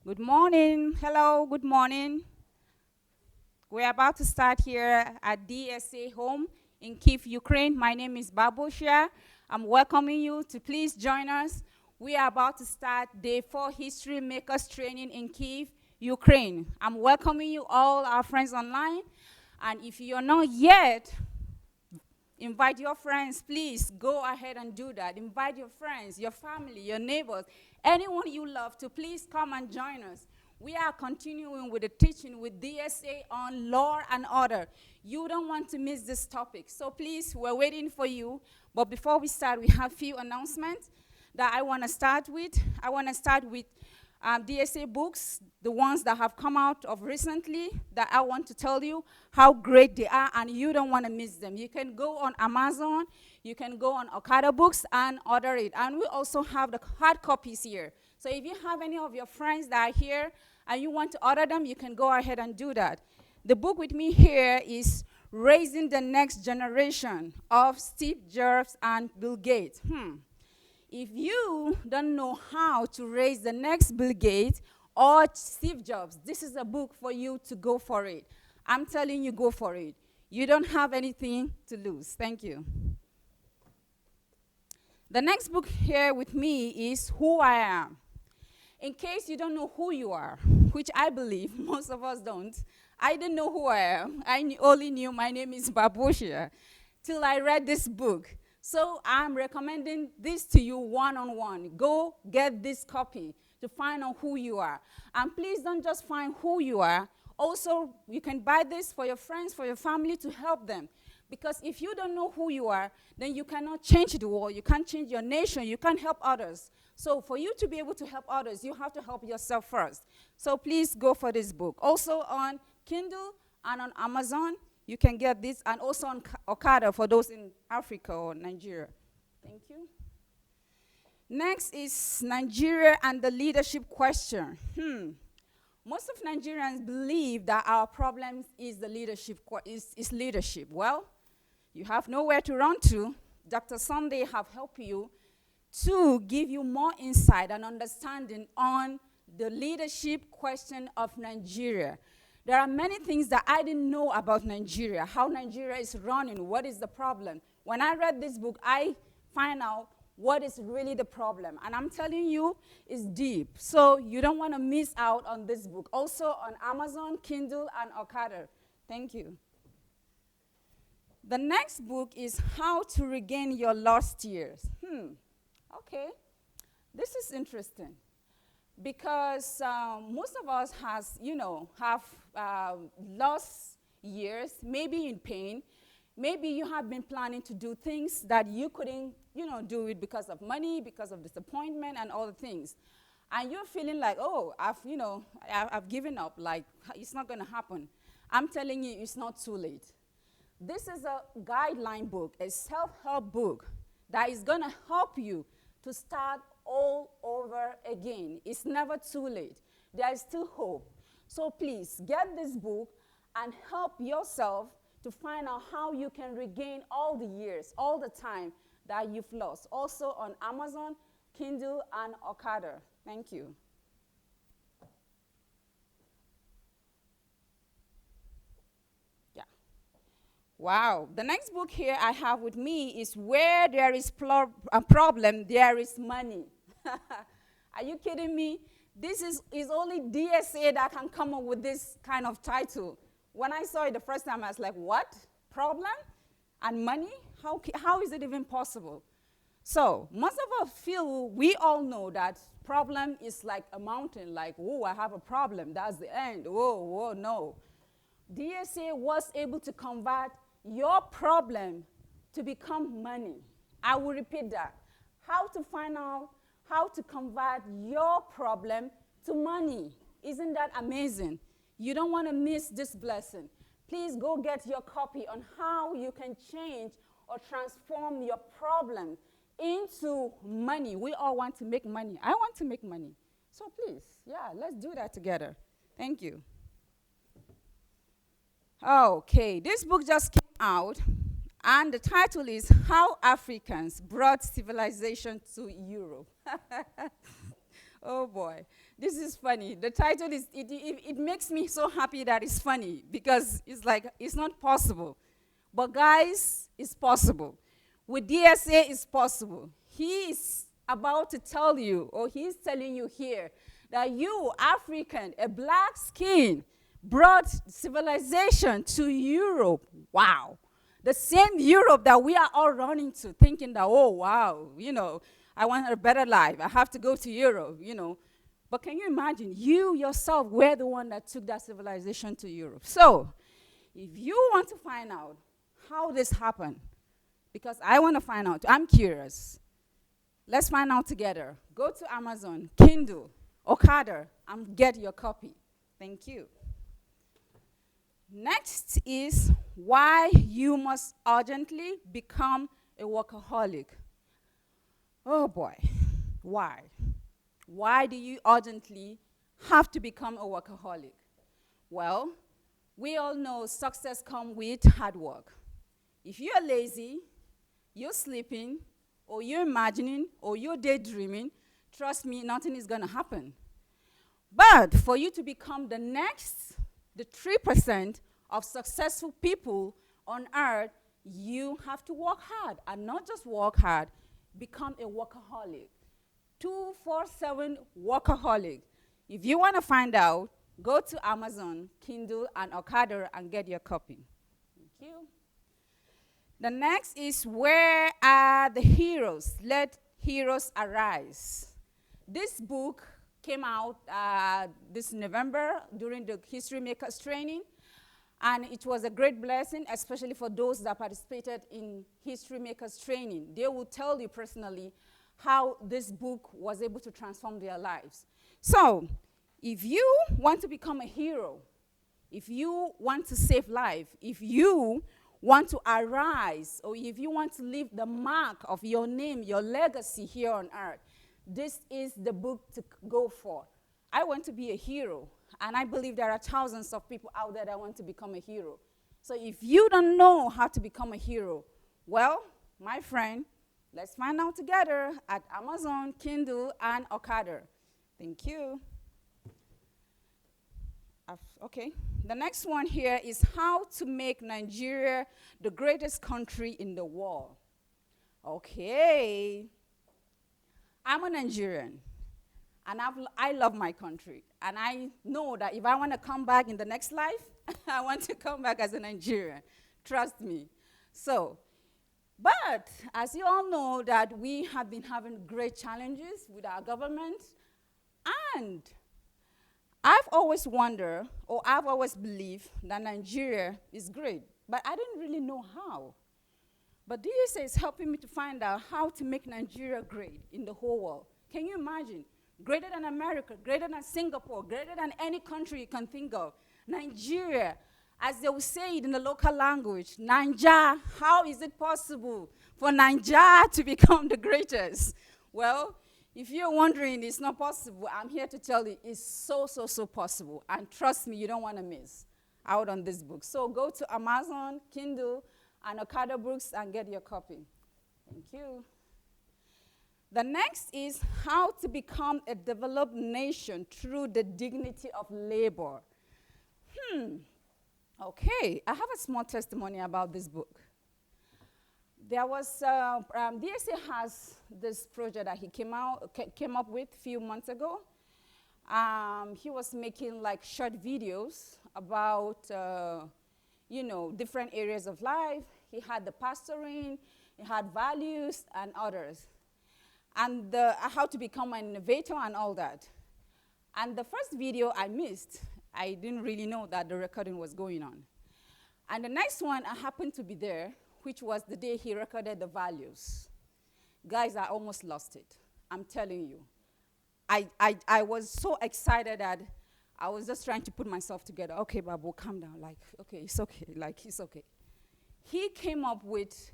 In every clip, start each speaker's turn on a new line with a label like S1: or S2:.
S1: Good morning. Hello, good morning. We're about to start here at DSA Home in Kyiv, Ukraine. My name is Babosha. I'm welcoming you to please join us. We are about to start Day 4 History Makers Training in Kyiv, Ukraine. I'm welcoming you all, our friends online. And if you're not yet, invite your friends, please go ahead and do that. Invite your friends, your family, your neighbors, anyone you love to please come and join us. We are continuing with the teaching with DSA on law and order. You don't want to miss this topic. So please, we're waiting for you. But before we start, we have a few announcements that I want to start with. I want to start with DSA books, the ones that have come out of recently, that I want to tell you how great they are, and you don't want to miss them. You can go on Amazon, you can go on Okada Books and order it. And we also have the hard copies here. So if you have any of your friends that are here and you want to order them, you can go ahead and do that. The book with me here is Raising the Next Generation of Steve Jobs and Bill Gates. If you don't know how to raise the next Bill Gates or Steve Jobs, this is a book for you to go for it. I'm telling you, go for it. You don't have anything to lose. Thank you. The next book here with me is Who I Am. In case you don't know who you are, which I believe most of us don't, I didn't know who I am. I only knew my name is Babosha till I read this book. So I'm recommending this to you one-on-one. Go get this copy to find out who you are. And please don't just find who you are. Also, you can buy this for your friends, for your family, to help them. Because if you don't know who you are, then you cannot change the world. You can't change your nation. You can't help others. So for you to be able to help others, you have to help yourself first. So please go for this book. Also on Kindle and on Amazon, you can get this, and also on Okada for those in Africa or Nigeria. Thank you. Next is Nigeria and the leadership question. Most of Nigerians believe that our problem is the leadership. Is leadership. Well, you have nowhere to run to. Dr. Sunday have helped you to give you more insight and understanding on the leadership question of Nigeria. There are many things that I didn't know about Nigeria, how Nigeria is running, what is the problem. When I read this book, I find out what is really the problem. And I'm telling you, it's deep. So you don't want to miss out on this book. Also on Amazon, Kindle, and Okada. Thank you. The next book is How to Regain Your Lost Years. Okay. This is interesting. Because most of us have lost years, maybe in pain. Maybe you have been planning to do things that you couldn't, do it because of money, because of disappointment, and all the things. And you're feeling like, oh, I've given up. Like, it's not going to happen. I'm telling you, it's not too late. This is a guideline book, a self-help book that is going to help you to start all over again. It's never too late. There is still hope. So please, get this book and help yourself to find out how you can regain all the years, all the time that you've lost. Also on Amazon, Kindle, and Okada. Thank you. Yeah. Wow. The next book here I have with me is Where There Is a Problem, There Is Money. Are you kidding me? This is only DSA that can come up with this kind of title. When I saw it the first time, I was like, what? Problem? And money? How is it even possible? So most of us feel, we all know that problem is like a mountain, like, oh, I have a problem, that's the end. Whoa, no. DSA was able to convert your problem to become money. I will repeat that. How to find out how to convert your problem to money. Isn't that amazing? You don't want to miss this blessing. Please go get your copy on how you can change or transform your problem into money. We all want to make money. I want to make money. So please, let's do that together. Thank you. Okay, this book just came out, and the title is How Africans Brought Civilization to Europe. Oh boy, this is funny. The title is, it makes me so happy that it's funny because it's like, it's not possible. But guys, it's possible. With DSA, it's possible. He is about to tell you, or he's telling you here, that you, African, a black skin, brought civilization to Europe. Wow. The same Europe that we are all running to, thinking that, oh, wow, I want a better life. I have to go to Europe. But can you imagine, you yourself were the one that took that civilization to Europe. So, if you want to find out how this happened, because I want to find out, I'm curious. Let's find out together. Go to Amazon, Kindle, Okada, and get your copy. Thank you. Next is why you must urgently become a workaholic. Oh boy, why? Why do you urgently have to become a workaholic? Well, we all know success comes with hard work. If you're lazy, you're sleeping, or you're imagining, or you're daydreaming, trust me, nothing is going to happen. But for you to become the 3% of successful people on earth, you have to work hard. And not just work hard, become a workaholic. 24/7 workaholic. If you want to find out, go to Amazon, Kindle, and Okada and get your copy. Thank you. The next is, where are the heroes? Let heroes arise. This book came out this November during the History Makers training, and it was a great blessing, especially for those that participated in History Makers training. They will tell you personally how this book was able to transform their lives. So, if you want to become a hero, if you want to save life, if you want to arise, or if you want to leave the mark of your name, your legacy here on earth, this is the book to go for. I want to be a hero, and I believe there are thousands of people out there that want to become a hero. So if you don't know how to become a hero, well, my friend, let's find out together at Amazon, Kindle, and Okada. Thank you. Okay. The next one here is how to make Nigeria the greatest country in the world. Okay. I'm a Nigerian, and I love my country. And I know that if I want to come back in the next life, I want to come back as a Nigerian. Trust me. So, but as you all know, that we have been having great challenges with our government, and I've always wondered, or I've always believed that Nigeria is great, but I didn't really know how. But DSA is helping me to find out how to make Nigeria great in the whole world. Can you imagine? Greater than America, greater than Singapore, greater than any country you can think of. Nigeria, as they will say it in the local language, Naija, how is it possible for Naija to become the greatest? Well, if you're wondering it's not possible, I'm here to tell you it's so possible. And trust me, you don't want to miss out on this book. So go to Amazon, Kindle, and Okada Books and get your copy. Thank you. The next is how to become a developed nation through the dignity of labor. Okay, I have a small testimony about this book. There was, DSA has this project that he came up with a few months ago. He was making like short videos about, different areas of life. He had the pastoring, he had values and others. And how to become an innovator and all that. And the first video I missed. I didn't really know that the recording was going on. And the next one, I happened to be there, which was the day he recorded the values. Guys, I almost lost it. I'm telling you. I was so excited that I was just trying to put myself together. Okay, Babu, calm down. Like, okay, it's okay. Like, it's okay. He came up with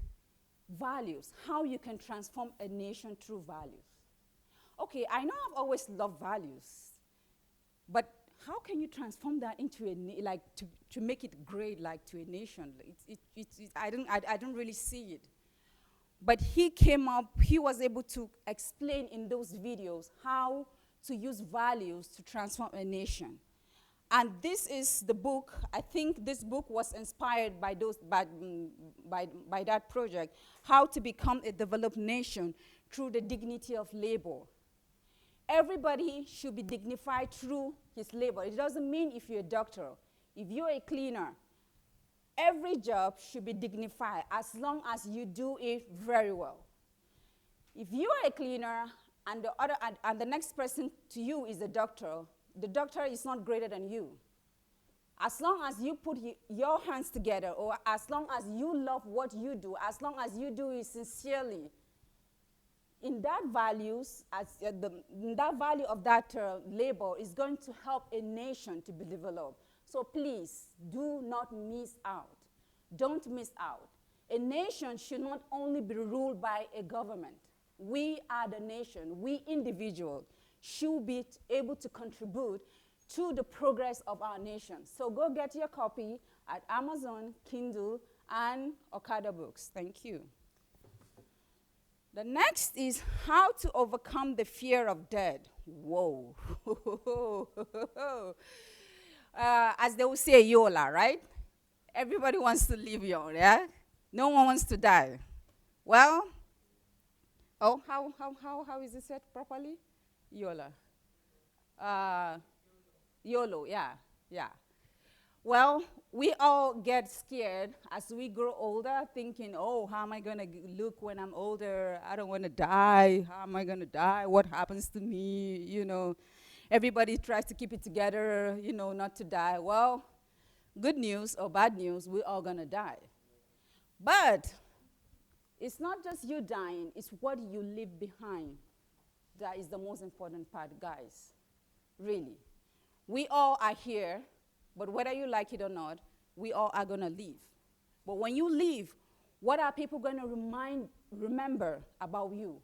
S1: values, how you can transform a nation through values. Okay, I know I've always loved values, but how can you transform that into to make it great, like to a nation? I don't really see it. But he was able to explain in those videos how to use values to transform a nation. And this is the book. I think this book was inspired by by that project, How to Become a Developed Nation Through the Dignity of Labor. Everybody should be dignified through his labor. It doesn't mean if you're a doctor, if you're a cleaner, every job should be dignified as long as you do it very well. If you are a cleaner and the next person to you is a doctor, the doctor is not greater than you. As long as you put your hands together, or as long as you love what you do, as long as you do it sincerely, in that values, in that value of that labor is going to help a nation to be developed. So please, do not miss out. Don't miss out. A nation should not only be ruled by a government. We are the nation. We individuals should be able to contribute to the progress of our nation. So go get your copy at Amazon, Kindle, and Okada Books. Thank you. The next is How to Overcome the Fear of Death. Whoa. As they will say, YOLA, right? Everybody wants to live young, yeah? No one wants to die. Well, how is it said properly? YOLA. YOLO, yeah. Well, we all get scared as we grow older, thinking, oh, how am I going to look when I'm older? I don't want to die. How am I going to die? What happens to me? You know, everybody tries to keep it together, you know, not to die. Well, good news or bad news, we're all going to die. But it's not just you dying, it's what you leave behind that is the most important part, guys. Really. We all are here, but whether you like it or not, we all are going to leave. But when you leave, what are people going to remember about you?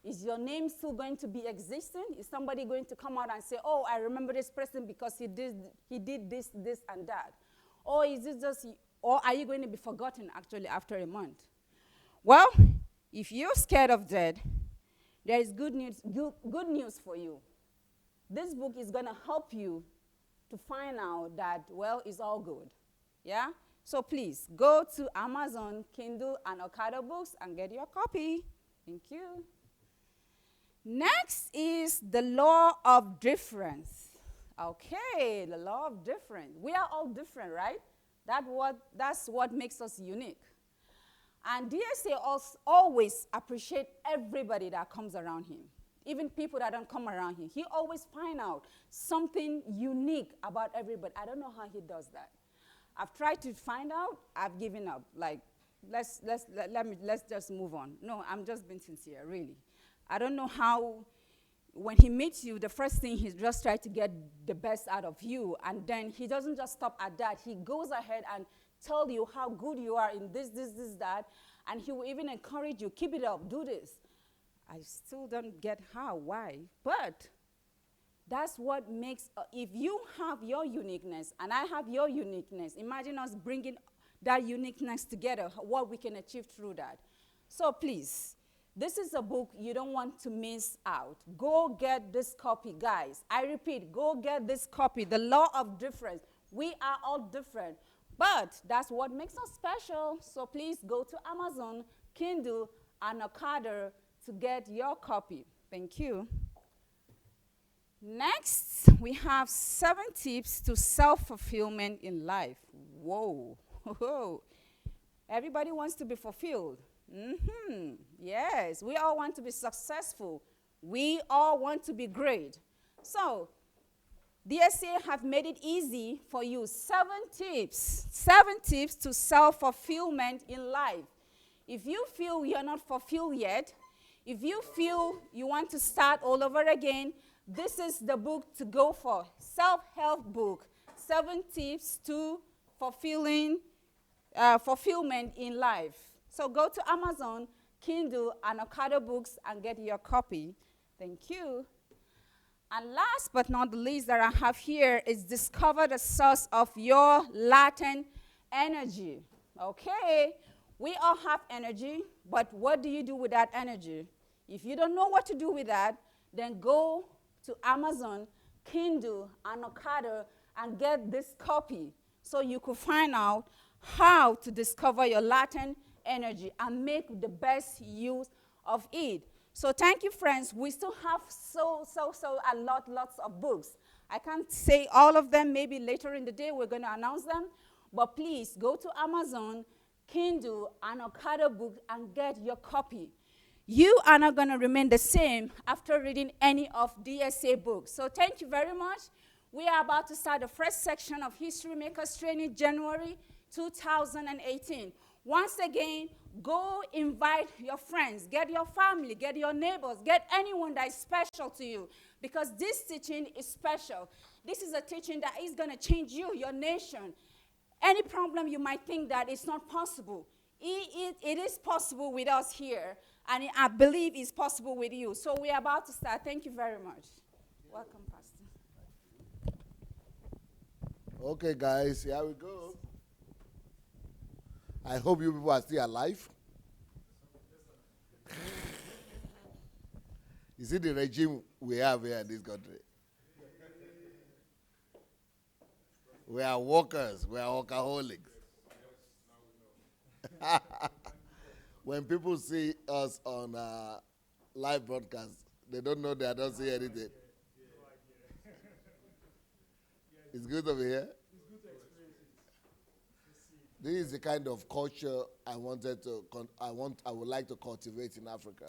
S1: Is your name still going to be existing? Is somebody going to come out and say, oh, I remember this person because he did this, and that? Or is it just, or are you going to be forgotten actually after a month? Well, if you're scared of death, there is good news for you. This book is going to help you to find out that, well, it's all good. Yeah? So please, go to Amazon, Kindle, and Okada Books and get your copy. Thank you. Next is the law of difference. Okay, the law of difference. We are all different, right? That's what makes us unique. And DSA always appreciate everybody that comes around him, even people that don't come around him. He always find out something unique about everybody. I don't know how he does that. I've tried to find out. I've given up. Like, let's just move on. No, I'm just being sincere, really. I don't know how, when he meets you, the first thing he's just trying to get the best out of you, and then he doesn't just stop at that. He goes ahead and tell you how good you are in this, that, and he will even encourage you, keep it up, do this. I still don't get how, why, but that's what makes, if you have your uniqueness and I have your uniqueness, imagine us bringing that uniqueness together, what we can achieve through that. So please, this is a book you don't want to miss out. Go get this copy, guys. I repeat, go get this copy, The Law of Difference. We are all different, but that's what makes us special. So please go to Amazon, Kindle, and Okada to get your copy. Thank you. Next, we have 7 tips to self-fulfillment in life. Whoa. Everybody wants to be fulfilled. Yes, we all want to be successful. We all want to be great. So, DSA have made it easy for you. 7 tips to self-fulfillment in life. If you feel you're not fulfilled yet, if you feel you want to start all over again, this is the book to go for. Self-help book, 7 tips to fulfillment in life. So go to Amazon, Kindle, and Okada Books and get your copy. Thank you. And last but not the least that I have here is discover the source of your latent energy. Okay, we all have energy, but what do you do with that energy? If you don't know what to do with that, then go to Amazon, Kindle, and Okada and get this copy so you could find out how to discover your latent energy and make the best use of it. So thank you, friends. We still have lots of books. I can't say all of them. Maybe later in the day we're going to announce them. But please go to Amazon, Kindle, and Okada book and get your copy. You are not going to remain the same after reading any of DSA books. So thank you very much. We are about to start the first section of History Makers Training, January 2018. Once again, go invite your friends, get your family, get your neighbors, get anyone that is special to you, because this teaching is special. This is a teaching that is going to change you, your nation. Any problem you might think that it's not possible, it is possible with us here, and I believe it's possible with you. So we are about to start. Thank you very much. Welcome, Pastor.
S2: Okay, guys, here we go. I hope you people are still alive. You see the regime we have here in this country? We are workers. We are workaholics. When people see us on live broadcast, they don't know they don't see anything. It's good to be here. This is the kind of culture I would like to cultivate in Africa,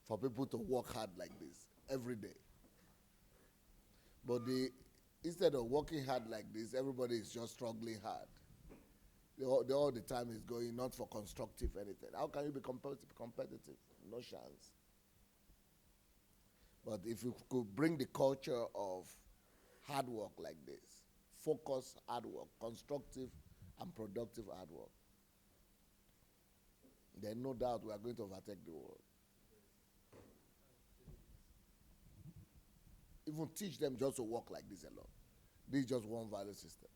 S2: for people to work hard like this every day. But instead of working hard like this, everybody is just struggling hard. All the time is going not for constructive anything. How can you be competitive? No chance. But if you could bring the culture of hard work like this, focused hard work, constructive and productive hard work, then no doubt we are going to overtake the world. Even teach them just to work like this alone. This is just one value system.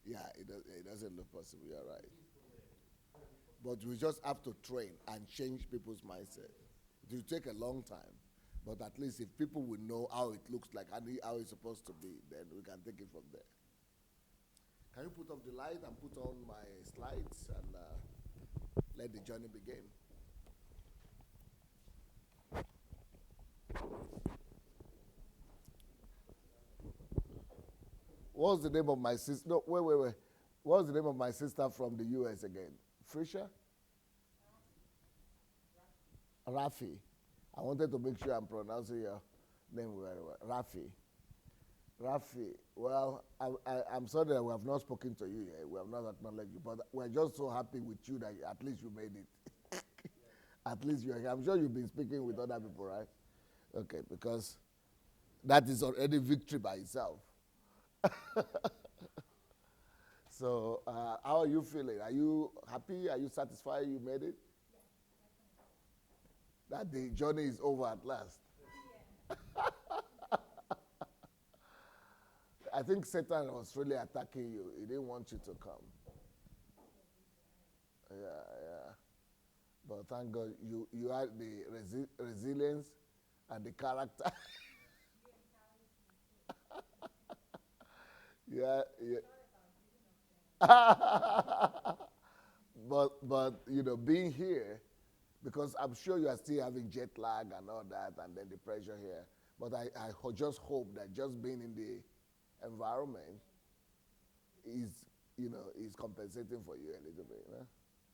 S2: Yeah, it doesn't look possible, you're right. But we just have to train and change people's mindset. It will take a long time, but at least if people will know how it looks like and how it's supposed to be, then we can take it from there. Can you put off the light and put on my slides and let the journey begin? What's the name of my sister? No, wait. What's the name of my sister from the US again? Frisha? Rafi. I wanted to make sure I'm pronouncing your name very well. Rafi. Well, I'm sorry that we have not spoken to you yet. We have not acknowledged you, but we're just so happy with you that at least you made it. At least you're here. I'm sure you've been speaking with other people, right? Okay, because that is already victory by itself. So, how are you feeling? Are you happy? Are you satisfied you made it? That the journey is over at last. I think Satan was really attacking you. He didn't want you to come. Yeah. But thank God you had the resilience and the character. Yeah. But being here, because I'm sure you are still having jet lag and all that, and then the pressure here. But I just hope that just being in the environment is compensating for you a little bit,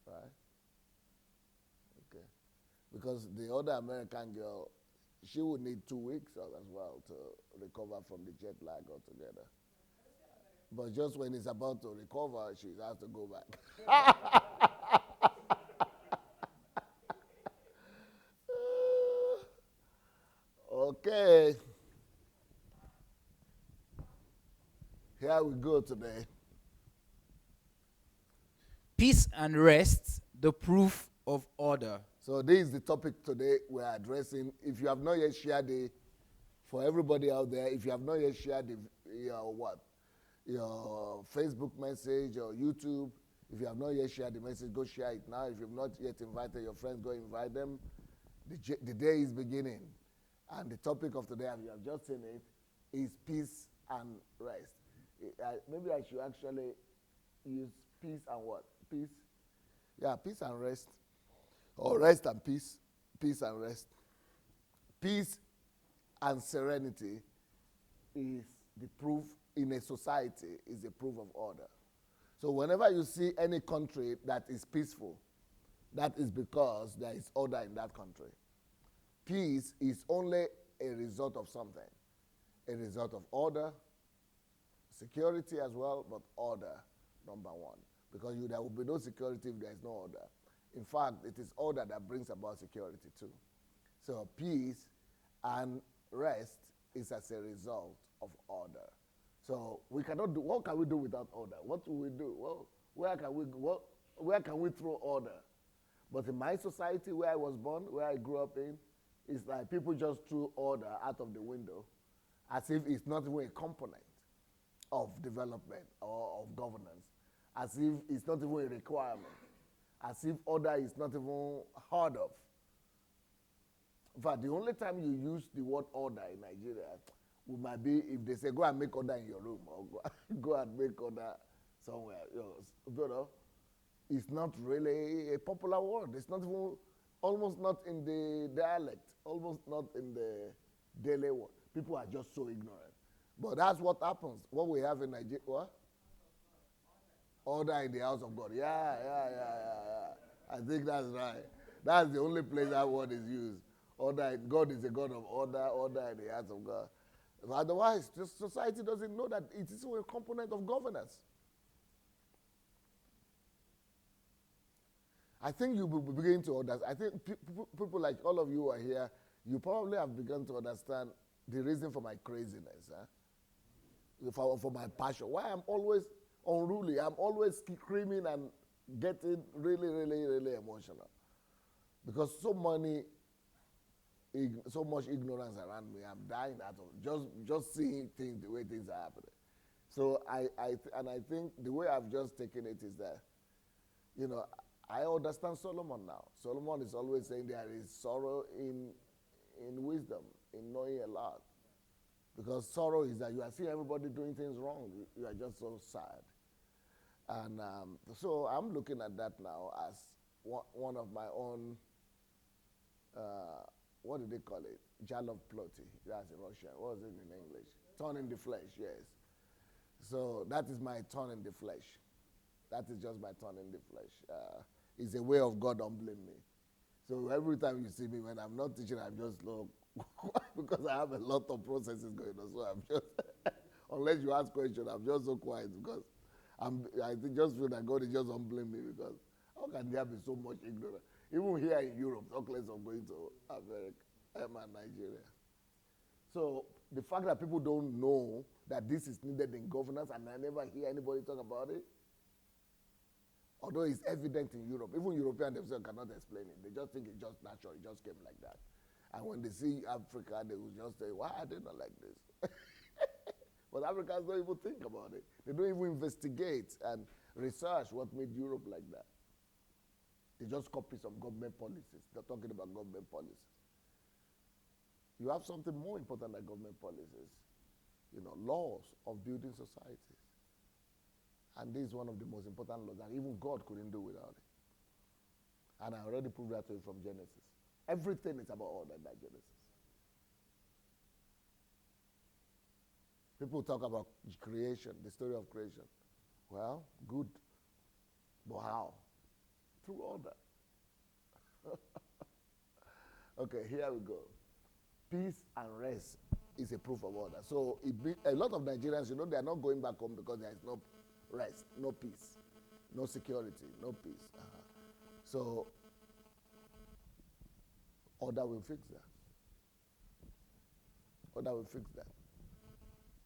S2: right? Okay. Because the other American girl, she would need 2 weeks as well to recover from the jet lag altogether. But just when it's about to recover, she has to go back. Okay. Here we go today.
S3: Peace and rest, the proof of order.
S2: So this is the topic today we're addressing. If you have not yet shared for everybody out there, if you have not yet shared your Facebook message or YouTube, If you have not yet shared the message, go share it now. If you've not yet invited your friends, go invite them. The day is beginning. And the topic of today, and you have just seen it, is peace and rest. Maybe I should actually use peace and what? Peace? Yeah, peace and rest. Or rest and peace. Peace and rest. Peace and serenity is the proof in a society, is a proof of order. So whenever you see any country that is peaceful, that is because there is order in that country. Peace is only a result of something, a result of order, security as well, but order, number one. Because there will be no security if there is no order. In fact, it is order that brings about security too. So peace and rest is as a result of order. So we cannot do, what can we do without order? What do we do? Well, where can we throw order? But in my society where I was born, where I grew up in, it's like people just threw order out of the window as if it's not even a component of development or of governance, as if it's not even a requirement, as if order is not even heard of. In fact, the only time you use the word order in Nigeria might be if they say, go and make order in your room, or go and make order somewhere. It's not really a popular word. It's not even, almost not in the dialect, almost not in the daily word. People are just so ignorant. But that's what happens. What we have in Nigeria, what? Order in the house of God. Yeah. I think that's right. That's the only place that word is used. Order, God is a God of order, order in the house of God. Otherwise, society doesn't know that it is a component of governance. I think you will begin to understand. I think people like all of you who are here, you probably have begun to understand the reason for my craziness, for my passion. Why I'm always unruly. I'm always screaming and getting really, really, really emotional. Because so much ignorance around me. I'm dying out of just seeing things the way things are happening. So I think the way I've just taken it is that, I understand Solomon now. Solomon is always saying there is sorrow in wisdom, in knowing a lot. Because sorrow is that you are seeing everybody doing things wrong. You are just so sad. And so I'm looking at that now as one of my own, what do they call it? Jalov ploti. That's in Russian. What is it in English? Thorn in the flesh, yes. So that is my thorn in the flesh. That is just my thorn in the flesh. It's a way of God humbling me. So every time you see me, when I'm not teaching, I'm just low because I have a lot of processes going on. So I'm just, unless you ask questions, I'm just so quiet because I just feel that God is just humbling me because how can there be so much ignorance? Even here in Europe, talk less of going to America and Nigeria. So the fact that people don't know that this is needed in governance, and I never hear anybody talk about it, although it's evident in Europe, even Europeans themselves cannot explain it. They just think it's just natural, it just came like that. And when they see Africa, they will just say, why are they not like this? But Africans don't even think about it. They don't even investigate and research what made Europe like that. They just copy some government policies. They're talking about government policies. You have something more important than government policies. Laws of building societies. And this is one of the most important laws that even God couldn't do without it. And I already proved that to you from Genesis. Everything is about order in that Genesis. People talk about creation, the story of creation. Well, good. But how? Through order. Okay, here we go. Peace and rest is a proof of order. So a lot of Nigerians, they are not going back home because there is no rest, no peace, no security, no peace. So order will fix that. Order will fix that.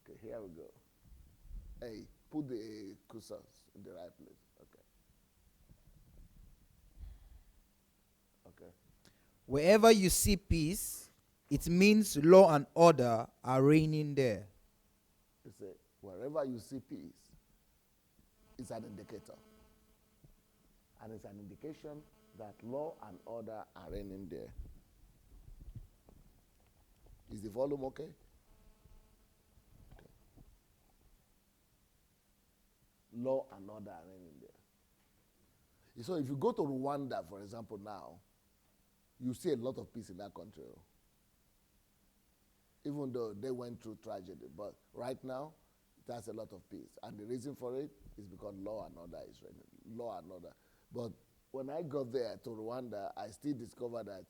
S2: Okay, here we go. Hey, put the cursors in the right place. Okay.
S3: Wherever you see peace, it means law and order are reigning there.
S2: You say, wherever you see peace, it's an indicator. and it's an indication that law and order are reigning there. Is the volume okay? Law and order are reigning there. So if you go to Rwanda, for example, now, you see a lot of peace in that country. Even though they went through tragedy, but right now, it has a lot of peace. And the reason for it is because law and order is reigning. Law and order. But when I got there to Rwanda, I still discovered that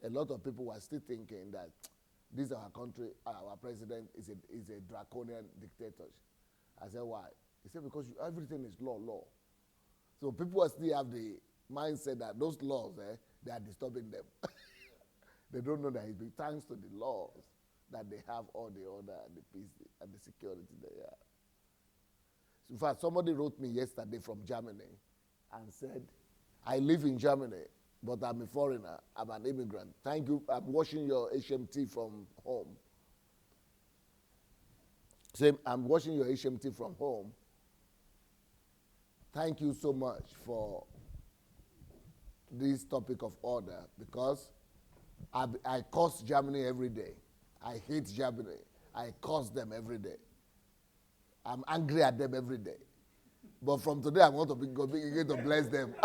S2: a lot of people were still thinking that this is our country, our president is a draconian dictator. I said, why? He said, because everything is law. So people still have the mindset that those laws, they are disturbing them. They don't know that it's thanks to the laws that they have all the order and the peace and the security they have. So in fact, somebody wrote me yesterday from Germany and said, I live in Germany, but I'm a foreigner. I'm an immigrant. Thank you. I'm watching your HMT from home. Same, I'm watching your HMT from home. Thank you so much for this topic of order, because I curse Germany every day. I hate Germany. I curse them every day. I'm angry at them every day. But from today, I'm going to begin to bless them.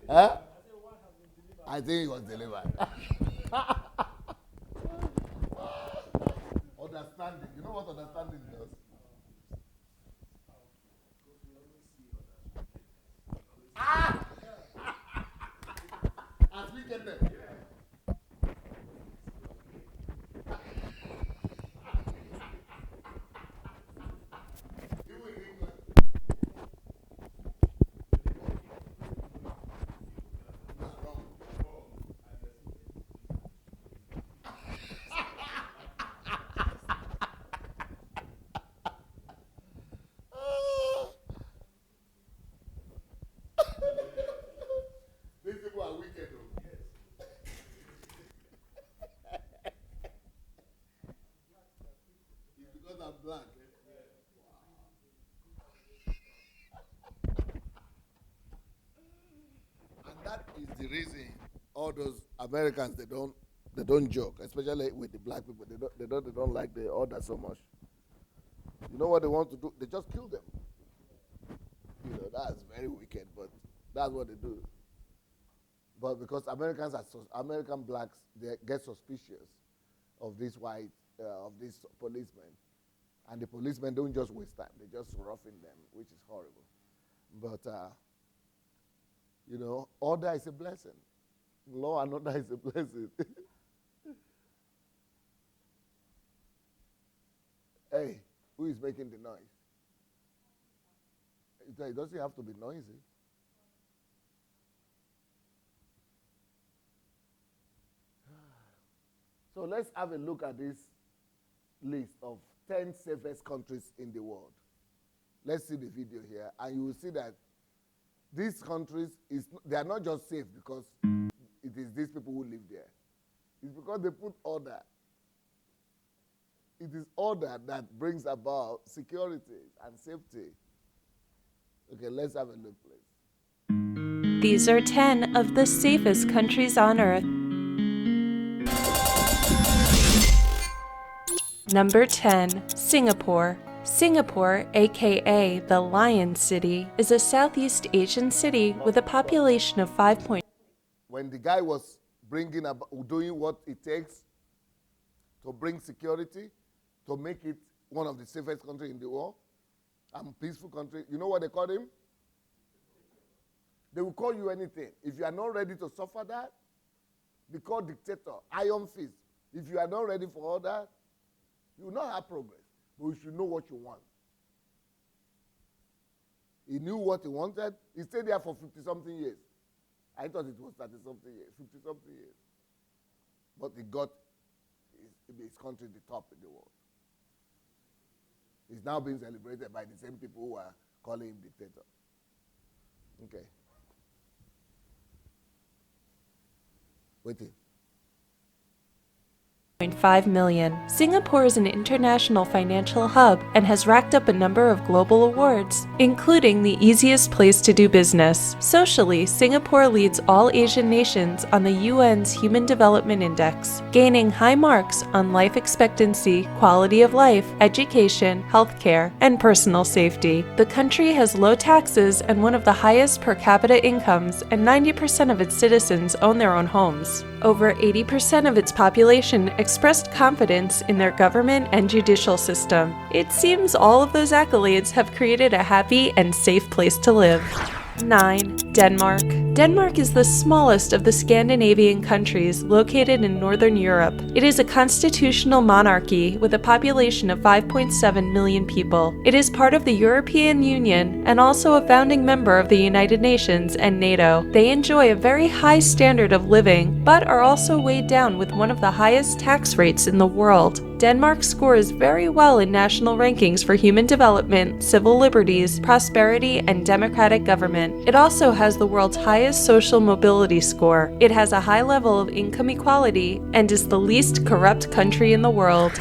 S2: Huh? I think it was delivered. Understanding. You know what understanding does? As we get them. These people are wicked, though. It's because I'm black. And that is the reason all those Americans they don't joke, especially with the black people. They don't like the order so much. You know what they want to do? They just kill them. You know, that's very wicked, but that's what they do. But because American blacks, they get suspicious of this of these policemen, and the policemen don't just waste time; they just roughing them, which is horrible. But you know, order is a blessing. Law and order is a blessing. Hey, who is making the noise? It doesn't have to be noisy. So let's have a look at this list of 10 safest countries in the world. Let's see the video here, and you will see that these countries, they are not just safe because it is these people who live there. It's because they put order. It is order that brings about security and safety. Okay, let's have a look, please.
S4: These are 10 of the safest countries on Earth. Number 10. Singapore. Singapore, aka the Lion City, is a Southeast Asian city with a population of 5.
S2: When the guy was doing what it takes to bring security, to make it one of the safest countries in the world, and peaceful country, you know what they call him? They will call you anything. If you are not ready to suffer that, be called dictator, iron fist. If you are not ready for all that, you will not have progress. But you should know what you want. He knew what he wanted. He stayed there for 50-something years. I thought it was 30-something years, 50-something years. But he got his country the top in the world. He's now being celebrated by the same people who are calling him dictator. Okay. Waiting.
S4: 5 million. Singapore is an international financial hub and has racked up a number of global awards, including the easiest place to do business. Socially, Singapore leads all Asian nations on the UN's Human Development Index, gaining high marks on life expectancy, quality of life, education, healthcare, and personal safety. The country has low taxes and one of the highest per capita incomes, and 90% of its citizens own their own homes. Over 80% of its population expressed confidence in their government and judicial system. It seems all of those accolades have created a happy and safe place to live. 9. Denmark. Denmark is the smallest of the Scandinavian countries located in Northern Europe. It is a constitutional monarchy with a population of 5.7 million people. It is part of the European Union and also a founding member of the United Nations and NATO. They enjoy a very high standard of living, but are also weighed down with one of the highest tax rates in the world. Denmark scores very well in national rankings for human development, civil liberties, prosperity, and democratic government. It also has the world's highest social mobility score. It has a high level of income equality and is the least corrupt country in the world.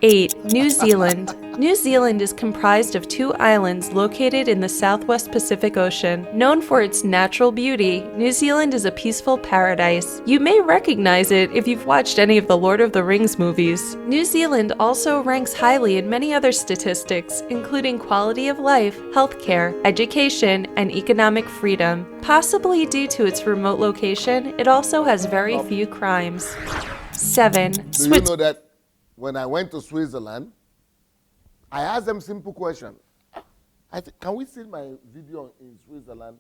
S4: 8. New Zealand. New Zealand is comprised of 2 islands located in the southwest Pacific Ocean. Known for its natural beauty, New Zealand is a peaceful paradise. You may recognize it if you've watched any of the Lord of the Rings movies. New Zealand also ranks highly in many other statistics, including quality of life, healthcare, education, and economic freedom. Possibly due to its remote location, it also has very few crimes. 7.
S2: Do you know that when I went to Switzerland, I asked them simple question. Can we see my video in Switzerland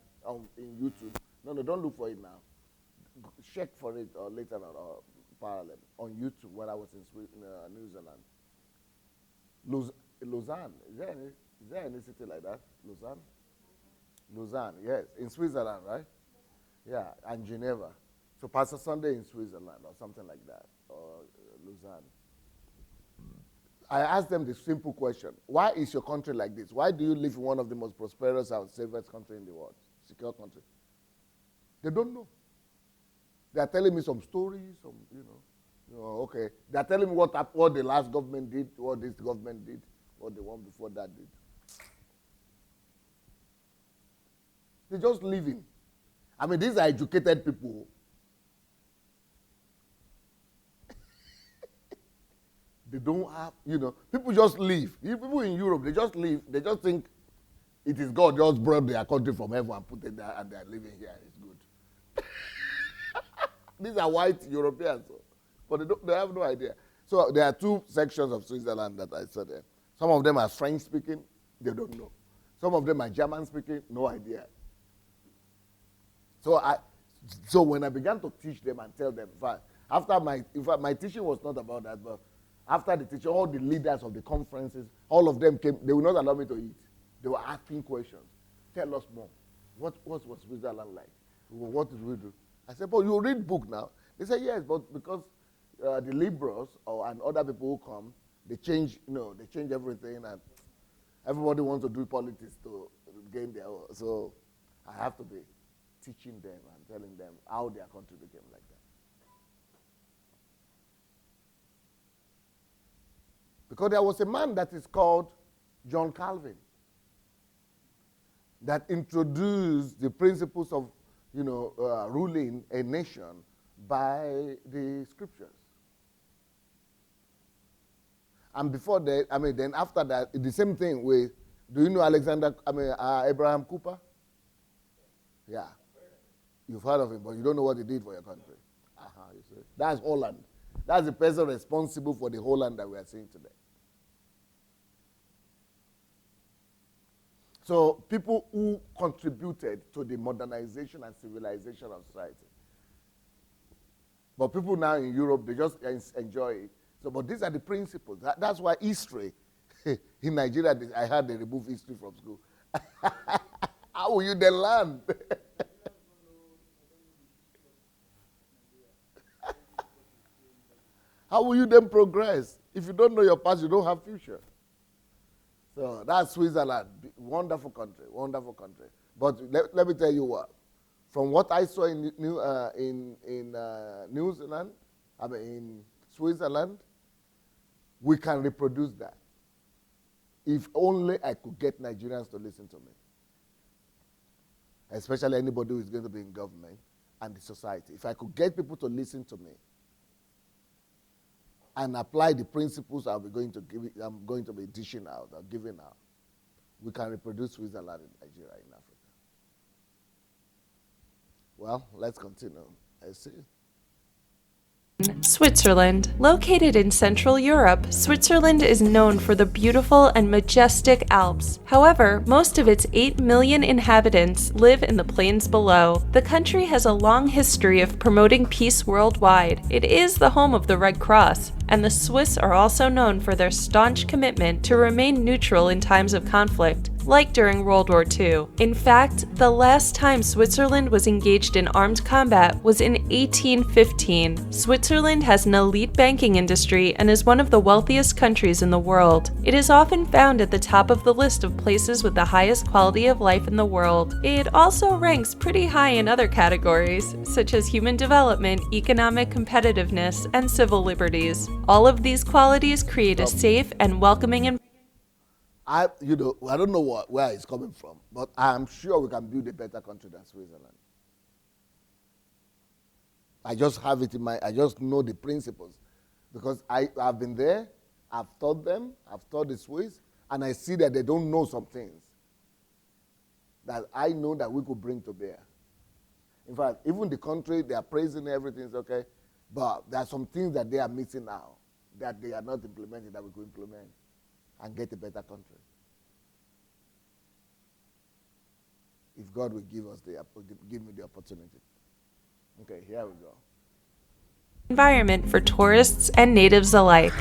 S2: in YouTube? No, don't look for it now. Check for it or later or parallel on YouTube when I was in New Zealand. Lausanne. Is there any city like that? Lausanne? Lausanne, yes. In Switzerland, right? Yeah, and Geneva. So Pastor Sunday in Switzerland or something like that, or Lausanne. I asked them the simple question: why is your country like this? Why do you live in one of the most prosperous and safest country in the world, secure country? They don't know. They are telling me some stories, okay. They are telling me what the last government did, what this government did, what the one before that did. They're just living. I mean, these are educated people. They don't have, people just live. People in Europe, they just live. They just think it is God just brought their country from heaven and put it there and they are living here. It's good. These are white Europeans, but they have no idea. So there are 2 sections of Switzerland that I saw there. Some of them are French speaking, they don't know. Some of them are German speaking, no idea. So when I began to teach them and tell them, my teaching was not about that, but after the teaching, all the leaders of the conferences, all of them came. They would not allow me to eat. They were asking questions. Tell us more. What was Switzerland like? What did we do? I said, but you read book now. They said, yes, but because the liberals and other people who come, they change everything, and everybody wants to do politics to gain their own. So I have to be teaching them and telling them how their country became like that. Because there was a man that is called John Calvin that introduced the principles of, ruling a nation by the scriptures. And before that, then after that, the same thing with, do you know Abraham Cooper? Yeah. You've heard of him, but you don't know what he did for your country. You see. That's Holland. That's the person responsible for the Holland that we are seeing today. So people who contributed to the modernization and civilization of society. But people now in Europe, they just enjoy it. So, but these are the principles. That's why history, in Nigeria, I had to remove history from school. How will you then learn? How will you then progress? If you don't know your past, you don't have future. So that's Switzerland. Wonderful country, wonderful country. But let me tell you what. From what I saw in New Zealand, in Switzerland, we can reproduce that. If only I could get Nigerians to listen to me. Especially anybody who is going to be in government and the society. If I could get people to listen to me and apply the principles I'm going to be dishing out or giving out, we can reproduce Switzerland in Nigeria, in Africa. Well, let's continue. I see.
S4: Switzerland. Located in Central Europe, Switzerland is known for the beautiful and majestic Alps. However, most of its 8 million inhabitants live in the plains below. The country has a long history of promoting peace worldwide. It is the home of the Red Cross, and the Swiss are also known for their staunch commitment to remain neutral in times of conflict, like during World War II. In fact, the last time Switzerland was engaged in armed combat was in 1815. Switzerland has an elite banking industry and is one of the wealthiest countries in the world. It is often found at the top of the list of places with the highest quality of life in the world. It also ranks pretty high in other categories, such as human development, economic competitiveness, and civil liberties. All of these qualities create a safe and welcoming environment.
S2: I don't know where it's coming from, but I'm sure we can build a better country than Switzerland. I just have it in I just know the principles. Because I've been there, I've taught them, I've taught the Swiss, and I see that they don't know some things that I know that we could bring to bear. In fact, even the country, they are praising everything's okay, but there are some things that they are missing now that they are not implementing that we could implement and get a better country. If God will give me the opportunity. Okay, here we go.
S4: Environment for tourists and natives alike.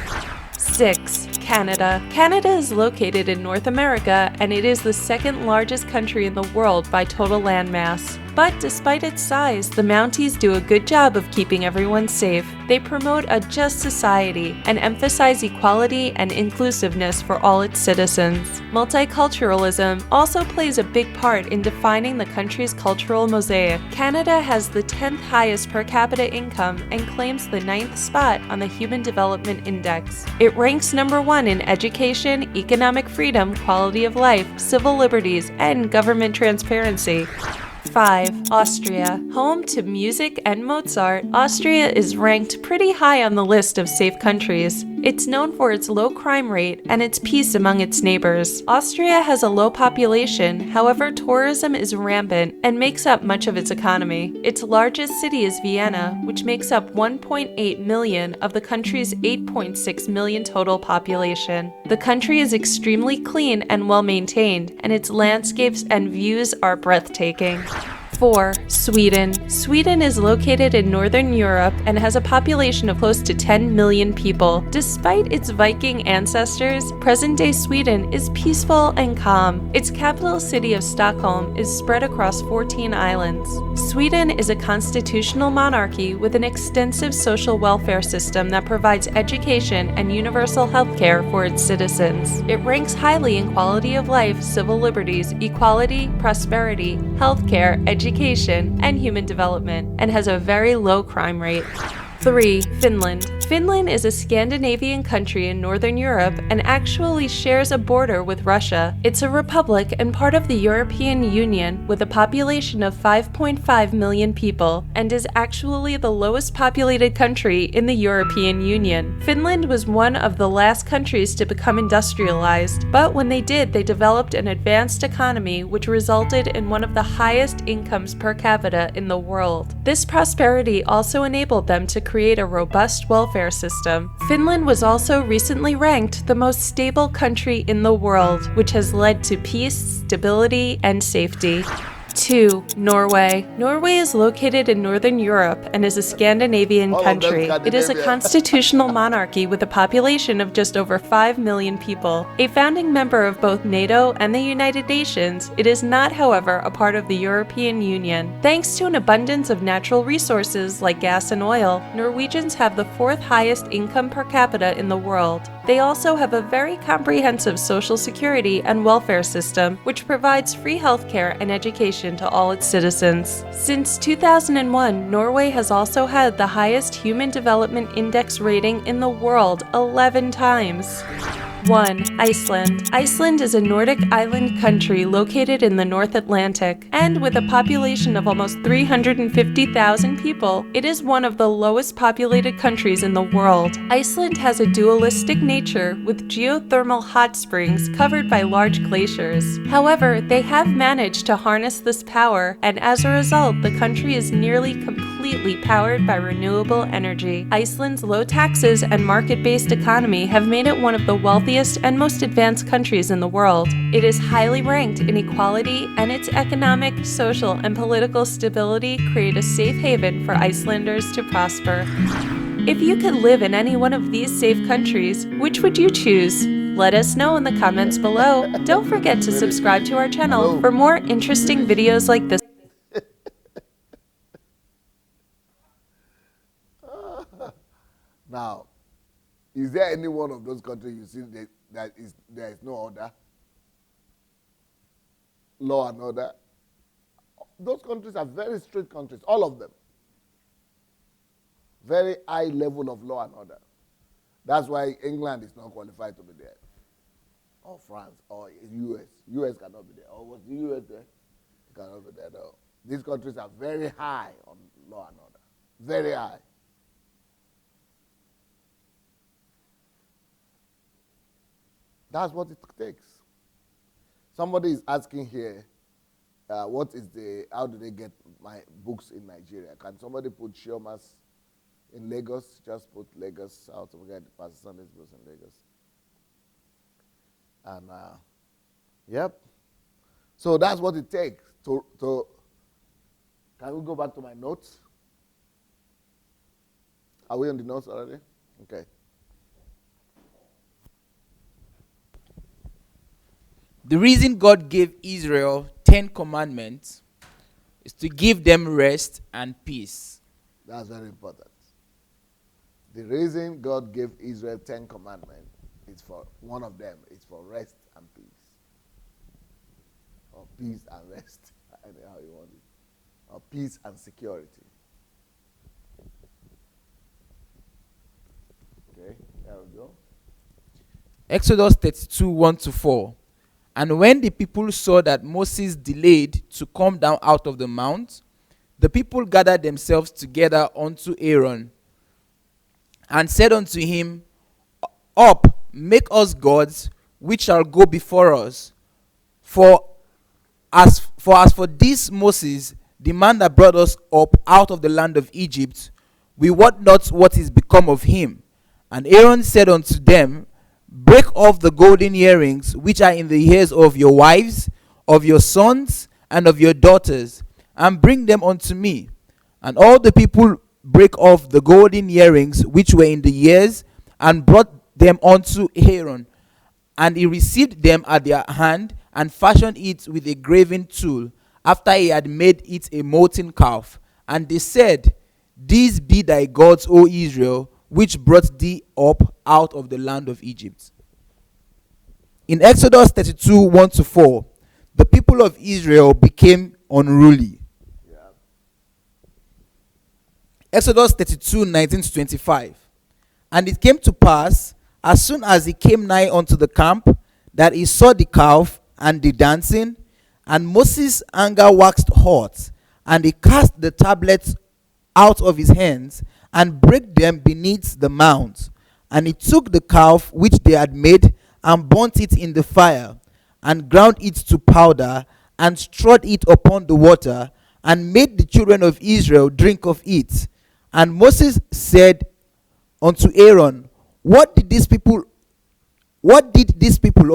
S4: 6. Canada. Canada is located in North America, and it is the second largest country in the world by total landmass. But despite its size, the Mounties do a good job of keeping everyone safe. They promote a just society and emphasize equality and inclusiveness for all its citizens. Multiculturalism also plays a big part in defining the country's cultural mosaic. Canada has the 10th highest per capita income and claims the 9th spot on the Human Development Index. It ranks number 1 in education, economic freedom, quality of life, civil liberties, and government transparency. 5. Austria. Home to music and Mozart, Austria is ranked pretty high on the list of safe countries. It's known for its low crime rate and its peace among its neighbors. Austria has a low population, however, tourism is rampant and makes up much of its economy. Its largest city is Vienna, which makes up 1.8 million of the country's 8.6 million total population. The country is extremely clean and well maintained, and its landscapes and views are breathtaking. 4. Sweden. Sweden is located in Northern Europe and has a population of close to 10 million people. Despite its Viking ancestors, present-day Sweden is peaceful and calm. Its capital city of Stockholm is spread across 14 islands. Sweden is a constitutional monarchy with an extensive social welfare system that provides education and universal health care for its citizens. It ranks highly in quality of life, civil liberties, equality, prosperity, healthcare, education, and human development, and has a very low crime rate. 3. Finland. Finland is a Scandinavian country in Northern Europe and actually shares a border with Russia. It's a republic and part of the European Union with a population of 5.5 million people and is actually the lowest populated country in the European Union. Finland was one of the last countries to become industrialized, but when they did, they developed an advanced economy which resulted in one of the highest incomes per capita in the world. This prosperity also enabled them to create a robust welfare system. Finland was also recently ranked the most stable country in the world, which has led to peace, stability, and safety. 2. Norway. Norway is located in Northern Europe and is a Scandinavian country. It is a constitutional monarchy with a population of just over 5 million people. A founding member of both NATO and the United Nations, it is not, however, a part of the European Union. Thanks to an abundance of natural resources like gas and oil, Norwegians have the 4th highest income per capita in the world. They also have a very comprehensive social security and welfare system, which provides free healthcare and education to all its citizens. Since 2001, Norway has also had the highest Human Development Index rating in the world 11 times. 1. Iceland. Iceland is a Nordic island country located in the North Atlantic, and with a population of almost 350,000 people, it is one of the lowest populated countries in the world. Iceland has a dualistic nature with geothermal hot springs covered by large glaciers. However, they have managed to harness this power, and as a result, the country is nearly completely powered by renewable energy. Iceland's low taxes and market-based economy have made it one of the wealthiest and most advanced countries in the world. It is highly ranked in equality, and its economic, social, and political stability create a safe haven for Icelanders to prosper. If you could live in any one of these safe countries, which would you choose? Let us know in the comments below. Don't forget to subscribe to our channel for more interesting videos like this.
S2: Now, is there any one of those countries you see that there is no order? Law and order? Those countries are very strict countries, all of them. Very high level of law and order. That's why England is not qualified to be there. Or France, or US. US cannot be there. Or was the US there? It cannot be there, though. These countries are very high on law and order. Very high. That's what it takes. Somebody is asking here, how do they get my books in Nigeria? Can somebody put Shiomas in Lagos? Just put Lagos out to get Pastor Sunday's books in Lagos. And, yep. So that's what it takes to can we go back to my notes? Are we on the notes already? Okay.
S3: The reason God gave Israel 10 commandments is to give them rest and peace.
S2: That's very important. The reason God gave Israel 10 commandments is for one of them is for rest and peace. Or peace and rest, anyhow you want it. Or peace and security. Okay, there we go.
S3: Exodus 32, 1-4. And when the people saw that Moses delayed to come down out of the mount, the people gathered themselves together unto Aaron, and said unto him, Up, make us gods, which shall go before us. For as for this Moses, the man that brought us up out of the land of Egypt, we wot not what is become of him. And Aaron said unto them, Break off the golden earrings which are in the ears of your wives, of your sons, and of your daughters, and bring them unto me. And all the people brake off the golden earrings which were in the ears, and brought them unto Aaron. And he received them at their hand, and fashioned it with a graving tool, after he had made it a molten calf. And they said, These be thy gods, O Israel, which brought thee up out of the land of Egypt. In Exodus 32, 1-4, the people of Israel became unruly.
S2: Yeah.
S3: Exodus 32, 19-25. And it came to pass, as soon as he came nigh unto the camp, that he saw the calf and the dancing, and Moses' anger waxed hot, and he cast the tablets out of his hands, and brake them beneath the mount. And he took the calf which they had made, and burnt it in the fire, and ground it to powder, and strewed it upon the water, and made the children of Israel drink of it. And Moses said unto Aaron, What did these people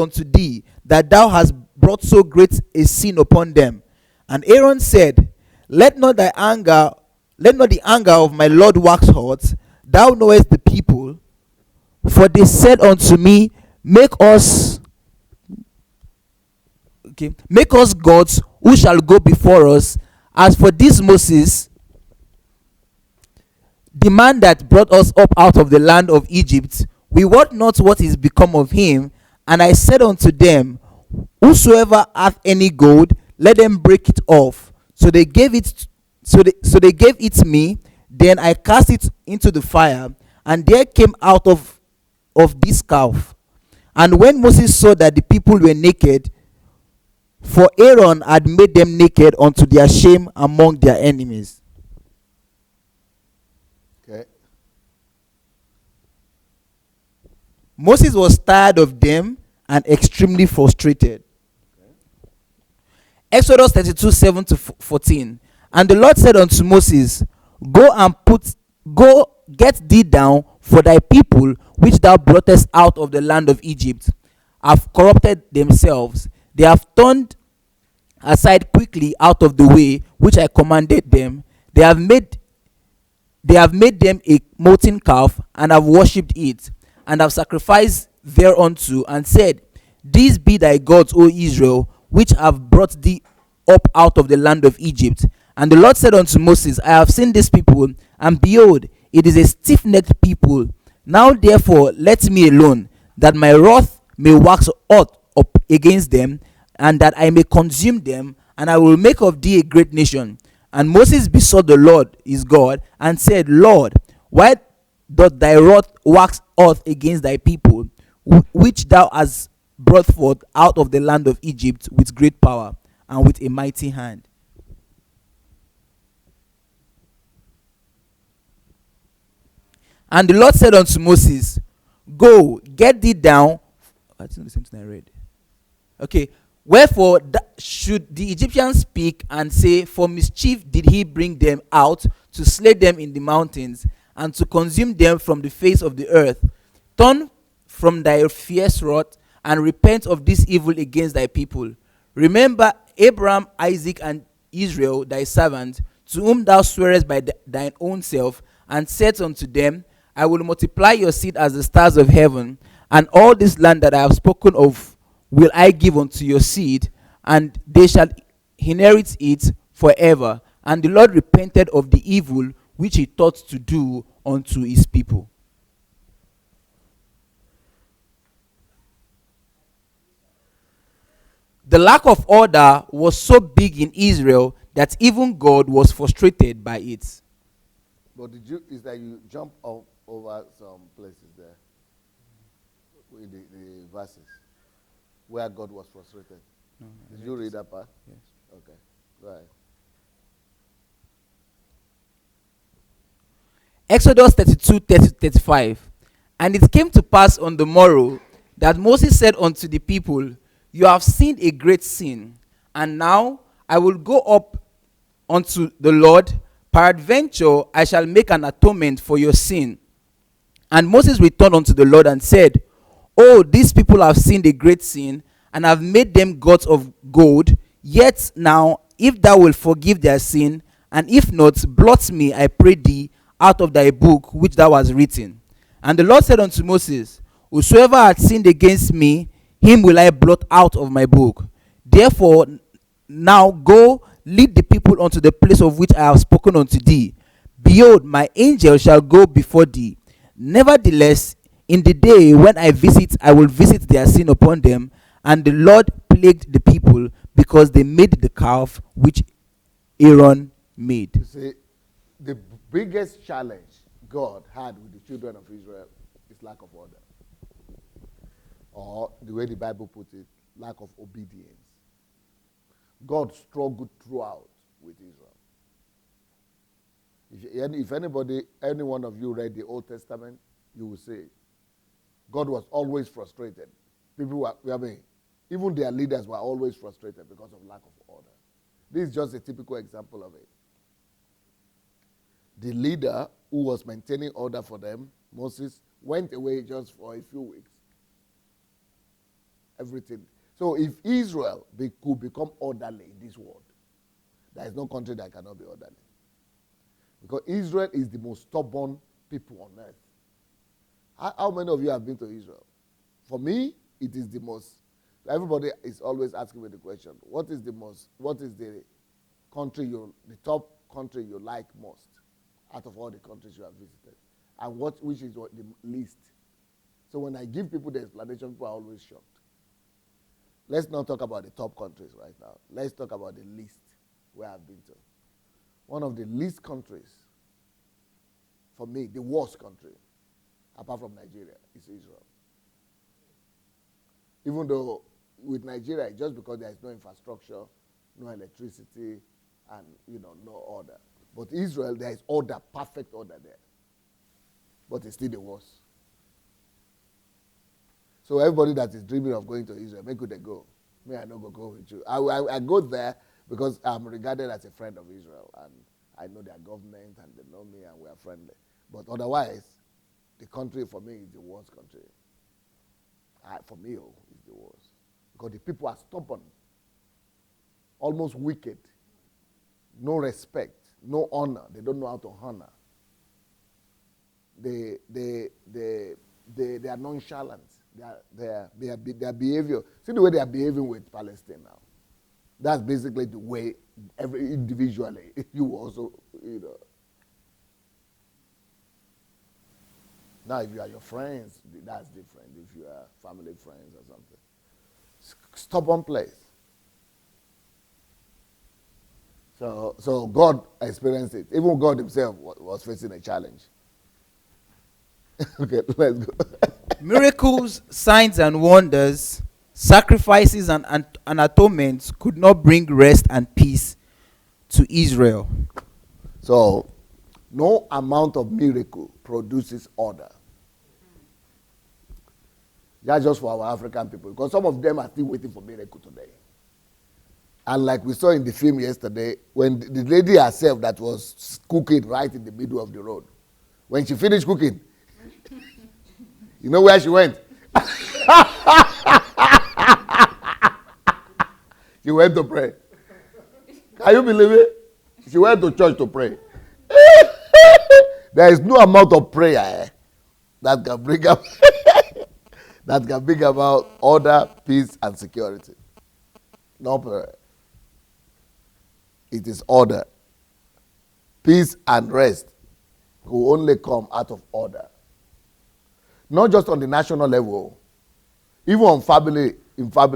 S3: unto thee, that thou hast brought so great a sin upon them? And Aaron said, Let not the anger of my Lord wax hot. Thou knowest the people, for they said unto me, Make us gods who shall go before us. As for this Moses, the man that brought us up out of the land of Egypt, We wot not what is become of him. And I said unto them, Whosoever hath any gold, let them break it off. So they gave it. So they gave it me. Then I cast it into the fire, and there came out of this calf. And when Moses saw that the people were naked, for Aaron had made them naked unto their shame among their enemies.
S2: Okay.
S3: Moses was tired of them and extremely frustrated. Exodus 32, 7 to 14. And the Lord said unto Moses, Go get thee down, for thy people, which thou broughtest out of the land of Egypt, have corrupted themselves. They have turned aside quickly out of the way which I commanded them. They have made them a molten calf, and have worshipped it, and have sacrificed thereunto, and said, These be thy gods, O Israel, which have brought thee up out of the land of Egypt. And the Lord said unto Moses, I have seen this people, and behold, it is a stiff-necked people. Now therefore let me alone, that my wrath may wax hot up against them, and that I may consume them, and I will make of thee a great nation. And Moses besought the Lord his God, and said, Lord, why doth thy wrath wax hot against thy people, which thou hast brought forth out of the land of Egypt with great power and with a mighty hand? And the Lord said unto Moses, Go, get thee down. I think the same thing I read. Okay. Wherefore should the Egyptians speak and say, For mischief did he bring them out, to slay them in the mountains, and to consume them from the face of the earth? Turn from thy fierce wrath, and repent of this evil against thy people. Remember Abraham, Isaac, and Israel thy servant, to whom thou swearest by thine own self, and said unto them, I will multiply your seed as the stars of heaven, and all this land that I have spoken of will I give unto your seed, and they shall inherit it forever. And the Lord repented of the evil which he thought to do unto his people. The lack of order was so big in Israel that even God was frustrated by it.
S2: But is that you jump over some places there in the verses where God was frustrated?
S3: No,
S2: Did you read that part?
S3: Yes.
S2: Okay. Go ahead.
S3: Exodus 32, 35. And it came to pass on the morrow that Moses said unto the people, You have sinned a great sin, and now I will go up unto the Lord. Peradventure I shall make an atonement for your sin. And Moses returned unto the Lord and said, Oh, these people have sinned a great sin, and have made them gods of gold. Yet now, if thou wilt forgive their sin, and if not, blot me, I pray thee, out of thy book which thou hast written. And the Lord said unto Moses, Whosoever hath sinned against me, him will I blot out of my book. Therefore, now go, lead the people unto the place of which I have spoken unto thee. Behold, my angel shall go before thee. Nevertheless, in the day when I will visit their sin upon them. And the Lord plagued the people, because they made the calf which Aaron made.
S2: You see, the biggest challenge God had with the children of Israel is lack of order. Or the way the Bible puts it, lack of obedience. God struggled throughout with Israel. If any one of you read the Old Testament, you will see God was always frustrated. Even their leaders were always frustrated because of lack of order. This is just a typical example of it. The leader who was maintaining order for them, Moses, went away just for a few weeks. Everything. So if Israel could become orderly in this world, there is no country that cannot be orderly. Because Israel is the most stubborn people on earth. How many of you have been to Israel? For me, it is the most. Everybody is always asking me the question, what is the top country you like most out of all the countries you have visited? And which is the least? So when I give people the explanation, people are always shocked. Let's not talk about the top countries right now. Let's talk about the least where I've been to. One of the least countries, for me, the worst country, apart from Nigeria, is Israel. Even though with Nigeria, just because there is no infrastructure, no electricity, and no order. But Israel, there is order, perfect order there. But it's still the worst. So everybody that is dreaming of going to Israel, make it go. Me, I no go with you. I go there because I'm regarded as a friend of Israel, and I know their government, and they know me, and we are friendly. But otherwise, the country for me is the worst country. For me, it's the worst. Because the people are stubborn, almost wicked, no respect, no honor. They don't know how to honor. They are nonchalant. Their behavior. See the way they are behaving with Palestine now. That's basically the way every individually you also, Now, if you are your friends, that's different. If you are family friends or something. Stubborn place. So God experienced it. Even God himself was facing a challenge. Okay, let's go.
S3: Miracles, signs and wonders, sacrifices and atonements could not bring rest and peace to Israel.
S2: So, no amount of miracle produces order. That's just for our African people, because some of them are still waiting for miracle today. And like we saw in the film yesterday, when the lady herself that was cooking right in the middle of the road, when she finished cooking, you know where she went? She went to pray. Can you believe it? She went to church to pray. There is no amount of prayer that can bring up that can bring about order, peace, and security. No prayer. It is order. Peace and rest will only come out of order. Not just on the national level, even on family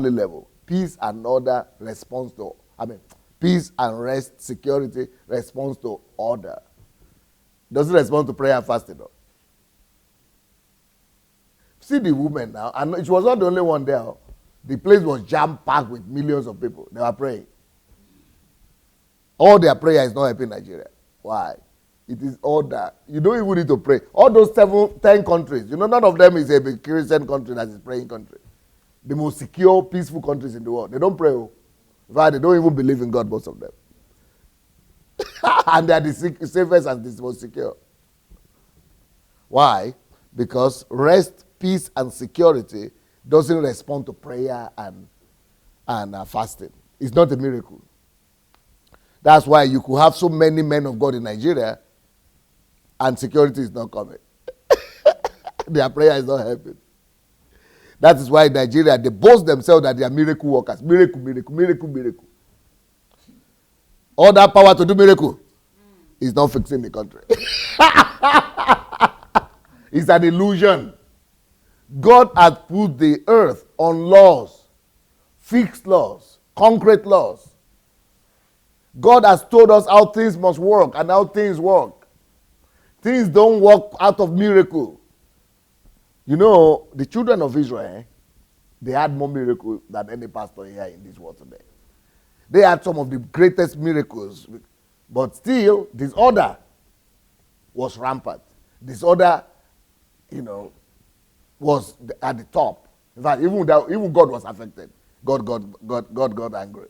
S2: level. Peace and order responds to, peace and rest, security responds to order. Doesn't respond to prayer and fasting though. See the women now, and she was not the only one there. The place was jam-packed with millions of people. They were praying. All their prayer is not helping Nigeria. Why? It is order. You don't even need to pray. All those 10 countries, none of them is a big Christian country that is praying country. The most secure, peaceful countries in the world. They don't pray. In fact, they don't even believe in God, most of them. And they are the safest and the most secure. Why? Because rest, peace, and security doesn't respond to prayer and fasting. It's not a miracle. That's why you could have so many men of God in Nigeria and security is not coming. Their prayer is not helping. That is why in Nigeria, they boast themselves that they are miracle workers. Miracle, miracle, miracle, miracle. All that power to do miracle is not fixing the country. It's an illusion. God has put the earth on laws, fixed laws, concrete laws. God has told us how things must work and how things work. Things don't work out of miracle. The children of Israel, they had more miracles than any pastor here in this world today. They had some of the greatest miracles, but still, disorder was rampant. Disorder, was at the top. In fact, even God was affected. God got angry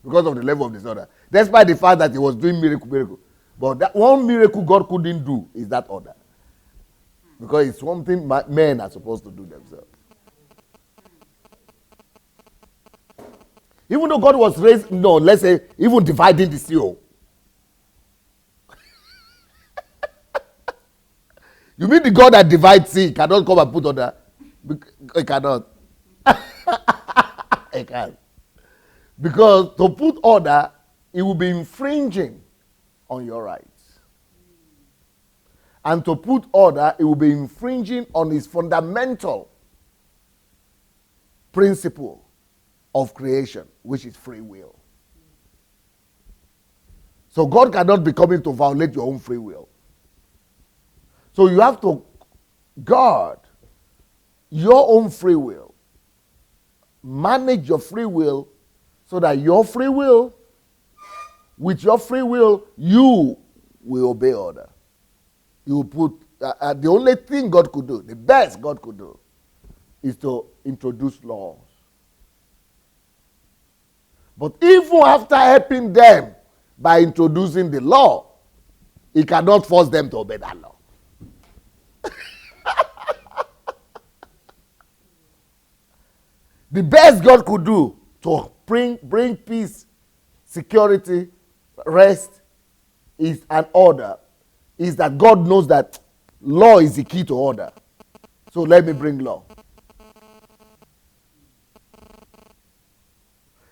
S2: because of the level of disorder. Despite the fact that he was doing miracle. But that one miracle God couldn't do is that order. Because it's something men are supposed to do themselves. Even though God was raised, let's say, even dividing the sea. You mean the God that divides sea cannot come and put order? He cannot. He can't. Because to put order, it will be infringing on your rights. And to put order, it will be infringing on his fundamental principle of creation, which is free will. So God cannot be coming to violate your own free will. So you have to guard your own free will. Manage your free will so that your free will, with your free will, you will obey order. You will put, the only thing God could do, the best God could do, is to introduce laws. But even after helping them by introducing the law, he cannot force them to obey that law. The best God could do to bring peace, security, rest, is an order, is that God knows that law is the key to order. So let me bring law.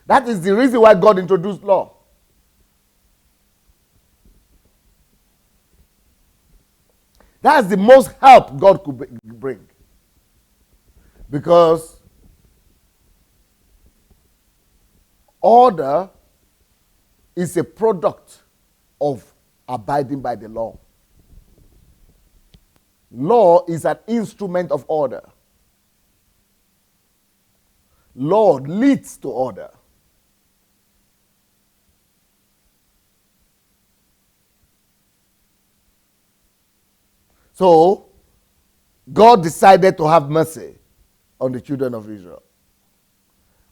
S2: That is the reason why God introduced law. That's the most help God could bring. Because order is a product of abiding by the law. Law is an instrument of order. Law leads to order. So, God decided to have mercy on the children of Israel.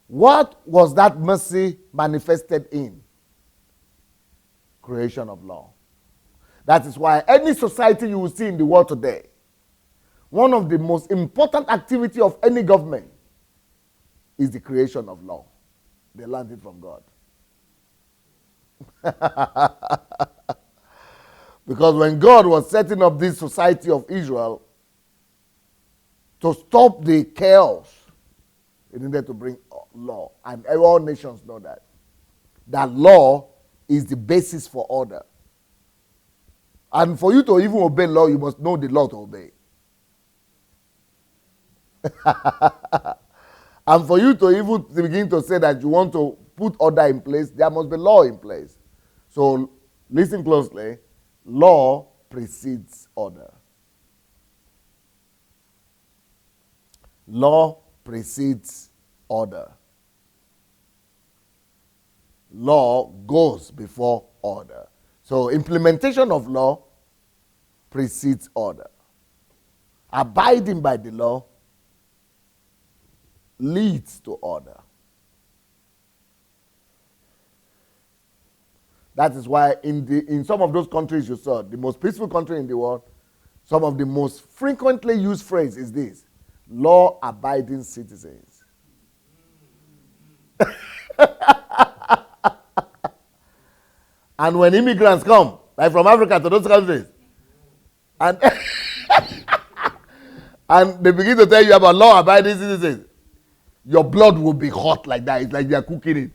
S2: What was that mercy manifested in? Creation of law. That is why any society you will see in the world today, one of the most important activity of any government is the creation of law. They learned it from God. Because when God was setting up this society of Israel, to stop the chaos, he needed to bring law. And all nations know that. That law is the basis for order. And for you to even obey law, you must know the law to obey. And for you to even begin to say that you want to put order in place, there must be law in place. So listen closely. Law precedes order. Law precedes order. Law goes before order. So implementation of law precedes order. Abiding by the law leads to order. That is why in some of those countries you saw, the most peaceful country in the world, some of the most frequently used phrase is this: law-abiding citizens. And when immigrants come, like from Africa to those countries, and and they begin to tell you about law-abiding citizens, your blood will be hot like that. It's like they are cooking it.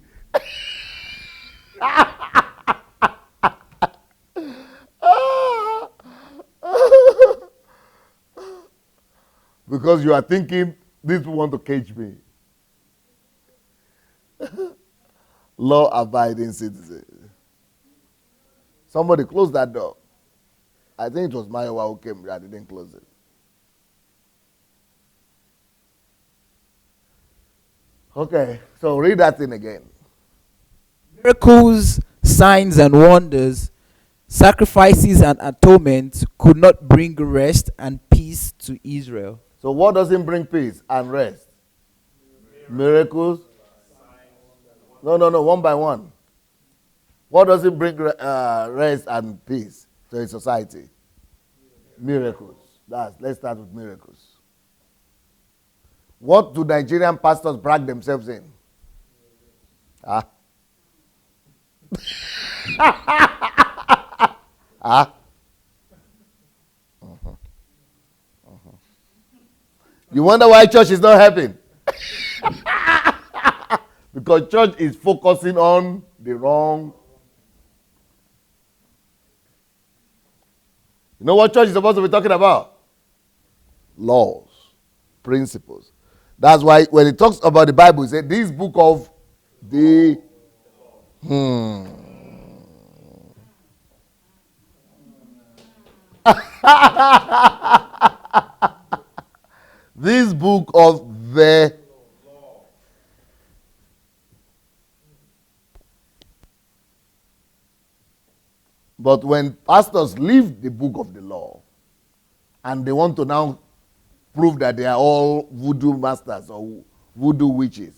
S2: Because you are thinking, these people want to cage me. Law-abiding citizens. Somebody closed that door. I think it was Mayowa who came. I didn't close it. Okay, so read that thing again.
S3: Miracles, signs, and wonders, sacrifices, and atonement could not bring rest and peace to Israel.
S2: So what doesn't bring peace and rest? Miracles? No, one by one. What doesn't bring rest and peace to a society? Miracles. Let's start with miracles. What do Nigerian pastors brag themselves in? Huh? Huh? You wonder why church is not helping? Because church is focusing on the wrong. You know what church is supposed to be talking about? Laws, principles. That's why when it talks about the Bible, it says this book of the this book of the. But when pastors leave the book of the law and they want to now prove that they are all voodoo masters or voodoo witches,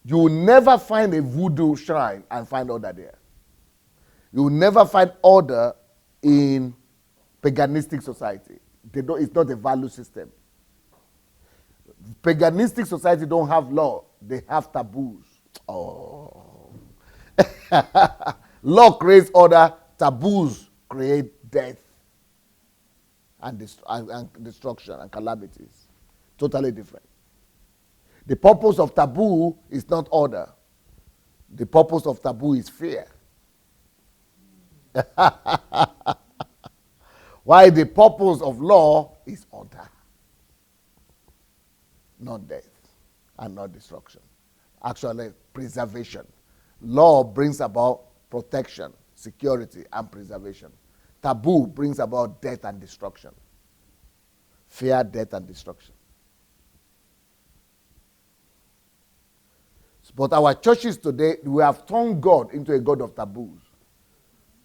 S2: you will never find a voodoo shrine and find order there. You will never find order in paganistic society. It's not a value system. Paganistic society don't have law. They have taboos. Oh. Law creates order. Taboos create death and destruction and calamities. Totally different. The purpose of taboo is not order. The purpose of taboo is fear. Why the purpose of law is order, not death and not destruction. Actually, preservation. Law brings about protection, security, and preservation. Taboo brings about death and destruction. Fear, death, and destruction. But our churches today, we have turned God into a God of taboos.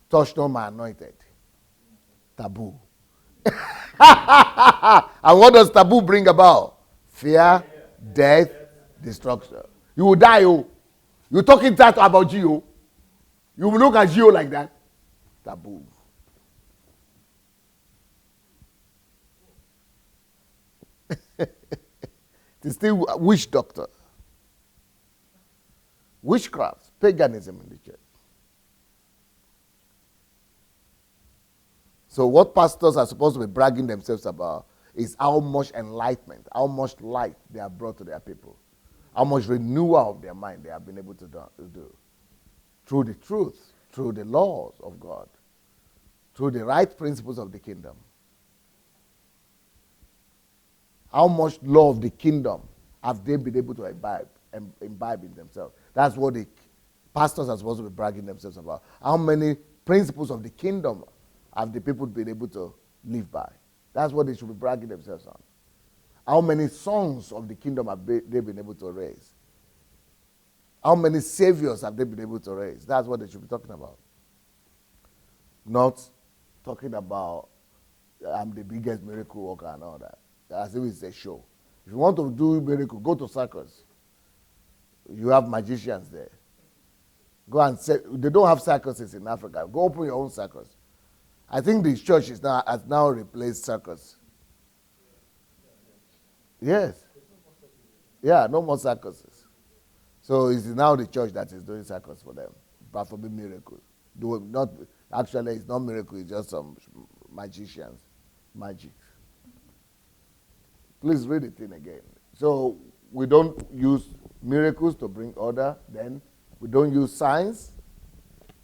S2: Touch not my anointed. Taboo. And what does taboo bring about? Fear, death, destruction. You will die, oh. You're talking that about Geo. You will look at Geo like that. Taboo. It's still witch doctor. Witchcraft, paganism in the church. So what pastors are supposed to be bragging themselves about is how much enlightenment, how much light they have brought to their people, how much renewal of their mind they have been able to do. Through the truth, through the laws of God, through the right principles of the kingdom. How much law of the kingdom have they been able to imbibe in themselves? That's what the pastors are supposed to be bragging themselves about. How many principles of the kingdom have the people been able to live by? That's what they should be bragging themselves on. How many sons of the kingdom have they been able to raise? How many saviors have they been able to raise? That's what they should be talking about. Not talking about, I'm the biggest miracle worker and all that. As if it's a show. If you want to do miracle, go to circus. You have magicians there. Go and they don't have circuses in Africa. Go open your own circus. I think the church has now replaced circus. Yes. Yeah, no more circuses. So it's now the church that is doing circus for them, performing miracles. Actually, it's not miracle, it's just some magicians. Magic. Please read it in again. So we don't use miracles to bring order. Then we don't use signs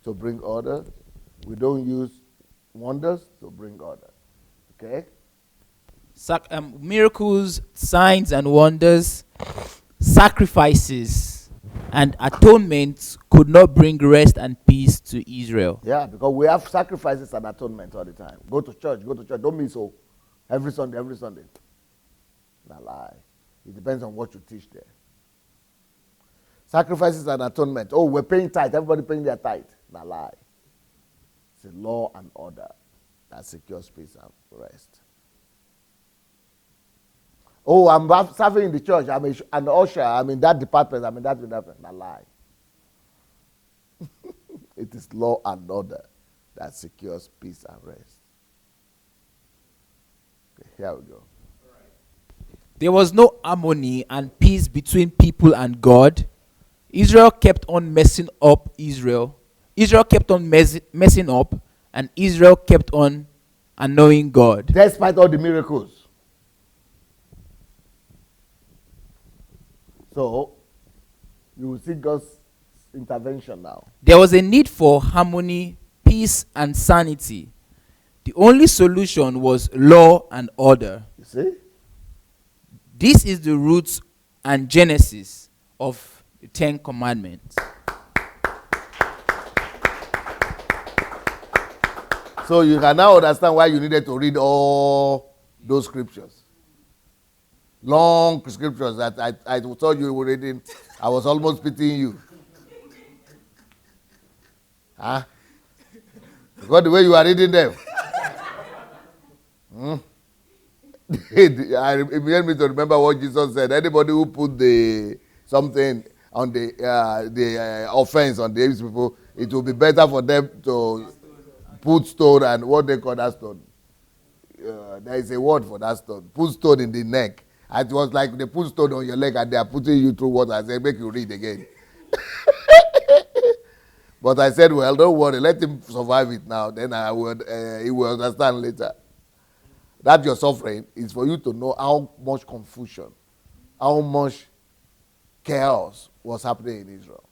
S2: to bring order. We don't use wonders to bring order. Okay?
S3: Miracles, signs, and wonders, sacrifices, and atonement could not bring rest and peace to Israel.
S2: Yeah, because we have sacrifices and atonement all the time. Go to church. Don't miss so. Every Sunday. Not lie. It depends on what you teach there. Sacrifices and atonement. Oh, we're paying tithe. Everybody paying their tithe. Not lie. It's a law and order that secures peace and rest. Oh, I'm serving in the church. I'm an usher. I'm in that department. I'm in that department. Not lie. It is law and order that secures peace and rest. Okay, here we go.
S3: There was no harmony and peace between people and God. Israel kept on messing up. Israel kept on messing up, and Israel kept on annoying God.
S2: Despite all the miracles. So, you will see God's intervention now.
S3: There was a need for harmony, peace, and sanity. The only solution was law and order.
S2: You see?
S3: This is the roots and genesis of the 10 Commandments.
S2: So you can now understand why you needed to read all those scriptures. Long scriptures that I thought you were reading. I was almost pitying you. Huh? Because the way you are reading them. It made me to remember what Jesus said. Anybody who put something on the offense on these people, it will be better for them to put stone and what they call that stone. There is a word for that stone. Put stone in the neck. And it was like they put stone on your leg and they are putting you through water and say, make you read again. But I said, well, don't worry. Let him survive it now. Then he will understand later. That your suffering is for you to know how much confusion, how much chaos was happening in Israel.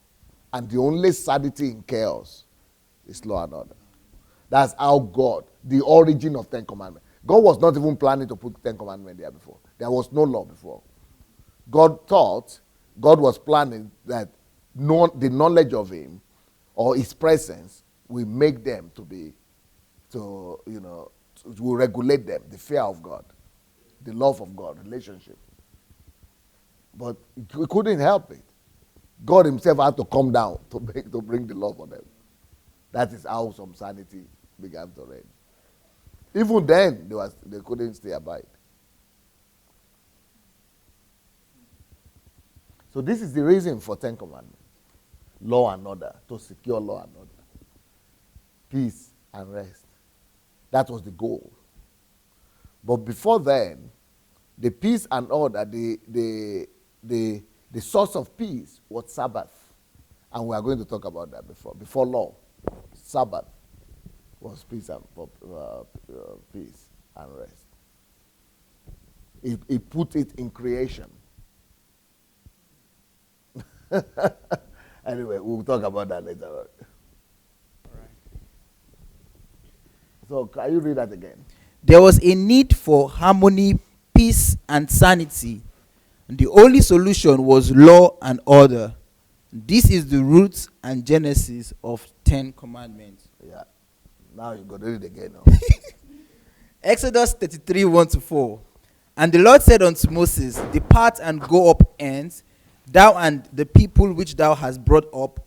S2: And the only sanity in chaos is law and order. That's how God, the origin of 10 Commandments. God was not even planning to put 10 Commandments there before. There was no law before. God was planning that the knowledge of him or his presence will make them will regulate them, the fear of God, the love of God, relationship. But he couldn't help it. God himself had to come down to bring the law for them. That is how some sanity began to reign. Even then, they couldn't stay abide. So this is the reason for 10 Commandments. Law and order, to secure law and order. Peace and rest. That was the goal. But before then, the peace and order, the source of peace was Sabbath. And we are going to talk about that before law. Sabbath was peace and rest. He put it in creation. Anyway, we'll talk about that later on. So can you read that again?
S3: There was a need for harmony, peace, and sanity. And the only solution was law and order. This is the roots and genesis of 10 Commandments.
S2: Yeah. Now you got to read it again. No?
S3: Exodus 33, 1-4. And the Lord said unto Moses, depart and go up hence, thou and the people which thou hast brought up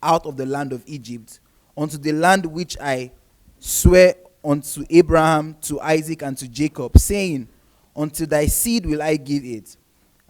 S3: out of the land of Egypt, unto the land which I swear unto Abraham, to Isaac, and to Jacob, saying, unto thy seed will I give it.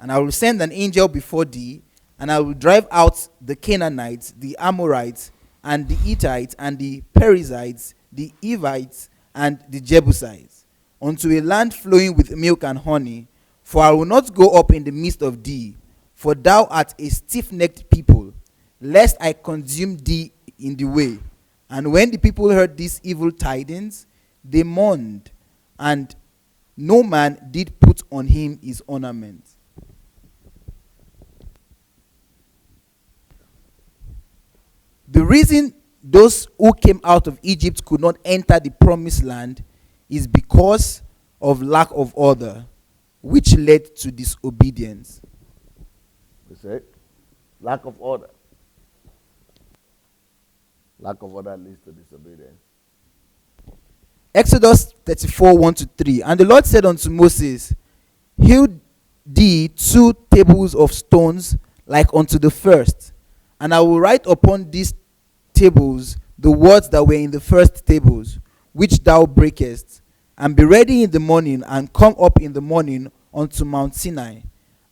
S3: And I will send an angel before thee, and I will drive out the Canaanites, the Amorites, and the Hittites, and the Perizzites, the Evites, and the Jebusites, unto a land flowing with milk and honey. For I will not go up in the midst of thee, for thou art a stiff-necked people, lest I consume thee in the way. And when the people heard these evil tidings, they mourned, and no man did put on him his ornament. The reason those who came out of Egypt could not enter the promised land is because of lack of order, which led to disobedience.
S2: You see? Lack of order. Lack of order leads to disobedience.
S3: Exodus 34, 1-3. And the Lord said unto Moses, hew thee 2 tables of stones like unto the first, and I will write upon these tables the words that were in the first tables, which thou breakest, and be ready in the morning, and come up in the morning unto Mount Sinai,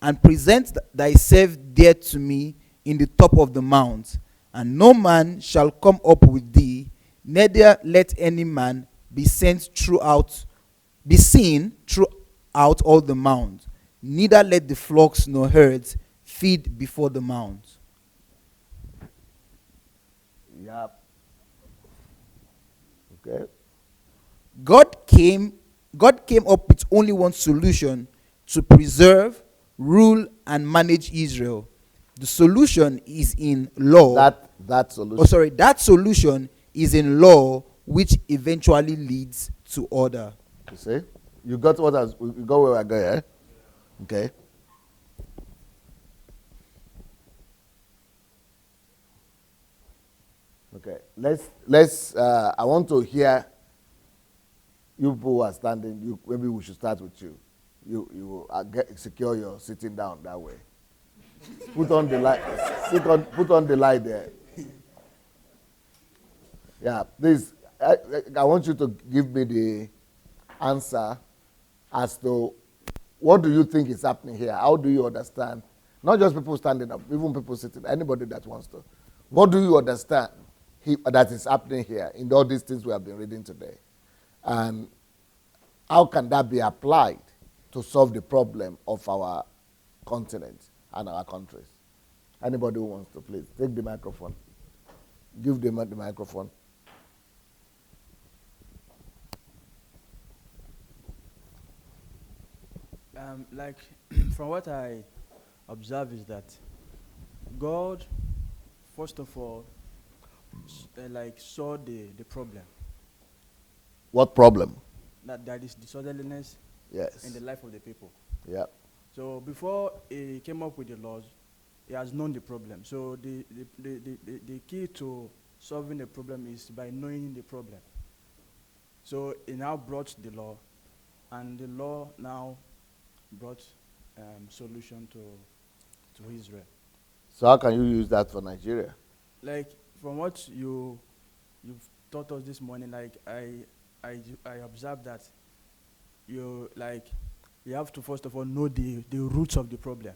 S3: and present thyself there to me in the top of the mount, and no man shall come up with thee, neither let any man be seen throughout all the mount, neither let the flocks nor herds feed before the mount.
S2: Yep. Okay.
S3: God came up with only one solution to preserve, rule, and manage Israel. The solution is in law.
S2: That solution.
S3: That solution is in law, which eventually leads
S5: to order.
S2: You see? You got what you got where I go, yeah? Okay. Okay. Let's I want to hear you people who are standing, maybe we should start with you. You secure your sitting down that way. Put on the light. Put on the light there. Yeah, please. I want you to give me the answer as to what do you think is happening here? How do you understand? Not just people standing up, even people sitting. Anybody that wants to. What do you understand that is happening here in all these things we have been reading today? And how can that be applied to solve the problem of our continent and our countries? Anybody who wants to, please, take the microphone. Give them the microphone.
S5: Like, from what I observe is that God, first of all, saw the problem.
S2: What problem?
S5: That there is disorderliness
S2: Yes.
S5: in the life of the people.
S2: Yeah.
S5: So before he came up with the laws, he has known the problem. So the key to solving the problem is by knowing the problem. So he now brought the law, and the law now brought solution to Israel.
S2: So how can you use that for Nigeria?
S5: Like, from what you've taught us this morning, like I observed that you have to first of all know the roots of the problem.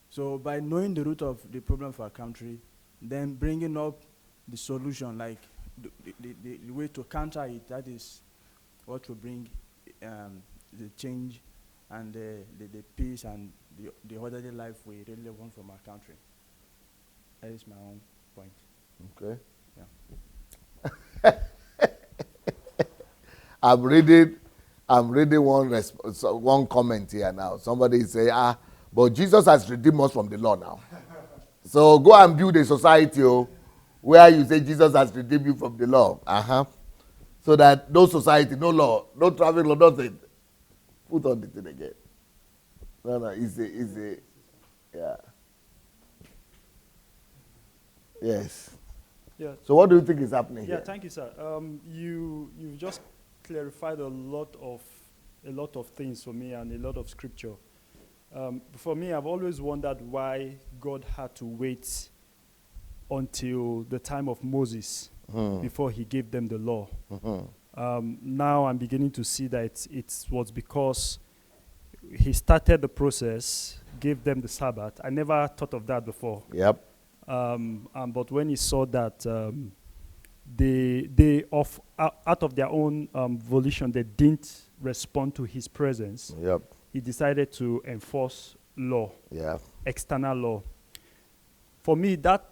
S5: So by knowing the root of the problem for our country, then bringing up the solution, like the way to counter it, that is what will bring the change and the peace and the orderly life we really want from our country. That is my own point.
S2: Okay.
S5: Yeah.
S2: I'm reading one comment here now. Somebody say, but Jesus has redeemed us from the law now. So go and build a society where you say Jesus has redeemed you from the law. So that no society, no law, no traffic law, nothing. Put on the thing again. No, easy. Yeah. Yes.
S6: Yeah.
S2: So what do you think is happening
S6: Yeah,
S2: here?
S6: thank you, sir. You've just clarified a lot of things for me and a lot of scripture. For me, I've always wondered why God had to wait until the time of Moses before he gave them the law. Now I'm beginning to see that it was because he started the process, gave them the Sabbath. I never thought of that before.
S2: Yep.
S6: But when he saw that out of their own volition, they didn't respond to his presence,
S2: Yep.
S6: he decided to enforce law,
S2: Yeah.
S6: external law. For me, that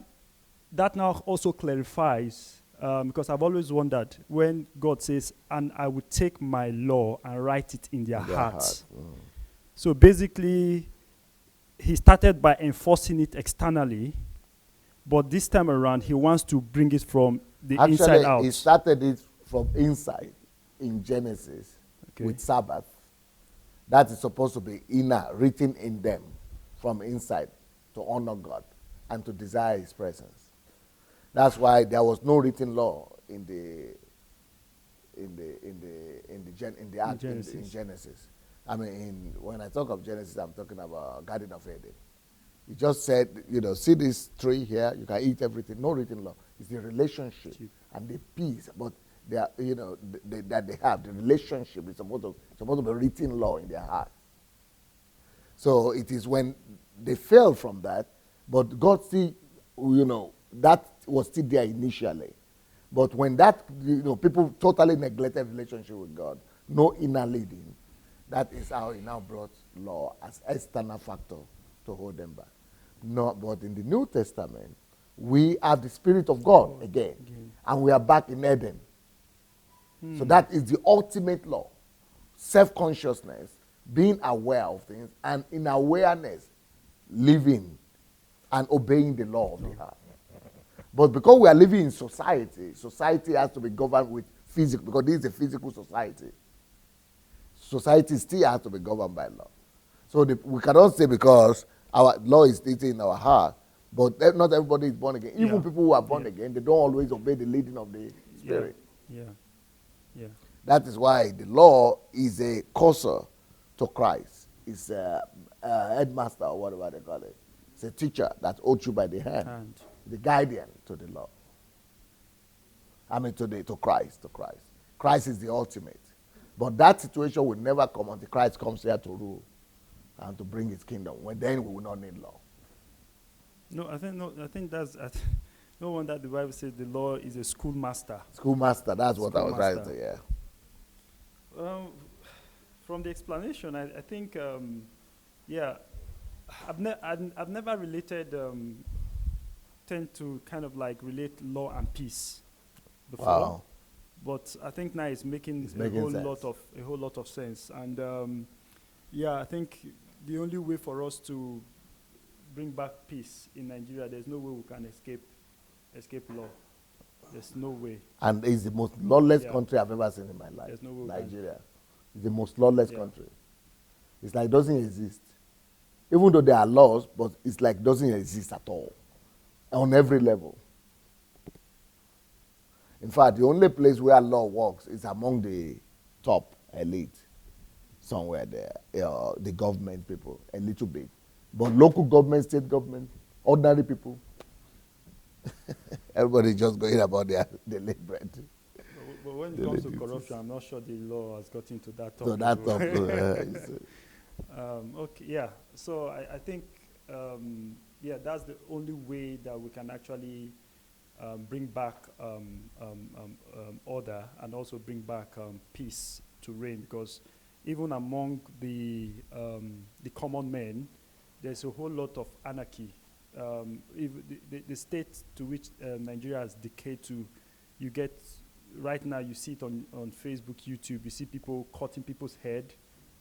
S6: now also clarifies, because I've always wondered when God says, "And I will take my law and write it in their hearts." So basically, he started by enforcing it externally, but this time around, he wants to bring it from the inside out.
S2: He started it from inside in Genesis with Sabbath. That is supposed to be inner, written in them from inside to honor God and to desire his presence. That's why there was no written law in Genesis. I mean, when I talk of Genesis, I'm talking about Garden of Eden. He just said, see this tree here, you can eat everything. No written law. It's the relationship and the peace, but they are, that they have. The relationship is supposed to be written law in their heart. So it is when they fell from that, but God still, that was still there initially. But when that, people totally neglected relationship with God, no inner leading, that is how he now brought law as external factor to hold them back. No, but in the New Testament, we have the Spirit of God again. And we are back in Eden. So that is the ultimate law. Self-consciousness, being aware of things, and in awareness, living and obeying the law of the heart. But because we are living in society has to be governed with physical, because this is a physical society. Society still has to be governed by law. So we cannot say because our law is stated in our heart, but not everybody is born again. Even
S6: Yeah.
S2: people who are born again, they don't always obey the leading of the Spirit.
S6: Yeah. Yeah.
S2: That is why the law is a cursor to Christ. It's a headmaster or whatever they call it. It's a teacher that holds you by the hand,
S6: And
S2: the guardian to the law. I mean to Christ. Christ is the ultimate. But that situation will never come until Christ comes here to rule and to bring his kingdom. When then we will not need law.
S6: I think that's no wonder the Bible says the law is a schoolmaster.
S2: Schoolmaster, that's what I was trying to say, yeah.
S6: From the explanation, I think, I've never related, tend to kind of like relate law and peace before.
S2: Wow.
S6: But I think now it's making
S2: It's making sense.
S6: a whole lot of sense. And I think the only way for us to bring back peace in Nigeria, there's no way we can escape law. There's no way.
S2: And it's the most lawless
S6: Yeah.
S2: country I've ever seen in my life.
S6: There's no way.
S2: Nigeria. It's the most lawless
S6: Yeah.
S2: country. It's like it doesn't exist. Even though there are laws, but it's like it doesn't exist at all. On every level. In fact, the only place where law works is among the top elite. Somewhere there. The government people, a little bit. But local government, state government, ordinary people, everybody just going about their daily bread.
S6: But when it
S2: The
S6: comes to
S2: ladies.
S6: corruption, I'm not sure the law has gotten to that
S2: So
S6: top.
S2: that's
S6: level.
S2: up.
S6: So I think, that's the only way that we can actually bring back order and also bring back peace to reign, because even among the common men, there's a whole lot of anarchy. If the state to which Nigeria has decayed to, you get, right now you see it on Facebook, YouTube, you see people cutting people's head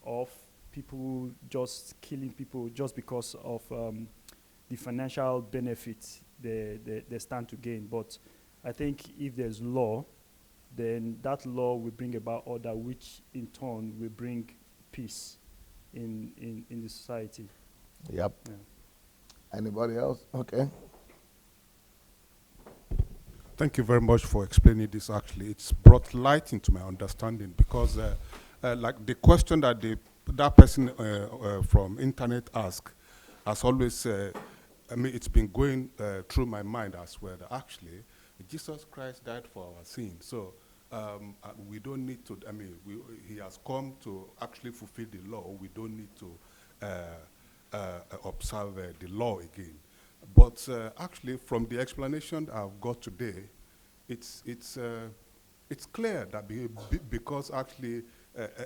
S6: off, people just killing people just because of the financial benefits they stand to gain. But I think if there's law, then that law will bring about order, which in turn will bring peace in the society.
S2: Yep.
S6: Yeah.
S2: Anybody else? Okay.
S7: Thank you very much for explaining this. Actually, it's brought light into my understanding, because like the question that that person from internet asked has always, it's been going through my mind as well, that actually Jesus Christ died for our sins. So we don't need to, he has come to actually fulfill the law. We don't need to observe the law again. But actually, from the explanation I've got today, it's clear that because actually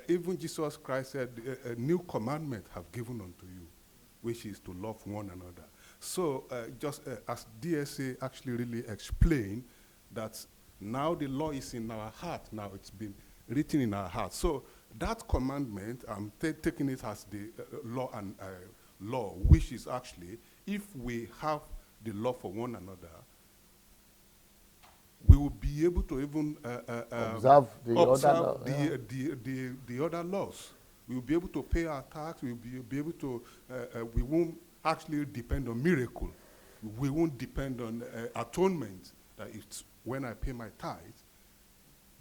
S7: even Jesus Christ said, a new commandment have given unto you, which is to love one another. So just as DSA actually really explained, that now the law is in our heart. Now it's been written in our heart. So that commandment, I'm taking it as the law and law, which is actually, if we have the law for one another, we will be able to even
S2: Observe the other law,
S7: the other laws. We will be able to pay our tax. We will be able to. We won't actually depend on miracle. We won't depend on atonement. That it's when I pay my tithe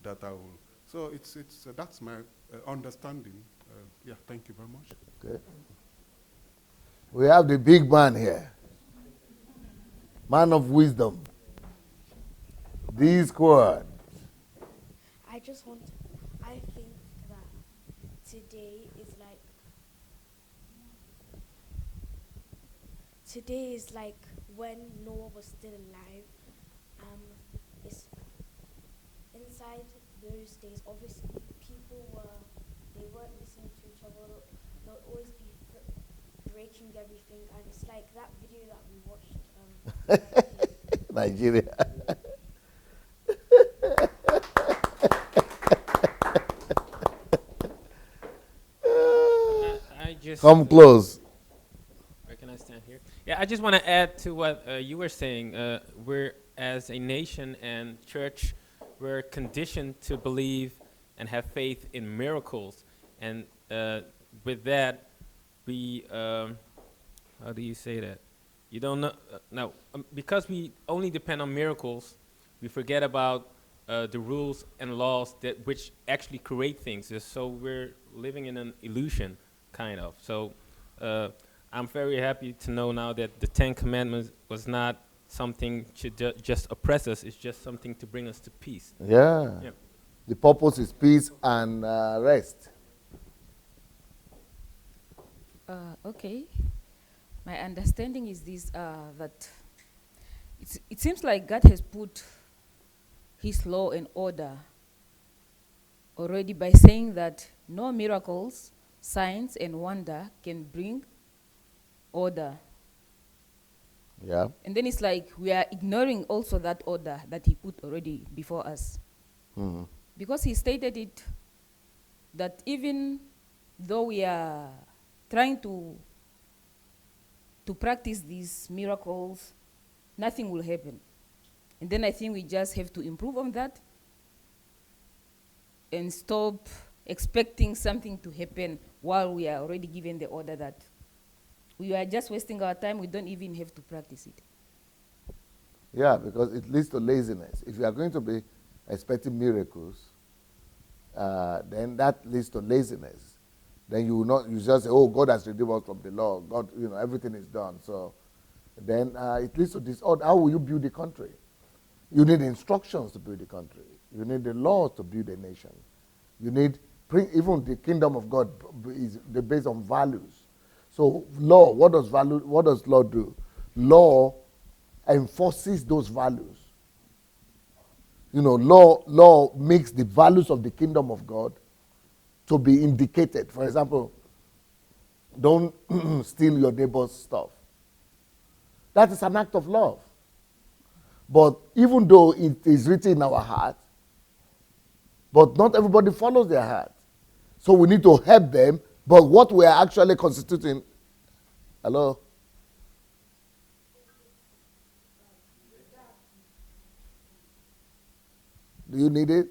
S7: that I will. So it's that's my understanding. Thank you very much.
S2: Okay. We have the big man here. Man of wisdom. D squared.
S8: I think that today is like when Noah was still alive. It's inside those days, obviously they weren't listening to each other. They'll always be breaking everything, and it's like that video that we watched.
S2: Nigeria.
S9: I just
S2: Come close.
S9: Where can I stand here? Yeah, I just want to add to what you were saying. We're as a nation and church, we're conditioned to believe and have faith in miracles, and with that, we how do you say that? You don't know. No, because we only depend on miracles, we forget about the rules and laws that which actually create things. So we're living in an illusion, kind of. So I'm very happy to know now that the Ten Commandments was not something to just oppress us. It's just something to bring us to peace.
S2: Yeah.
S9: Yeah.
S2: The purpose is peace and rest.
S1: Okay. My understanding is this, that it seems like God has put his law and order already by saying that no miracles, signs, and wonder can bring order.
S2: Yeah.
S1: And then it's like we are ignoring also that order that he put already before us.
S2: Mm-hmm.
S1: Because he stated it that even though we are trying to practice these miracles, nothing will happen. And then I think we just have to improve on that and stop expecting something to happen while we are already given the order that we are just wasting our time. We don't even have to practice it.
S2: Yeah, because it leads to laziness. If you are going to be expecting miracles, then that leads to laziness. Then you will not. You just say, "Oh, God has redeemed us from the law. God, everything is done." So then it leads to disorder. How will you build the country? You need instructions to build the country. You need the laws to build a nation. You need even the kingdom of God is based on values. So law, what does law do? Law enforces those values. Law makes the values of the kingdom of God to be indicated. For example, don't steal your neighbor's stuff. That is an act of love. But even though it is written in our heart, but not everybody follows their heart. So we need to help them. But what we are actually constituting, hello? Do you need it?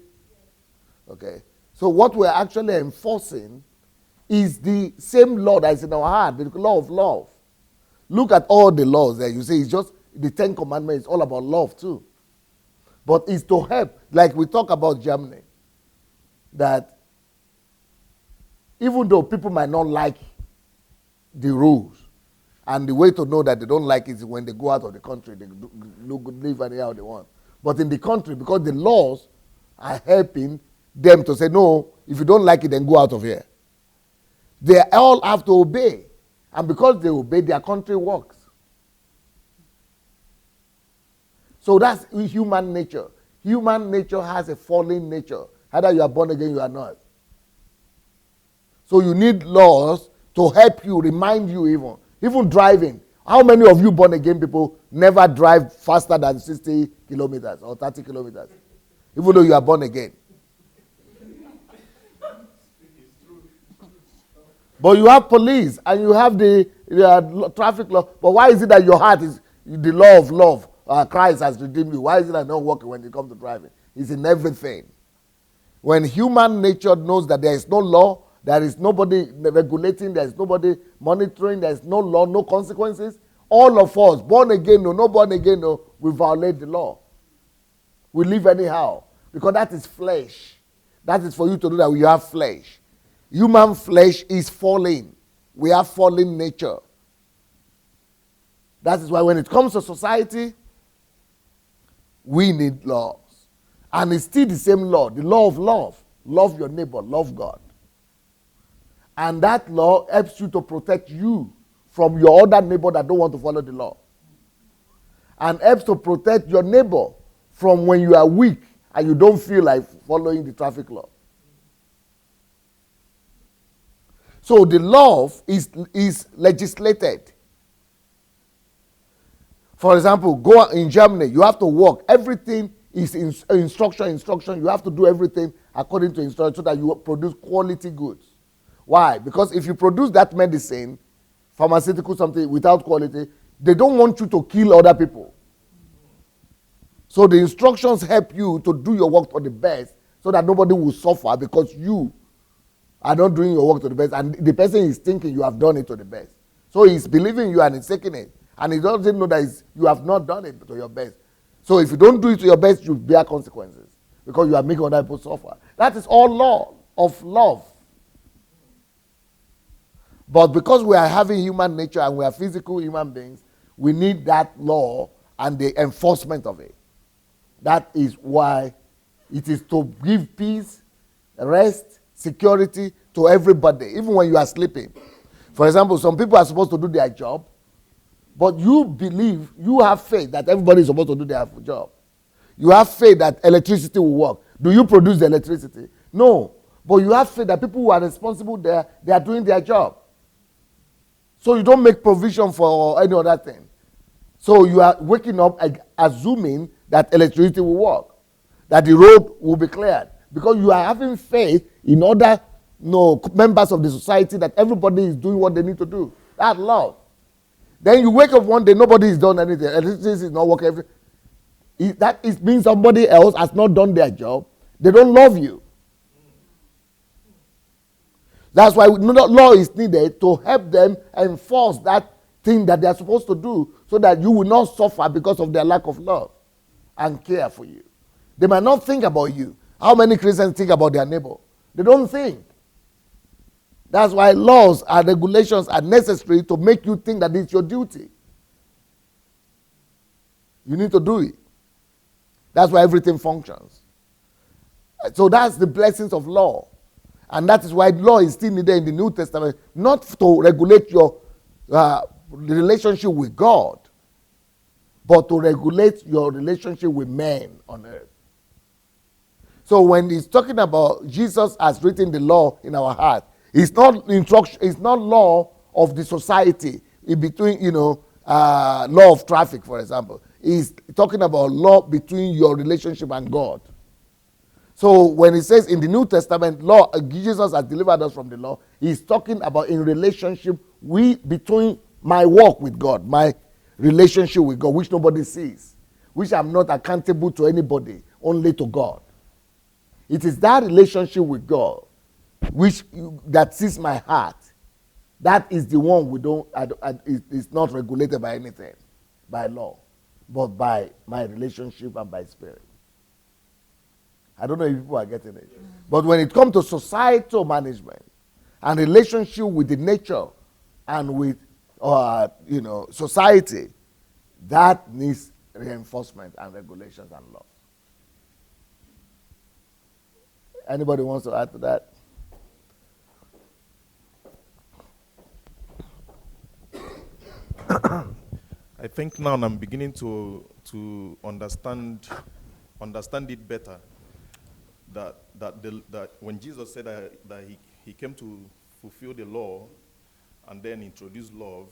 S2: Okay. So what we're actually enforcing is the same law that is in our heart, the law of love. Look at all the laws there. You see, it's just the Ten Commandments is all about love too. But it's to help, like we talk about Germany, that even though people might not like the rules, and the way to know that they don't like it is when they go out of the country, they live anyhow they want. But in the country, because the laws are helping them to say, no, if you don't like it, then go out of here. They all have to obey. And because they obey, their country works. So that's human nature. Human nature has a fallen nature. Either you are born again, you are not. So you need laws to help you, remind you even driving. How many of you born again people never drive faster than 60 kilometers or 30 kilometers? Even though you are born again. But you have police and you have the traffic law. But why is it that your heart is the law of love? Christ has redeemed you. Why is it that not working when it comes to driving? It's in everything. When human nature knows that there is no law, there is nobody regulating, there is nobody monitoring, there is no law, no consequences, all of us, born again or no born again, we violate the law. We live anyhow. Because that is flesh. That is for you to know that we have flesh. Human flesh is fallen. We have fallen nature. That is why when it comes to society, we need laws. And it's still the same law, the law of love. Love your neighbor, love God. And that law helps you to protect you from your other neighbor that don't want to follow the law. And helps to protect your neighbor from when you are weak and you don't feel like following the traffic law. So the law is legislated. For example, go in Germany, you have to work. Everything is instruction. You have to do everything according to instruction so that you produce quality goods. Why? Because if you produce that medicine, pharmaceutical something without quality, they don't want you to kill other people. So the instructions help you to do your work to the best so that nobody will suffer because you are not doing your work to the best and the person is thinking you have done it to the best. So he's believing you and he's taking it. And he doesn't know that you have not done it to your best. So if you don't do it to your best, you bear consequences because you are making other people suffer. That is all law of love. But because we are having human nature and we are physical human beings, we need that law and the enforcement of it. That is why it is to give peace, rest, security to everybody, even when you are sleeping. For example, some people are supposed to do their job, but you believe, you have faith that everybody is supposed to do their job. You have faith that electricity will work. Do you produce the electricity? No. But you have faith that people who are responsible there, they are doing their job. So you don't make provision for any other thing. So you are waking up assuming that electricity will work, that the road will be cleared, because you are having faith in other members of the society that everybody is doing what they need to do. That's love. Then you wake up one day, nobody has done anything. Electricity is not working. That means somebody else has not done their job. They don't love you. That's why law is needed to help them enforce that thing that they are supposed to do so that you will not suffer because of their lack of love and care for you. They might not think about you. How many Christians think about their neighbor? They don't think. That's why laws and regulations are necessary to make you think that it's your duty. You need to do it. That's why everything functions. So that's the blessings of law. And that is why law is still needed in the New Testament, not to regulate your relationship with God, but to regulate your relationship with men on earth. So when he's talking about Jesus has written the law in our heart, it's not instruction, it's not law of the society in between, law of traffic, for example. He's talking about law between your relationship and God. So when he says in the New Testament, law, Jesus has delivered us from the law, he's talking about in relationship between my walk with God, my relationship with God, which nobody sees, which I'm not accountable to anybody, only to God. It is that relationship with God that sees my heart. That is the one it's not regulated by anything, by law, but by my relationship and by spirit. I don't know if people are getting it. But when it comes to societal management and relationship with the nature and with society, that needs reinforcement and regulations and laws. Anybody wants to add to that?
S10: I think now I'm beginning to understand it better. That when Jesus said that he came to fulfill the law and then introduce love,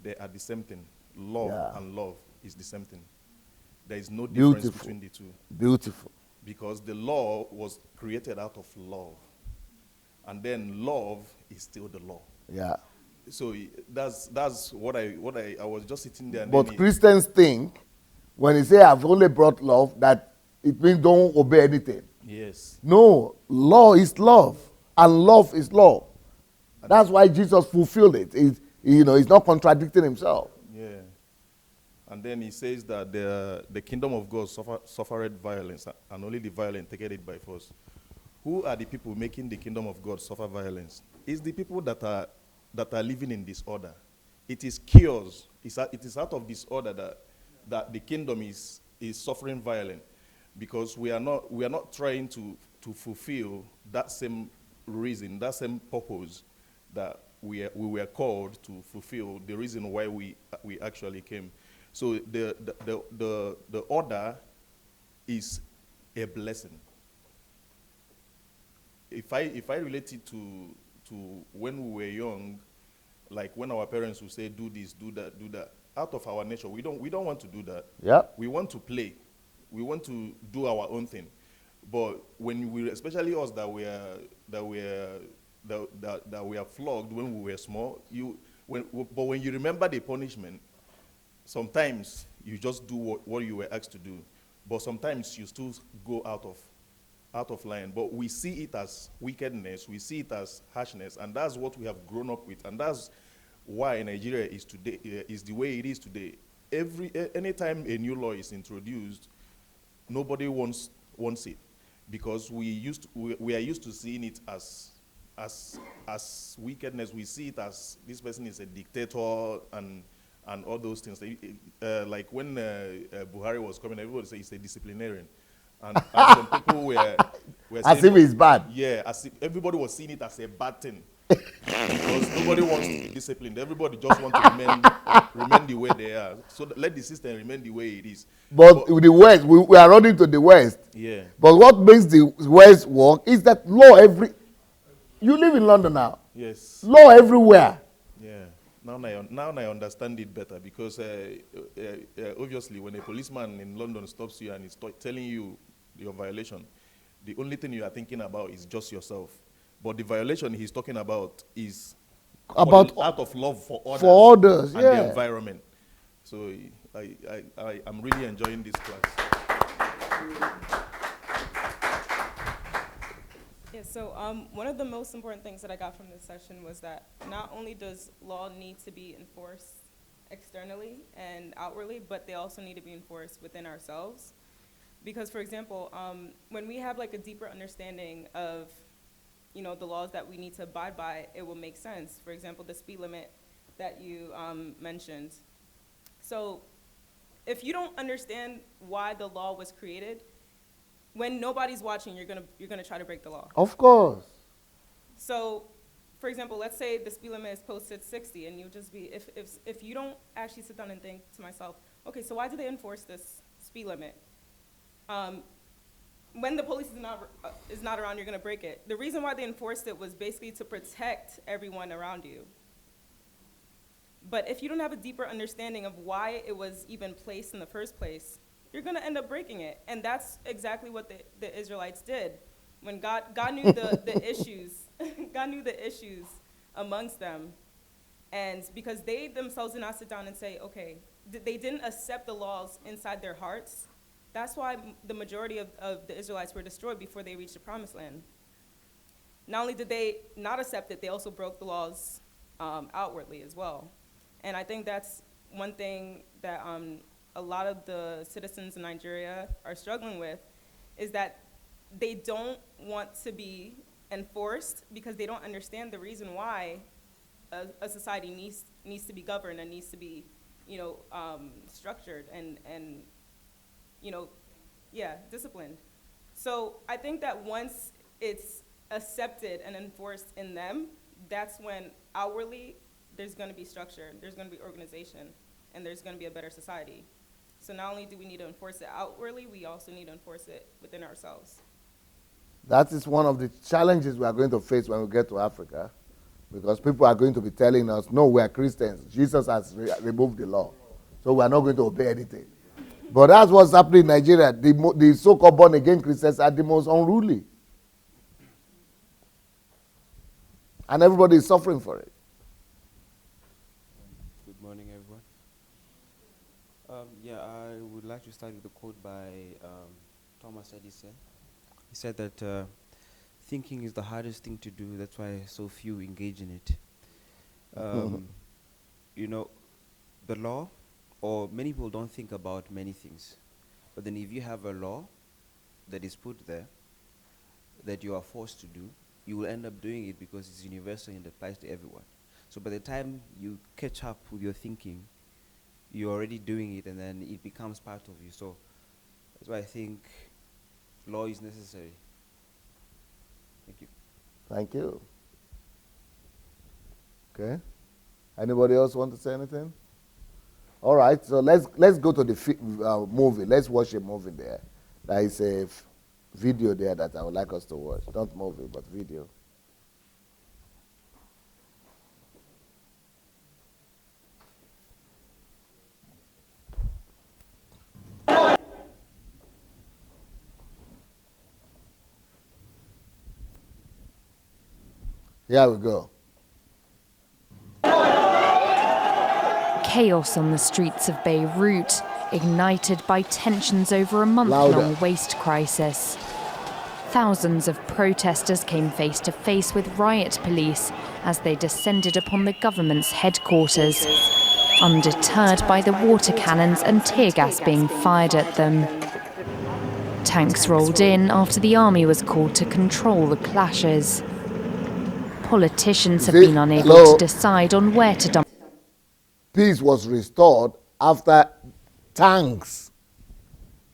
S10: they are the same thing. Love and love is the same thing. There is no difference between the two. Beautiful. Because the law was created out of love. And then love is still the law.
S2: Yeah.
S10: So that's what I was just sitting there.
S2: But Christians think when he say I've only brought love, that it means don't obey anything.
S10: Yes.
S2: No, law is love, and love is law. That's why Jesus fulfilled it. He's not contradicting himself.
S10: Yeah. And then he says that the kingdom of God suffered violence, and only the violent take it by force. Who are the people making the kingdom of God suffer violence? It's the people that are living in disorder. It is chaos. It is out of disorder that the kingdom is suffering violence, because we are not trying to fulfill that same reason, that same purpose that we were called to fulfill, the reason why we actually came. So the order is a blessing. If I relate it to when we were young, like when our parents would say, do this, do that, do that. Out of our nature, we don't want to do that.
S2: Yeah.
S10: We want to play. We want to do our own thing. But when we, especially us that we are flogged when we were small, but when you remember the punishment, sometimes you just do what you were asked to do. But sometimes you still go out of line. But we see it as wickedness, we see it as harshness, and that's what we have grown up with, and that's why Nigeria is today is the way it is today. Anytime a new law is introduced, nobody wants it, because we are used to seeing it as wickedness. We see it as this person is a dictator and all those things. Like when Buhari was coming, everybody said he's a disciplinarian. And some people were
S2: As
S10: saying,
S2: if it's bad.
S10: yeah, as if everybody was seeing it as a bad thing. Because nobody wants to be disciplined. Everybody just wants to remain the way they are. So let the system remain the way it is.
S2: But with the West, we are running to the West.
S10: Yeah.
S2: But what makes the West work is that law you live in London now.
S10: Yes.
S2: Law everywhere.
S10: Yeah. Now I understand it better, because obviously when a policeman in London stops you and is telling you your violation, the only thing you are thinking about is just yourself. But the violation he's talking about is out of love for others, and the environment. So I'm really enjoying this class.
S11: Yeah, so one of the most important things that I got from this session was that not only does law need to be enforced externally and outwardly, but they also need to be enforced within ourselves. Because, for example, when we have like a deeper understanding of the laws that we need to abide by, it will make sense. For example, the speed limit that you mentioned. So if you don't understand why the law was created, when nobody's watching, you're gonna try to break the law.
S2: Of course.
S11: So, for example, let's say the speed limit is posted 60, and you'll just be, if you don't actually sit down and think to myself, okay, so why do they enforce this speed limit? When the police is not around, you're gonna break it. The reason why they enforced it was basically to protect everyone around you. But if you don't have a deeper understanding of why it was even placed in the first place, you're gonna end up breaking it. And that's exactly what the Israelites did. When God knew the issues, God knew the issues amongst them. And because they themselves did not sit down and say, okay, they didn't accept the laws inside their hearts. That's why the majority of the Israelites were destroyed before they reached the promised land. Not only did they not accept it, they also broke the laws outwardly as well. And I think that's one thing that a lot of the citizens in Nigeria are struggling with, is that they don't want to be enforced because they don't understand the reason why a society needs to be governed and needs to be, structured and disciplined. So I think that once it's accepted and enforced in them, that's when outwardly there's going to be structure, there's going to be organization, and there's going to be a better society. So not only do we need to enforce it outwardly, we also need to enforce it within ourselves.
S2: That is one of the challenges we are going to face when we get to Africa, because people are going to be telling us, no, we are Christians. Jesus has removed the law, so we are not going to obey anything. But that's what's happening in Nigeria. The so-called born-again Christians are the most unruly. And everybody is suffering for it.
S12: Good morning, everyone. I would like to start with a quote by Thomas Edison. He said that thinking is the hardest thing to do. That's why so few engage in it. The law, or many people don't think about many things. But then if you have a law that is put there that you are forced to do, you will end up doing it because it's universal and applies to everyone. So by the time you catch up with your thinking, you're already doing it, and then it becomes part of you. So that's why I think law is necessary. Thank you.
S2: Thank you. Okay. Anybody else want to say anything? All right. So let's go to the movie. Let's watch a movie there. There is a video there that I would like us to watch. Not movie, but video. Here we go.
S13: Chaos on the streets of Beirut. ignited by tensions over a month-long waste crisis. Thousands of protesters came face to face with riot police as they descended upon the government's headquarters, undeterred by the water cannons and tear gas being fired at them. Tanks rolled in after the army was called to control the clashes. Politicians have been unable to decide on where to dump.
S2: Peace was restored after tanks,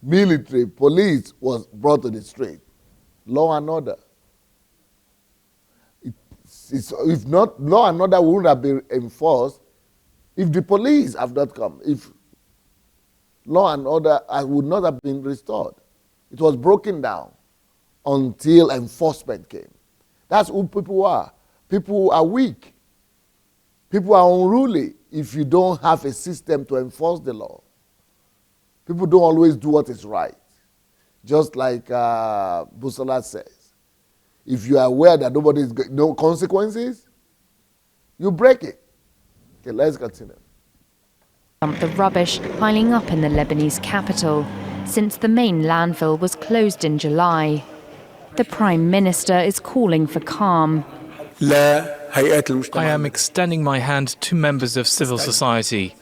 S2: military, police was brought to the street. Law and order. If not, law and order wouldn't have been enforced if the police have not come. If law and order would not have been restored. It was broken down until enforcement came. That's who people are. People are weak. People are unruly if you don't have a system to enforce the law. People don't always do what is right. Just like Busola says, if you are aware that nobody is no consequences, you break it. Okay, let's continue.
S13: Dump the rubbish piling up in the Lebanese capital since the main landfill was closed in July. The Prime Minister is calling for calm.
S14: I am extending my hand to members of civil society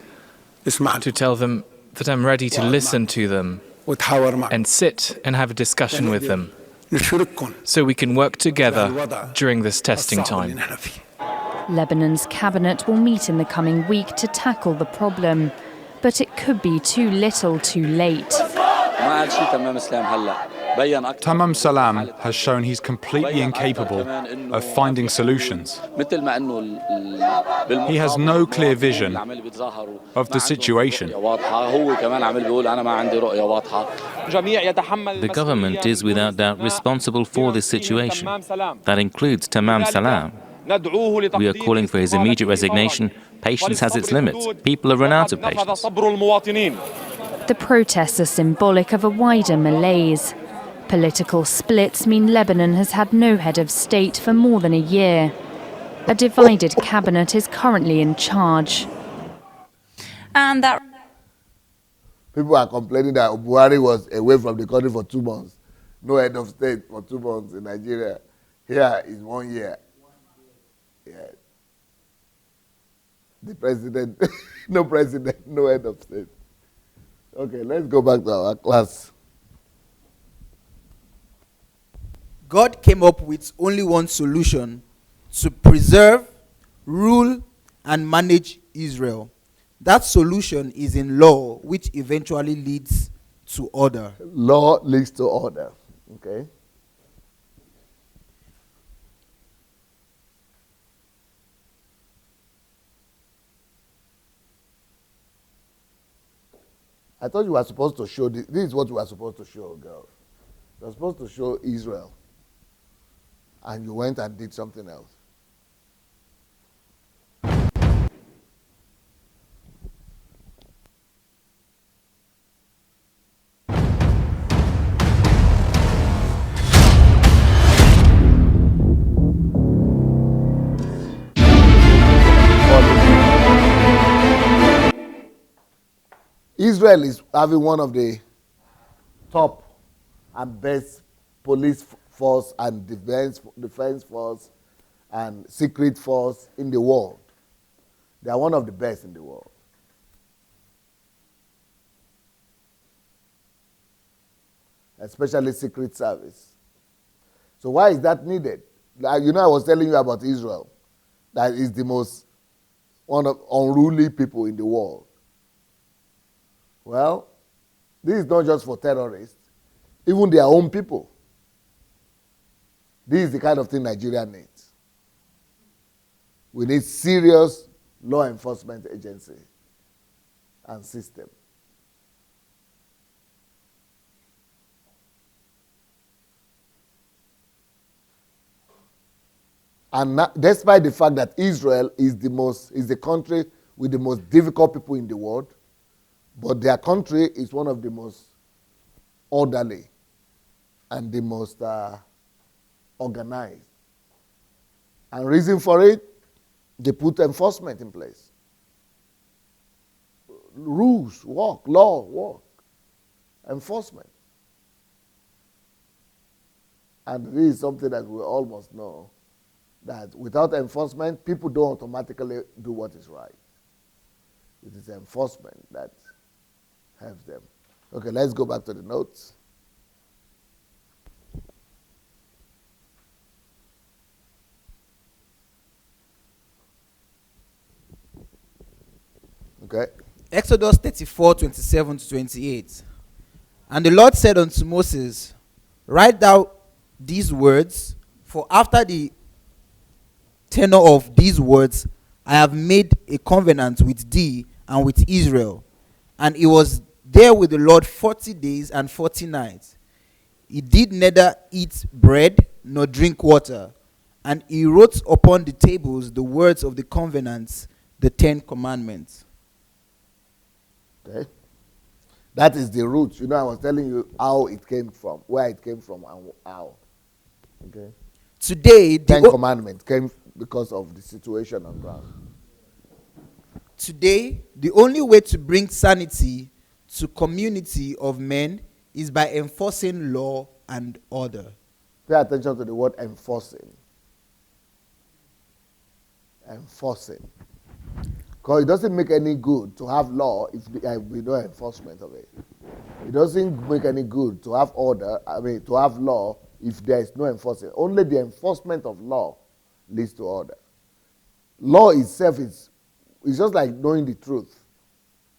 S14: to tell them that I'm ready to listen to them and sit and have a discussion with them so we can work together during this testing time.
S13: Lebanon's cabinet will meet in the coming week to tackle the problem, but it could be too little too late.
S15: Tamam Salam has shown he's completely incapable of finding solutions. He has no clear vision of the situation.
S16: The government is without doubt responsible for this situation. That includes Tamam Salam. We are calling for his immediate resignation. Patience has its limits. People have run out of patience.
S13: The protests are symbolic of a wider malaise. Political splits mean Lebanon has had no head of state for more than a year. A divided cabinet is currently in charge.
S1: And that
S2: people are complaining that Buhari was away from the country for 2 months. No head of state for 2 months in Nigeria. Here is 1 year. Yeah. The president, no president, no head of state. Okay, let's go back to our class.
S3: God came up with only one solution: to preserve, rule, and manage Israel. That solution is in law, which eventually leads to order.
S2: Law leads to order. Okay. I thought you were supposed to show this. This is what you were supposed to show, girl. You were supposed to show Israel. And you went and did something else. Israel is having one of the top and best police force and defense force and secret force in the world. They are one of the best in the world. Especially secret service. So why is that needed? Like, you know, I was telling you about Israel. That is the most one of unruly people in the world. Well, this is not just for terrorists, even their own people. This is the kind of thing Nigeria needs. We need serious law enforcement agency and system. And despite the fact that Israel is the country with the most difficult people in the world, but their country is one of the most orderly and the most organized. And reason for it, they put enforcement in place. rules work, law work, enforcement. And this is something that we all must know, that without enforcement, people don't automatically do what is right. It is enforcement that helps them. Okay, let's go back to the notes. Okay.
S3: Exodus 34:27-28. And the Lord said unto Moses, write thou these words, for after the tenor of these words I have made a covenant with thee and with Israel. And he was there with the Lord 40 days and 40 nights. He did neither eat bread nor drink water. And he wrote upon the tables the words of the covenants, the 10 Commandments.
S2: Okay. That is the root. You know, I was telling you how it came from, where it came from, and how. Okay.
S3: Today, the
S2: 10 Commandments came because of the situation on ground.
S3: Today, the only way to bring sanity to community of men is by enforcing law and order.
S2: Pay attention to the word enforcing. Enforcing. Because it doesn't make any good to have law if we no enforcement of it. It doesn't make any good to have order, to have law if there is no enforcement. Only the enforcement of law leads to order. Law itself is just like knowing the truth.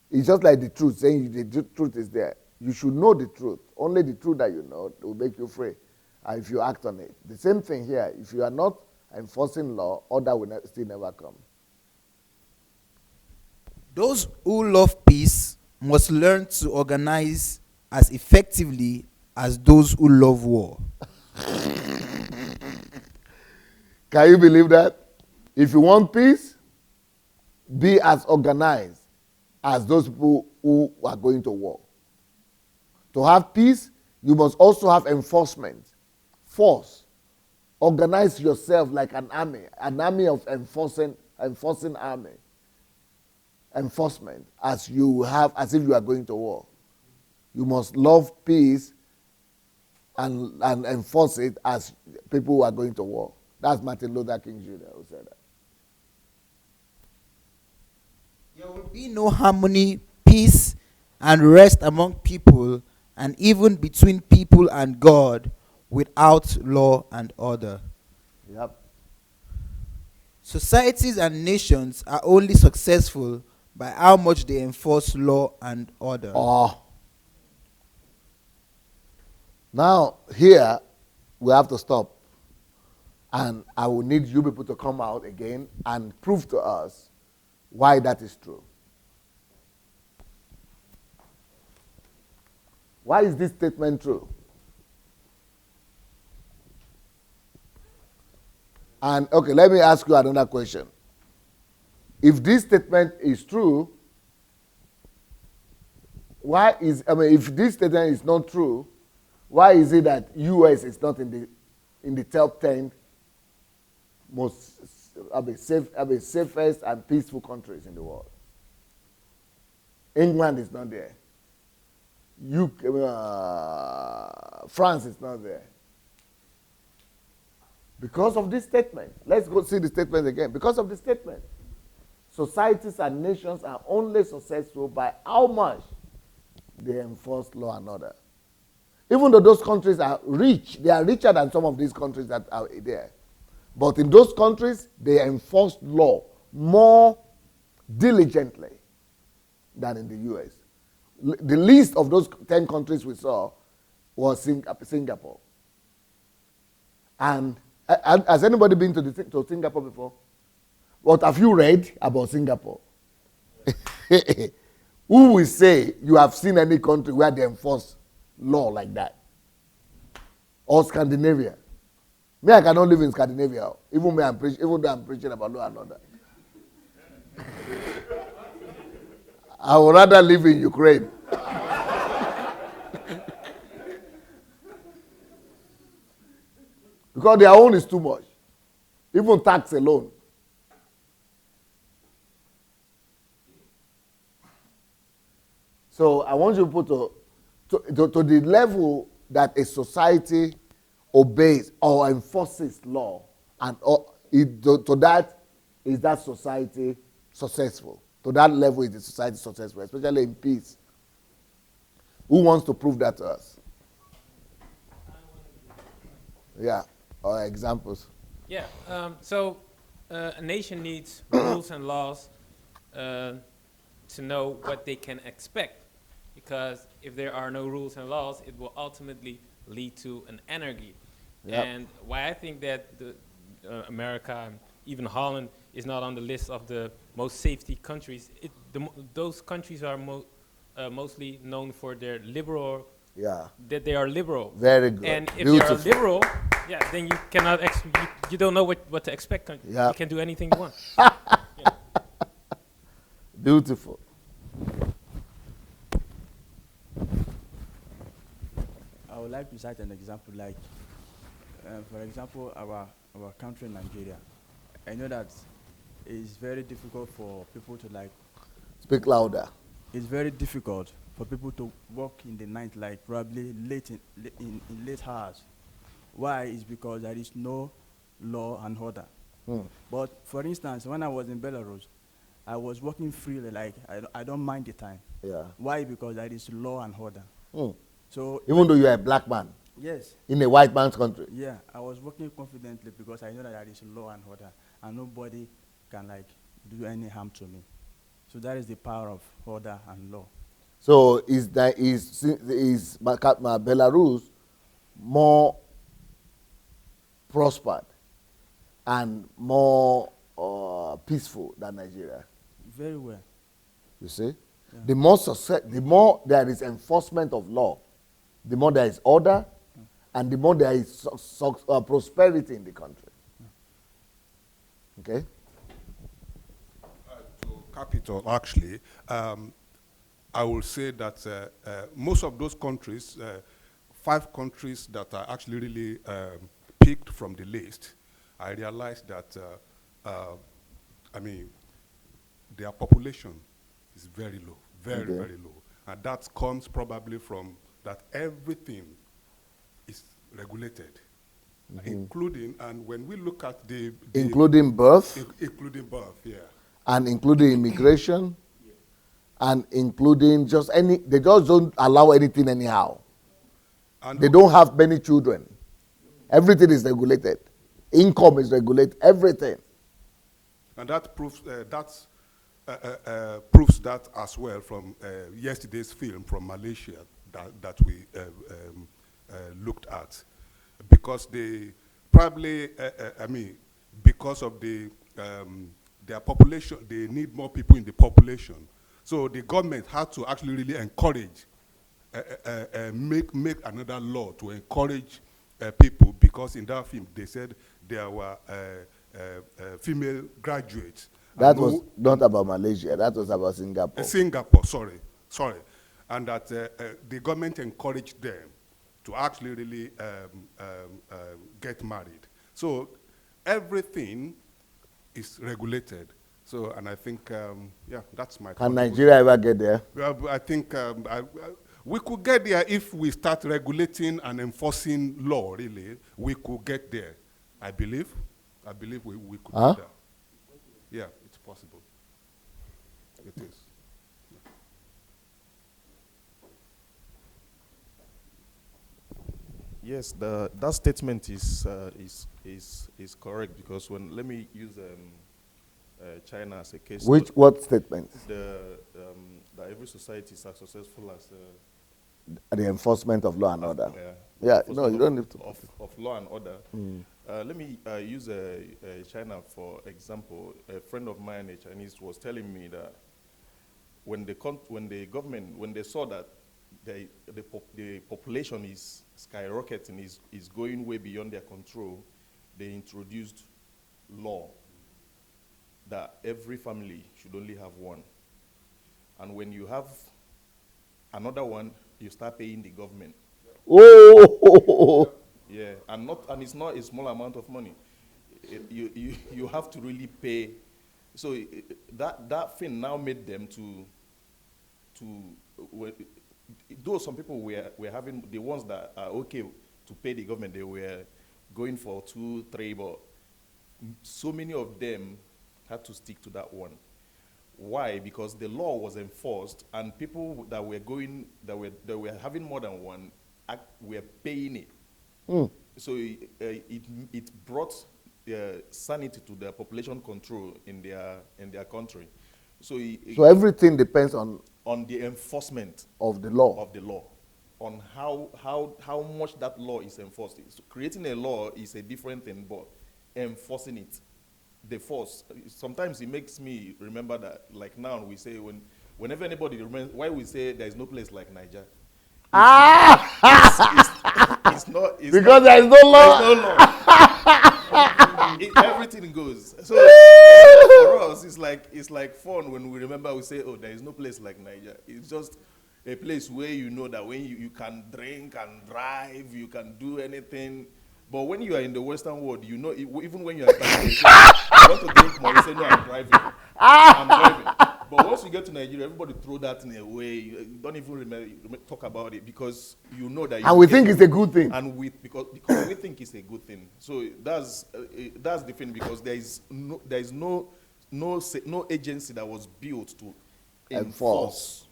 S2: It's just like the truth, saying the truth is there. You should know the truth. Only the truth that you know will make you free if you act on it. The same thing here. If you are not enforcing law, order will still never come.
S3: Those who love peace must learn to organize as effectively as those who love war.
S2: Can you believe that? If you want peace, be as organized as those people who are going to war. To have peace, you must also have enforcement, force. Organize yourself like an army of enforcing army. Enforcement as if you are going to war. You must love peace and enforce it as people who are going to war. That's Martin Luther King Jr. who said that.
S3: There will be no harmony, peace, and rest among people, and even between people and God, without law and order.
S2: Yep.
S3: Societies and nations are only successful by how much they enforce law and order.
S2: Now, here, we have to stop. And I will need you people to come out again and prove to us why that is true. Why is this statement true? And, okay, let me ask you another question. If this statement is true, if this statement is not true, why is it that U.S. is not in the top 10 most safest and peaceful countries in the world? England is not there. France is not there. Because of this statement. Let's go see the statement again. Because of this statement. Societies and nations are only successful by how much they enforce law and order. Even though those countries are rich, they are richer than some of these countries that are there. But in those countries, they enforce law more diligently than in the U.S. The least of those 10 countries we saw was Singapore. And has anybody been to Singapore before? What have you read about Singapore? Who will say you have seen any country where they enforce law like that? Or Scandinavia? Me, I cannot live in Scandinavia, even though I'm preaching about law and order. I would rather live in Ukraine. Because their own is too much. Even tax alone. So I want you to the level that a society obeys or enforces law, and to that is that society successful. To that level is the society successful, especially in peace. Who wants to prove that to us? Yeah, or examples.
S9: Yeah, a nation needs rules and laws to know what they can expect. Because if there are no rules and laws, it will ultimately lead to an anarchy.
S2: Yep.
S9: And why I think that America, and even Holland, is not on the list of the most safety countries. Those countries are mostly known for their liberal.
S2: Yeah.
S9: That they are liberal.
S2: Very good.
S9: And if
S2: Beautiful.
S9: they are liberal, yeah, then you cannot. You don't know what to expect.
S2: Yeah.
S9: You can do anything you want. Yeah.
S2: Beautiful.
S5: I would like to cite an example, like, for example, our country, Nigeria. I know that it's very difficult for people to, like...
S2: Speak louder.
S5: It's very difficult for people to work in the night, like probably late in late hours. Why? Is because there is no law and order. But for instance, when I was in Belarus, I was working freely, like I don't mind the time.
S2: Yeah.
S5: Why? Because there is law and order. So
S2: even though you are a black man.
S5: Yes.
S2: In a white man's country.
S5: Yeah, I was working confidently because I know that there is law and order, and nobody can like do any harm to me. So that is the power of order and law.
S2: So is Belarus more prospered and more peaceful than Nigeria?
S5: Very well.
S2: You see? Yeah. The more there is enforcement of law, the more there is order, and the more there is prosperity in the country. Okay?
S7: To capital, actually, I will say that most of those countries, 5 countries that are actually really picked from the list, I realized that, their population is very low, very low. And that comes probably from that everything is regulated, including, and when we look at the
S2: including birth?
S7: Including birth, yeah.
S2: And including immigration? Yeah. And including just they just don't allow anything anyhow. And they don't have many children. Everything is regulated. Income is regulated, everything.
S7: And that proves proves that as well from yesterday's film from Malaysia that we looked at, because they probably, because of their population, they need more people in the population. So the government had to actually really encourage, make another law to encourage people, because in that film they said there were female graduates.
S2: That was not about Malaysia, that was about Singapore.
S7: Singapore, sorry. And that the government encouraged them to actually really get married. So everything is regulated. So, and I think, that's my...
S2: Can Nigeria ever get there?
S7: Well, I think we could get there if we start regulating and enforcing law, really. We could get there, I believe. I believe we could do that. Yeah, it's possible. It is.
S10: Yes, that statement is correct, because let me use China as a case.
S2: What statement?
S10: That every society is as successful as
S2: the enforcement of law and order. Yeah, no, you don't need to.
S10: Of law and order. Let me use China for example. A friend of mine, a Chinese, was telling me that when the government, when they saw that the population is skyrocketing, is going way beyond their control, they introduced law that every family should only have one. And when you have another one, you start paying the government.
S2: Oh!
S10: Yeah, and it's not a small amount of money. You have to really pay. So that thing now made them to though some people were having, the ones that are okay to pay the government, they were going for 2, 3, but so many of them had to stick to that one. Why? Because the law was enforced, and people that were having more than one were paying it. So it brought sanity to the population control in their country. So
S2: everything depends on
S10: the enforcement
S2: of the law.
S10: On how much that law is enforced. So creating a law is a different thing, but enforcing it, the force. Sometimes it makes me remember that, like now we say, whenever anybody remembers, why we say there is no place like Niger. It's not because
S2: there is no law.
S10: There is no law. Everything goes. So for us, it's like fun when we remember. We say, "Oh, there is no place like Niger." It's just a place where you know that when you can drink and drive, you can do anything. But when you are in the Western world, you know, even when you are driving, you say, "I want to drink more." You say, "No, I'm driving. I'm driving." But once you get to Nigeria, everybody throw that thing away. You don't even talk about it because you know that.
S2: And we think it's a good thing.
S10: And because we think it's a good thing. So that's the thing, because there is no agency that was built to enforce.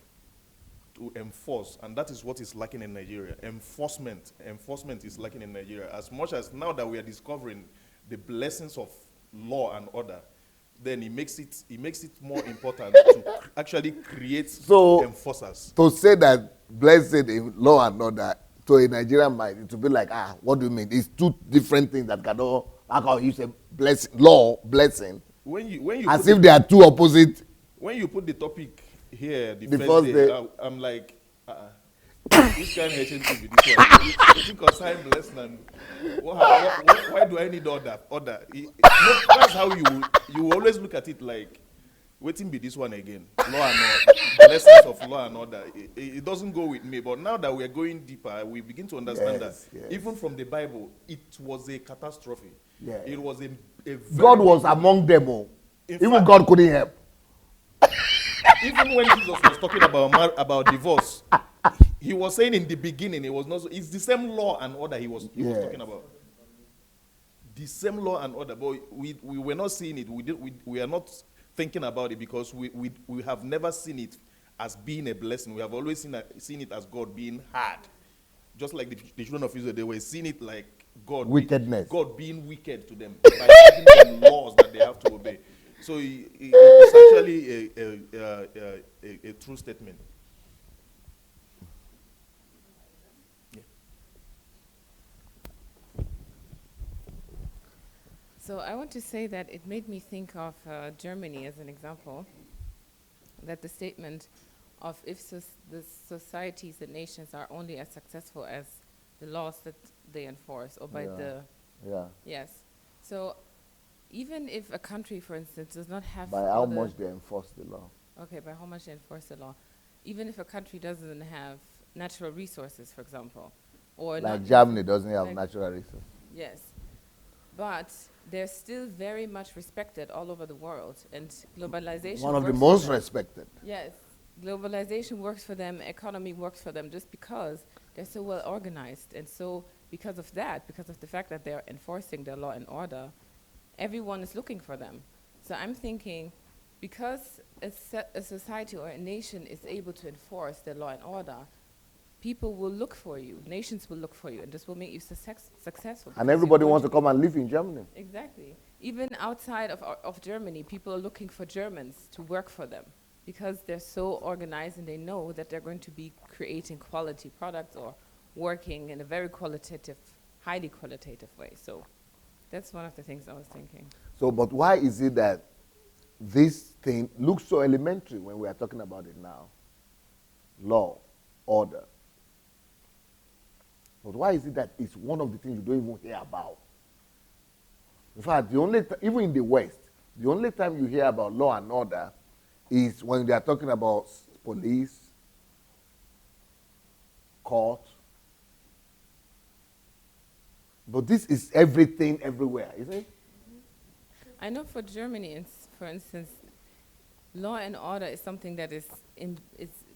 S10: And that is what is lacking in Nigeria. Enforcement is lacking in Nigeria. As much as now that we are discovering the blessings of law and order, then it makes it more important to actually create enforcers.
S2: To say that blessed in law and order to a Nigerian mind, it would be like, what do you mean? It's two different things that cannot. How can you say blessing?
S10: When you
S2: as if they are two opposite.
S10: When you put the topic here, the first day, I'm like, this kind of HMT with this one. You think of time blessing and why do I need order? That's how you always look at it, like, waiting be this one again. Law and order, blessings of law and order. It doesn't go with me. But now that we are going deeper, we begin to understand that even from the Bible, it was a catastrophe.
S2: Yes.
S10: It was a
S2: God was among them all. Even fact, God couldn't help.
S10: Even when Jesus was talking about divorce, he was saying in the beginning, it's the same law and order he was talking about. The same law and order, but we were not seeing it. We are not thinking about it because we have never seen it as being a blessing. We have always seen it as God being hard. Just like the children of Israel, they were seeing it like
S2: wickedness.
S10: God being wicked to them by giving them laws that they have to obey. So it's actually a true statement. Yeah.
S17: So I want to say that it made me think of Germany as an example, that the statement of if the societies and nations are only as successful as the laws that they enforce, or by yes. So even if a country, for instance, does not have
S2: by how much they enforce the law.
S17: Okay, by how much they enforce the law. Even if a country doesn't have natural resources, for example, or
S2: like Germany doesn't have natural resources.
S17: Yes, but they're still very much respected all over the world, and globalization.
S2: One of the most respected.
S17: Yes, globalization works for them. Economy works for them, just because they're so well organized, and so because of that, because of the fact that they're enforcing their law and order, everyone is looking for them. So I'm thinking, because a society or a nation is able to enforce their law and order, people will look for you, nations will look for you, and this will make you successful.
S2: And everybody wants to come and live in Germany.
S17: Exactly. Even outside of Germany, people are looking for Germans to work for them, because they're so organized and they know that they're going to be creating quality products or working in a very qualitative, highly qualitative way. So that's one of the things I was thinking.
S2: So, but why is it that this thing looks so elementary when we are talking about it now? Law, order. But why is it that it's one of the things you don't even hear about? In fact, even in the West, the only time you hear about law and order is when they are talking about police, court. But this is everything, everywhere, isn't it?
S17: I know for Germany, for instance, law and order is something that is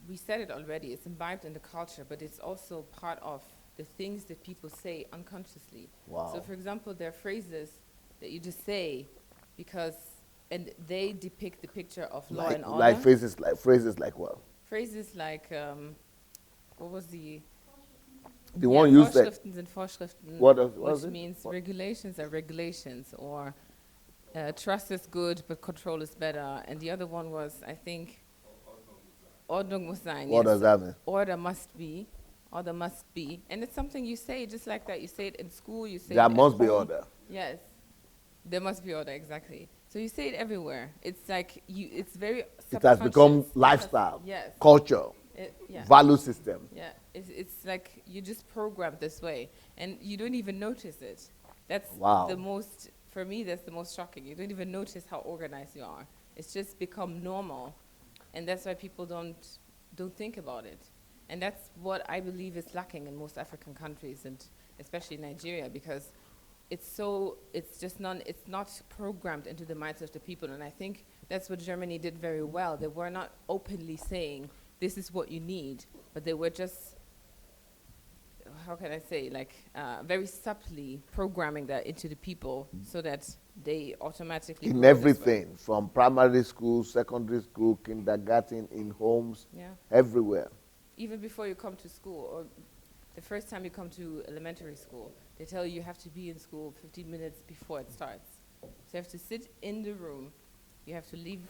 S17: we said it already, it's imbibed in the culture, but it's also part of the things that people say unconsciously.
S2: Wow.
S17: So for example, there are phrases that you just say because, and they depict the picture of law and order.
S2: Like phrases like what?
S17: Phrases like, what was the
S2: one you said?
S17: Vorschriften sind Vorschriften,
S2: What
S17: which means regulations are regulations, or trust is good, but control is better. And the other one was, I think, Ordnung muss sein.
S2: What does that mean?
S17: Order must be. Order must be. And it's something you say just like that. You say it in school, you say
S2: there
S17: it at
S2: must be
S17: home.
S2: order.
S17: Yes. There must be order, exactly. So you say it everywhere. It's like, it's very
S2: It has become lifestyle,
S17: yes.
S2: culture, value system.
S17: Yeah, it's like you just programmed this way, and you don't even notice it. That's the most, for me, that's the most shocking. You don't even notice how organized you are. It's just become normal, and that's why people don't think about it. And that's what I believe is lacking in most African countries, and especially Nigeria, because it's not programmed into the minds of the people. And I think that's what Germany did very well. They were not openly saying, this is what you need, but they were just, how can I say, like very subtly programming that into the people so that they automatically
S2: in everything, from primary school, secondary school, kindergarten, in homes, everywhere.
S17: Even before you come to school, or the first time you come to elementary school, they tell you have to be in school 15 minutes before it starts. So you have to sit in the room. You have to leave,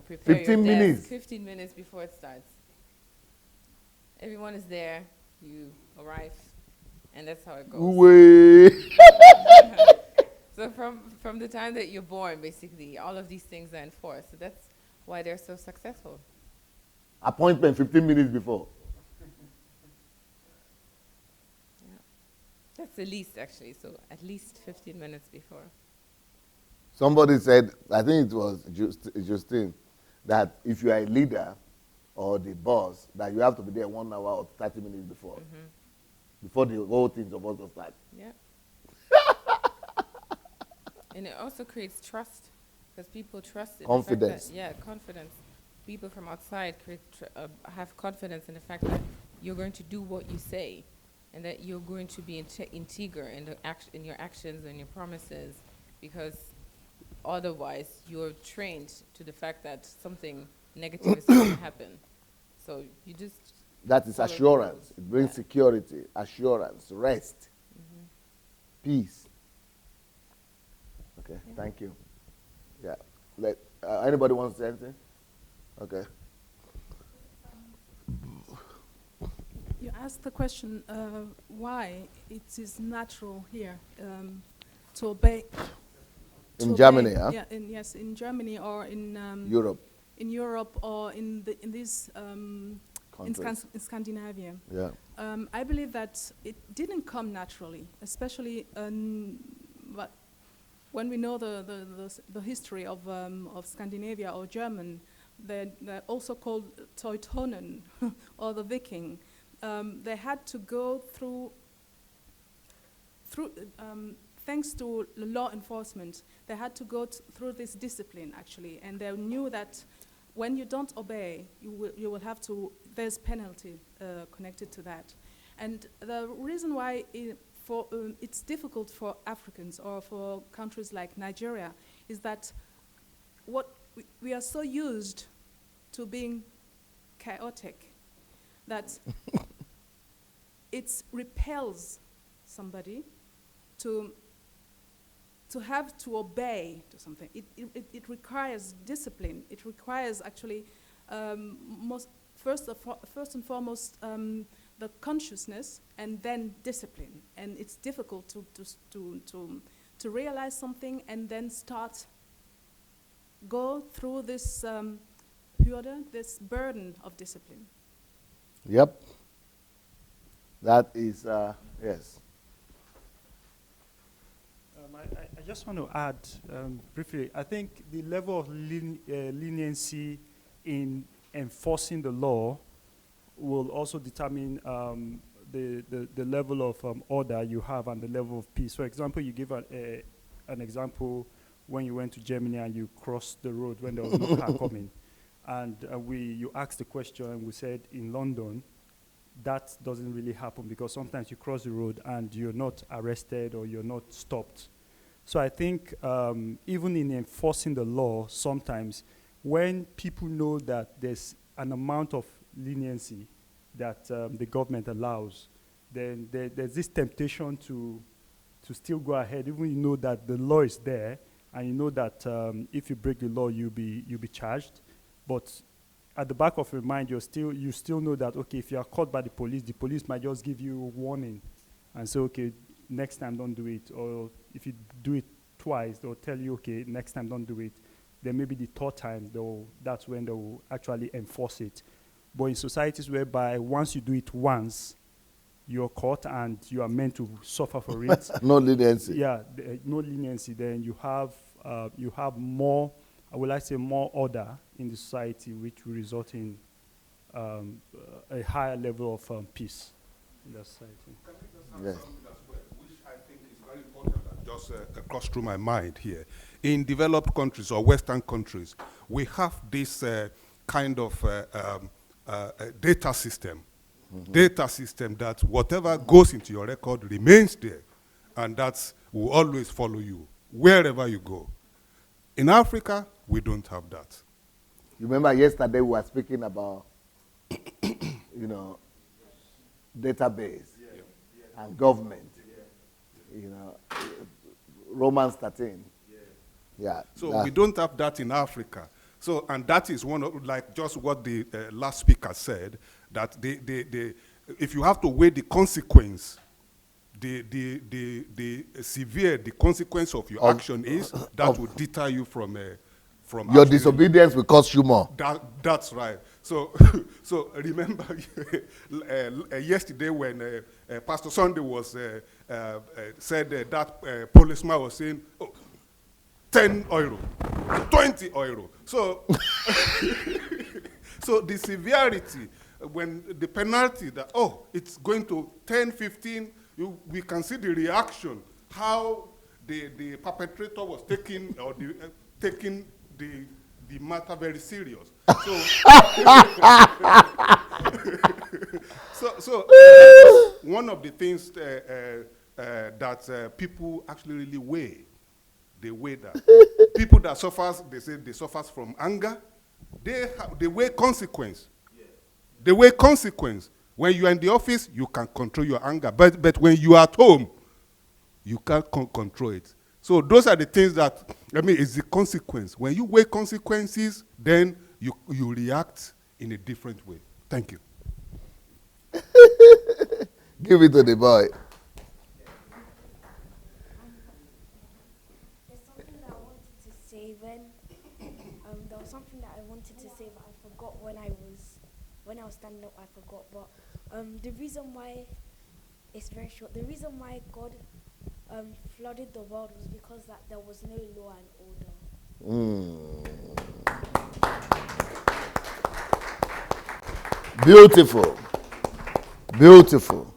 S17: prepare
S2: 15
S17: your
S2: minutes.
S17: desk 15 minutes before it starts. Everyone is there. You arrive, and that's how it goes. So from the time that you're born, basically, all of these things are enforced. So that's why they're so successful.
S2: Appointment 15 minutes before.
S17: That's the least, actually, so at least 15 minutes before.
S2: Somebody said, I think it was Justine, that if you are a leader or the boss, that you have to be there 1 hour or 30 minutes before. Before the whole thing is supposed to start.
S17: Yeah. And it also creates trust, because people trust in
S2: confidence.
S17: The fact that, confidence. People from outside have confidence in the fact that you're going to do what you say, and that you're going to be integer in your actions and your promises, because otherwise you're trained to the fact that something negative is going to happen. So you just...
S2: That is assurance. It brings security, assurance, rest, peace. Okay, thank you. Yeah. Anybody wants to say anything? Okay.
S18: You asked the question why it is natural here to obey.
S2: In Germany, huh?
S18: Yeah, in Germany or in
S2: Europe.
S18: In Europe or in these in Scandinavia.
S2: Yeah.
S18: I believe that it didn't come naturally, especially but when we know the history of Scandinavia or German. They're also called Teutonen or the Viking. They had to go through thanks to law enforcement, they had to go through this discipline, actually, and they knew that when you don't obey, you will have to, there's penalty connected to that. And the reason why it's difficult for Africans or for countries like Nigeria is that we are so used to being chaotic that it repels somebody to have to obey to something. It requires discipline. It requires actually first and foremost the consciousness and then discipline. And it's difficult to realize something and then go through this this burden of discipline.
S2: Yep. That is yes.
S6: I just want to add briefly, I think the level of leniency in enforcing the law will also determine the level of order you have and the level of peace. For example, you give an example when you went to Germany and you crossed the road when there was no car coming. And you asked the question, and we said in London, that doesn't really happen because sometimes you cross the road and you're not arrested or you're not stopped. So I think even in enforcing the law, sometimes when people know that there's an amount of leniency that the government allows, then there's this temptation to still go ahead, even you know that the law is there, and you know that if you break the law, you'll be charged. But at the back of your mind, you still know that, okay, if you are caught by the police might just give you a warning and say, okay, next time don't do it. Or if you do it twice, they'll tell you, okay, next time don't do it. Then maybe the third time, that's when they'll actually enforce it. But in societies whereby once you do it once, you're caught and you are meant to suffer for it.
S2: No leniency.
S6: Yeah, no leniency. Then you have more, I would like to say, more order in the society, which will result in a higher level of peace in the society.
S2: Yes.
S7: Which I think is very important that just crossed through my mind here. In developed countries or Western countries, we have this kind of data system. Data system that whatever goes into your record remains there, and that will always follow you wherever you go. In Africa, we don't have that.
S2: You remember yesterday we were speaking about, database and government. Romans 13. Yeah.
S7: So we don't have that in Africa. So, and that is one of, like just what the last speaker said, that if you have to weigh the consequence, the severe the consequence of your action is, that will deter you from
S2: your disobedience will cost you more.
S7: That's right. So, so remember yesterday when Pastor Sunday was said that policeman was saying, oh, 10 euro, 20 euro. So, so the severity, when the penalty that, oh, it's going to 10, 15, we can see the reaction, how the perpetrator was taking, or taking the matter very serious. So one of the things that people actually really weigh, they weigh that. People that suffers, they say they suffers from anger, they weigh consequence. They weigh consequence. When you are in the office, you can control your anger, but when you are at home, you can't control it. So those are the things that, it's the consequence. When you weigh consequences, then you react in a different way. Thank you.
S2: Give it to the boy.
S8: There's something that I wanted to say there was something that I wanted to say, but I forgot when I was standing up. I forgot, but the reason why it's very short. The reason why God flooded the world was because that there was no law and order.
S2: Beautiful. Beautiful.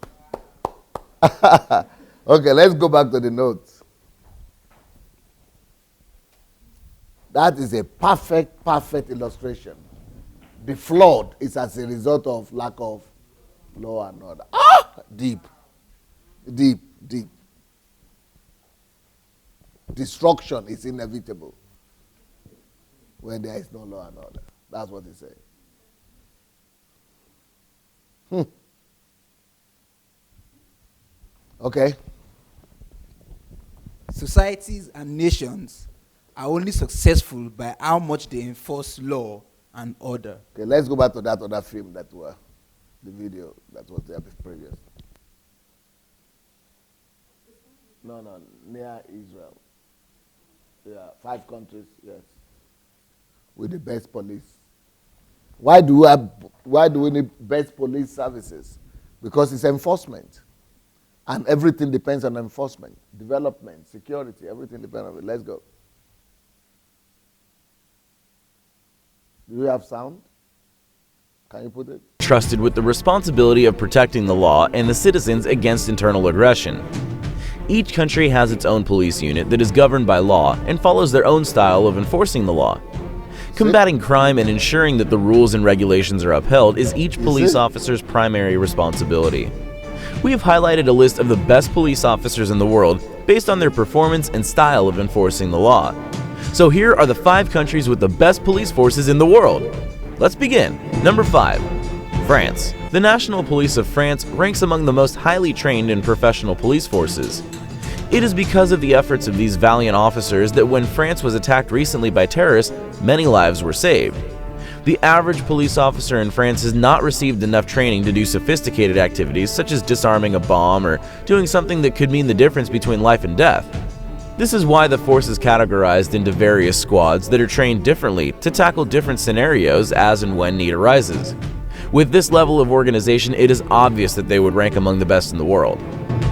S2: Okay, let's go back to the notes. That is a perfect illustration. The flood is as a result of lack of law and order. Deep. Destruction is inevitable when there is no law and order. That's what he said. Okay.
S3: Societies and nations are only successful by how much they enforce law and order.
S2: Okay, let's go back to that other film the video that was there previous. No, near Israel. Yeah, 5 countries, yes. With the best police. Why do we need best police services? Because it's enforcement. And everything depends on enforcement, development, security, everything depends on it. Let's go. Do we have sound? Can you put it?
S19: Trusted with the responsibility of protecting the law and the citizens against internal aggression. Each country has its own police unit that is governed by law and follows their own style of enforcing the law. Combating crime and ensuring that the rules and regulations are upheld is each police officer's primary responsibility. We have highlighted a list of the best police officers in the world based on their performance and style of enforcing the law. So here are the 5 countries with the best police forces in the world. Let's begin. Number 5. France. The National Police of France ranks among the most highly trained and professional police forces. It is because of the efforts of these valiant officers that when France was attacked recently by terrorists, many lives were saved. The average police officer in France has not received enough training to do sophisticated activities such as disarming a bomb or doing something that could mean the difference between life and death. This is why the force is categorized into various squads that are trained differently to tackle different scenarios as and when need arises. With this level of organization, it is obvious that they would rank among the best in the world.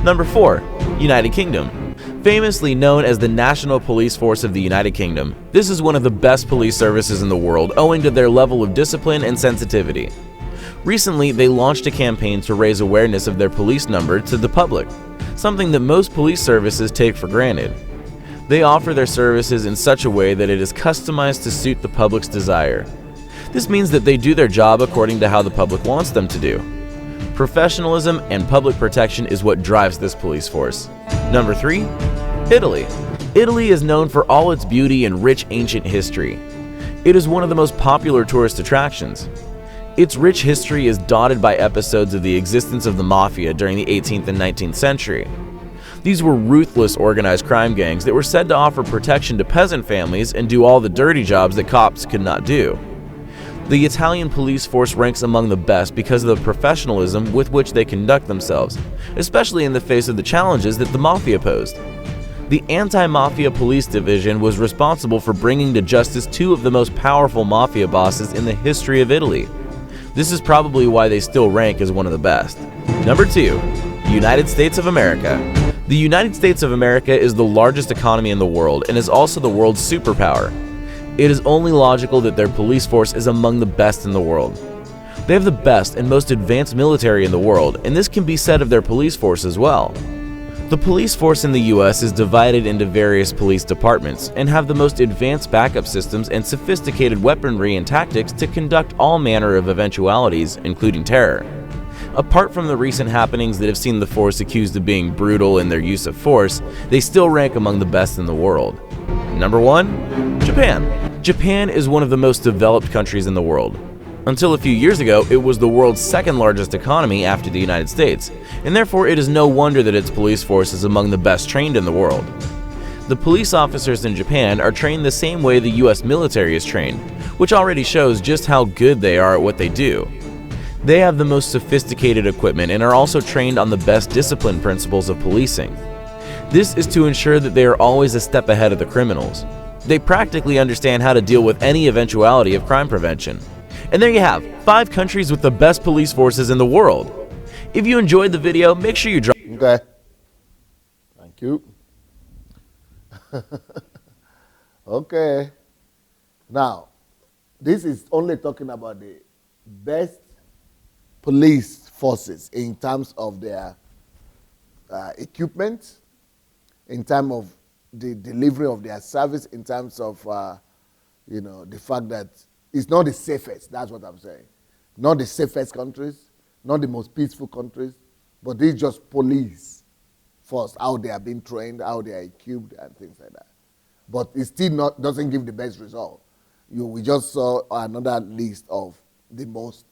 S19: Number 4. United Kingdom. Famously known as the National Police Force of the United Kingdom, this is one of the best police services in the world owing to their level of discipline and sensitivity. Recently, they launched a campaign to raise awareness of their police number to the public, something that most police services take for granted. They offer their services in such a way that it is customized to suit the public's desire. This means that they do their job according to how the public wants them to do. Professionalism and public protection is what drives this police force. Number 3. Italy. Italy is known for all its beauty and rich ancient history. It is one of the most popular tourist attractions. Its rich history is dotted by episodes of the existence of the mafia during the 18th and 19th century. These were ruthless organized crime gangs that were said to offer protection to peasant families and do all the dirty jobs that cops could not do. The Italian police force ranks among the best because of the professionalism with which they conduct themselves, especially in the face of the challenges that the mafia posed. The Anti-Mafia Police Division was responsible for bringing to justice 2 of the most powerful mafia bosses in the history of Italy. This is probably why they still rank as one of the best. Number 2. United States of America. The United States of America is the largest economy in the world and is also the world's superpower. It is only logical that their police force is among the best in the world. They have the best and most advanced military in the world, and this can be said of their police force as well. The police force in the US is divided into various police departments and have the most advanced backup systems and sophisticated weaponry and tactics to conduct all manner of eventualities, including terror. Apart from the recent happenings that have seen the force accused of being brutal in their use of force, they still rank among the best in the world. Number 1. Japan. Japan is one of the most developed countries in the world. Until a few years ago, it was the world's 2nd largest economy after the United States, and therefore it is no wonder that its police force is among the best trained in the world. The police officers in Japan are trained the same way the US military is trained, which already shows just how good they are at what they do. They have the most sophisticated equipment and are also trained on the best discipline principles of policing. This is to ensure that they are always a step ahead of the criminals. They practically understand how to deal with any eventuality of crime prevention. And there you have 5 countries with the best police forces in the world. If you enjoyed the video, make sure you drop.
S2: Okay. Thank you. Okay. Now, this is only talking about the best police forces in terms of their equipment, in terms of the delivery of their service, in terms of, the fact that it's not the safest. That's what I'm saying. Not the safest countries, not the most peaceful countries, but these just police force, how they are being trained, how they are equipped, and things like that. But it still doesn't give the best result. We just saw another list of the most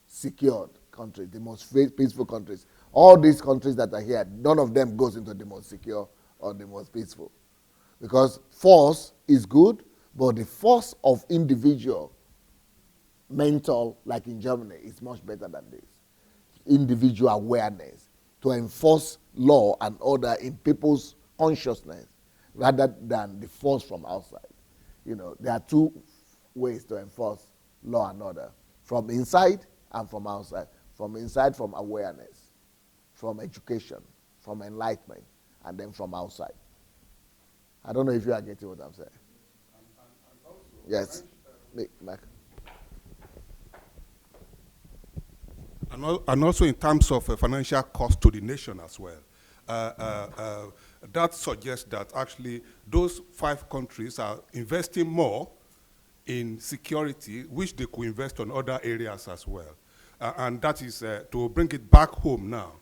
S2: secured countries, the most peaceful countries. All these countries that are here, none of them goes into the most secure or the most peaceful. Because force is good, but the force of individual mental, like in Germany, is much better than this. Individual awareness to enforce law and order in people's consciousness rather than the force from outside. There are 2 ways to enforce law and order, from inside and from outside. From inside, from awareness, from education, from enlightenment, and then from outside. I don't know if you are getting what I'm saying. Yes. Mac.
S7: And also in terms of financial cost to the nation as well. That suggests that actually those 5 countries are investing more in security, which they could invest on other areas as well. And that is to bring it back home now.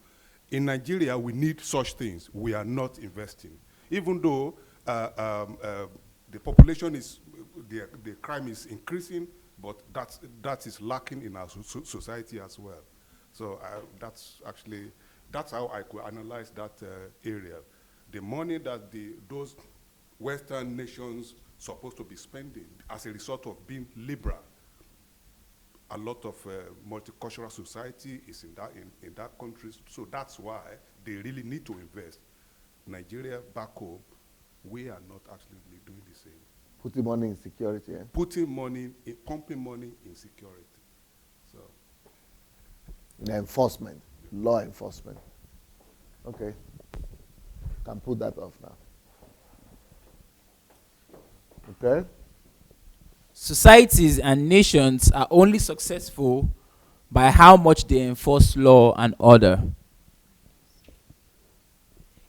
S7: In Nigeria, we need such things. We are not investing. Even though the population is, the crime is increasing, but that is lacking in our society as well. So that's how I could analyze that area. The money that those Western nations supposed to be spending as a result of being liberal. A lot of multicultural society is in that country, so that's why they really need to invest. Nigeria back home, we are not actually doing the same.
S2: Putting money in security, eh?
S7: Pumping money in security. So.
S2: In enforcement, law enforcement. Okay, can put that off now. Okay.
S3: Societies and nations are only successful by how much they enforce law and order.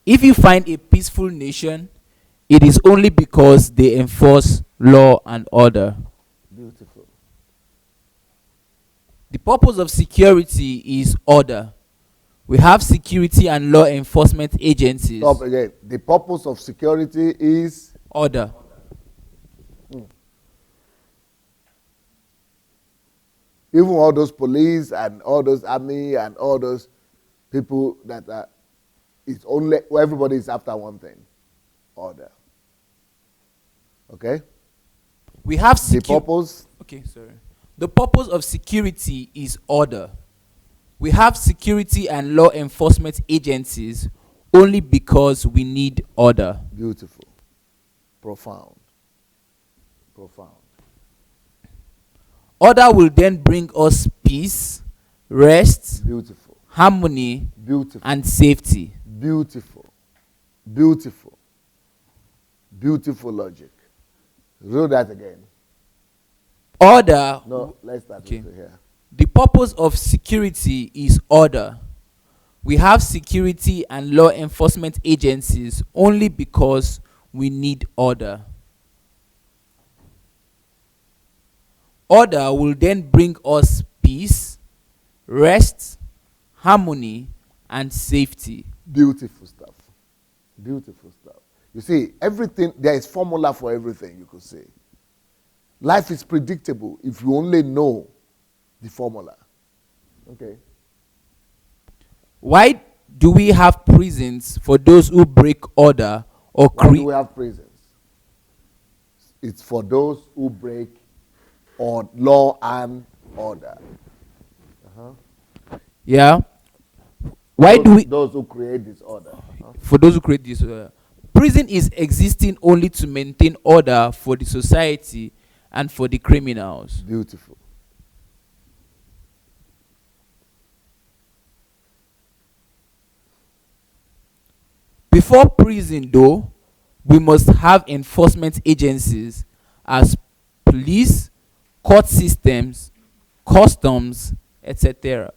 S3: If you find a peaceful nation, it is only because they enforce law and order.
S2: Beautiful.
S3: The purpose of security is order. We have security and law enforcement agencies.
S2: Stop again. The purpose of security is
S3: order.
S2: Even all those police and all those army and all those people that are, it's only, everybody is after one thing, order. Okay?
S3: We have
S2: the purpose.
S3: Okay, sorry. The purpose of security is order. We have security and law enforcement agencies only because we need order.
S2: Beautiful. Profound. Profound.
S3: Order will then bring us peace, rest,
S2: beautiful,
S3: harmony,
S2: beautiful,
S3: and safety.
S2: Beautiful. Beautiful. Beautiful logic. Do that again.
S3: Order.
S2: No, let's start with here.
S3: The purpose of security is order. We have security and law enforcement agencies only because we need order. Order will then bring us peace, rest, harmony, and safety.
S2: Beautiful stuff. Beautiful stuff. You see, everything, there is formula for everything, you could say. Life is predictable if you only know the formula. Okay.
S3: Why do we have prisons for those who break order or
S2: Why do we have prisons? It's for those who break or law and order.
S3: Yeah. Why do we?
S2: Those who create disorder.
S3: For those who create disorder. Prison is existing only to maintain order for the society and for the criminals.
S2: Beautiful.
S3: Before prison, though, we must have enforcement agencies as police, court systems, customs, etc.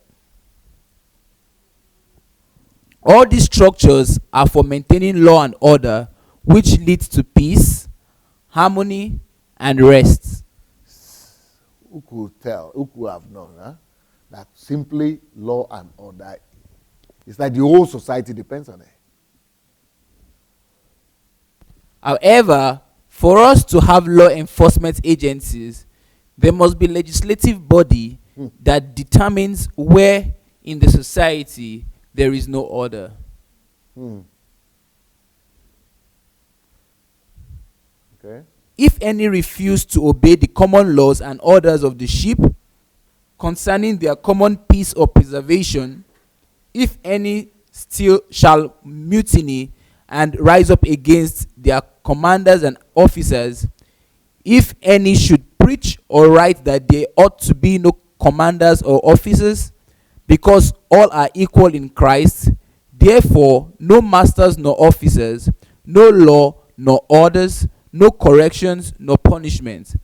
S3: All these structures are for maintaining law and order, which leads to peace, harmony, and rest.
S2: Who could tell, who could have known that simply law and order, it's like the whole society depends on it.
S3: However, for us to have law enforcement agencies, there must be legislative body that determines where in the society there is no order.
S2: Okay.
S3: If any refuse to obey the common laws and orders of the ship concerning their common peace or preservation, if any still shall mutiny and rise up against their commanders and officers, if any should preach or write that there ought to be no commanders or officers, because all are equal in Christ, therefore no masters nor officers, no law nor orders, no corrections nor punishments.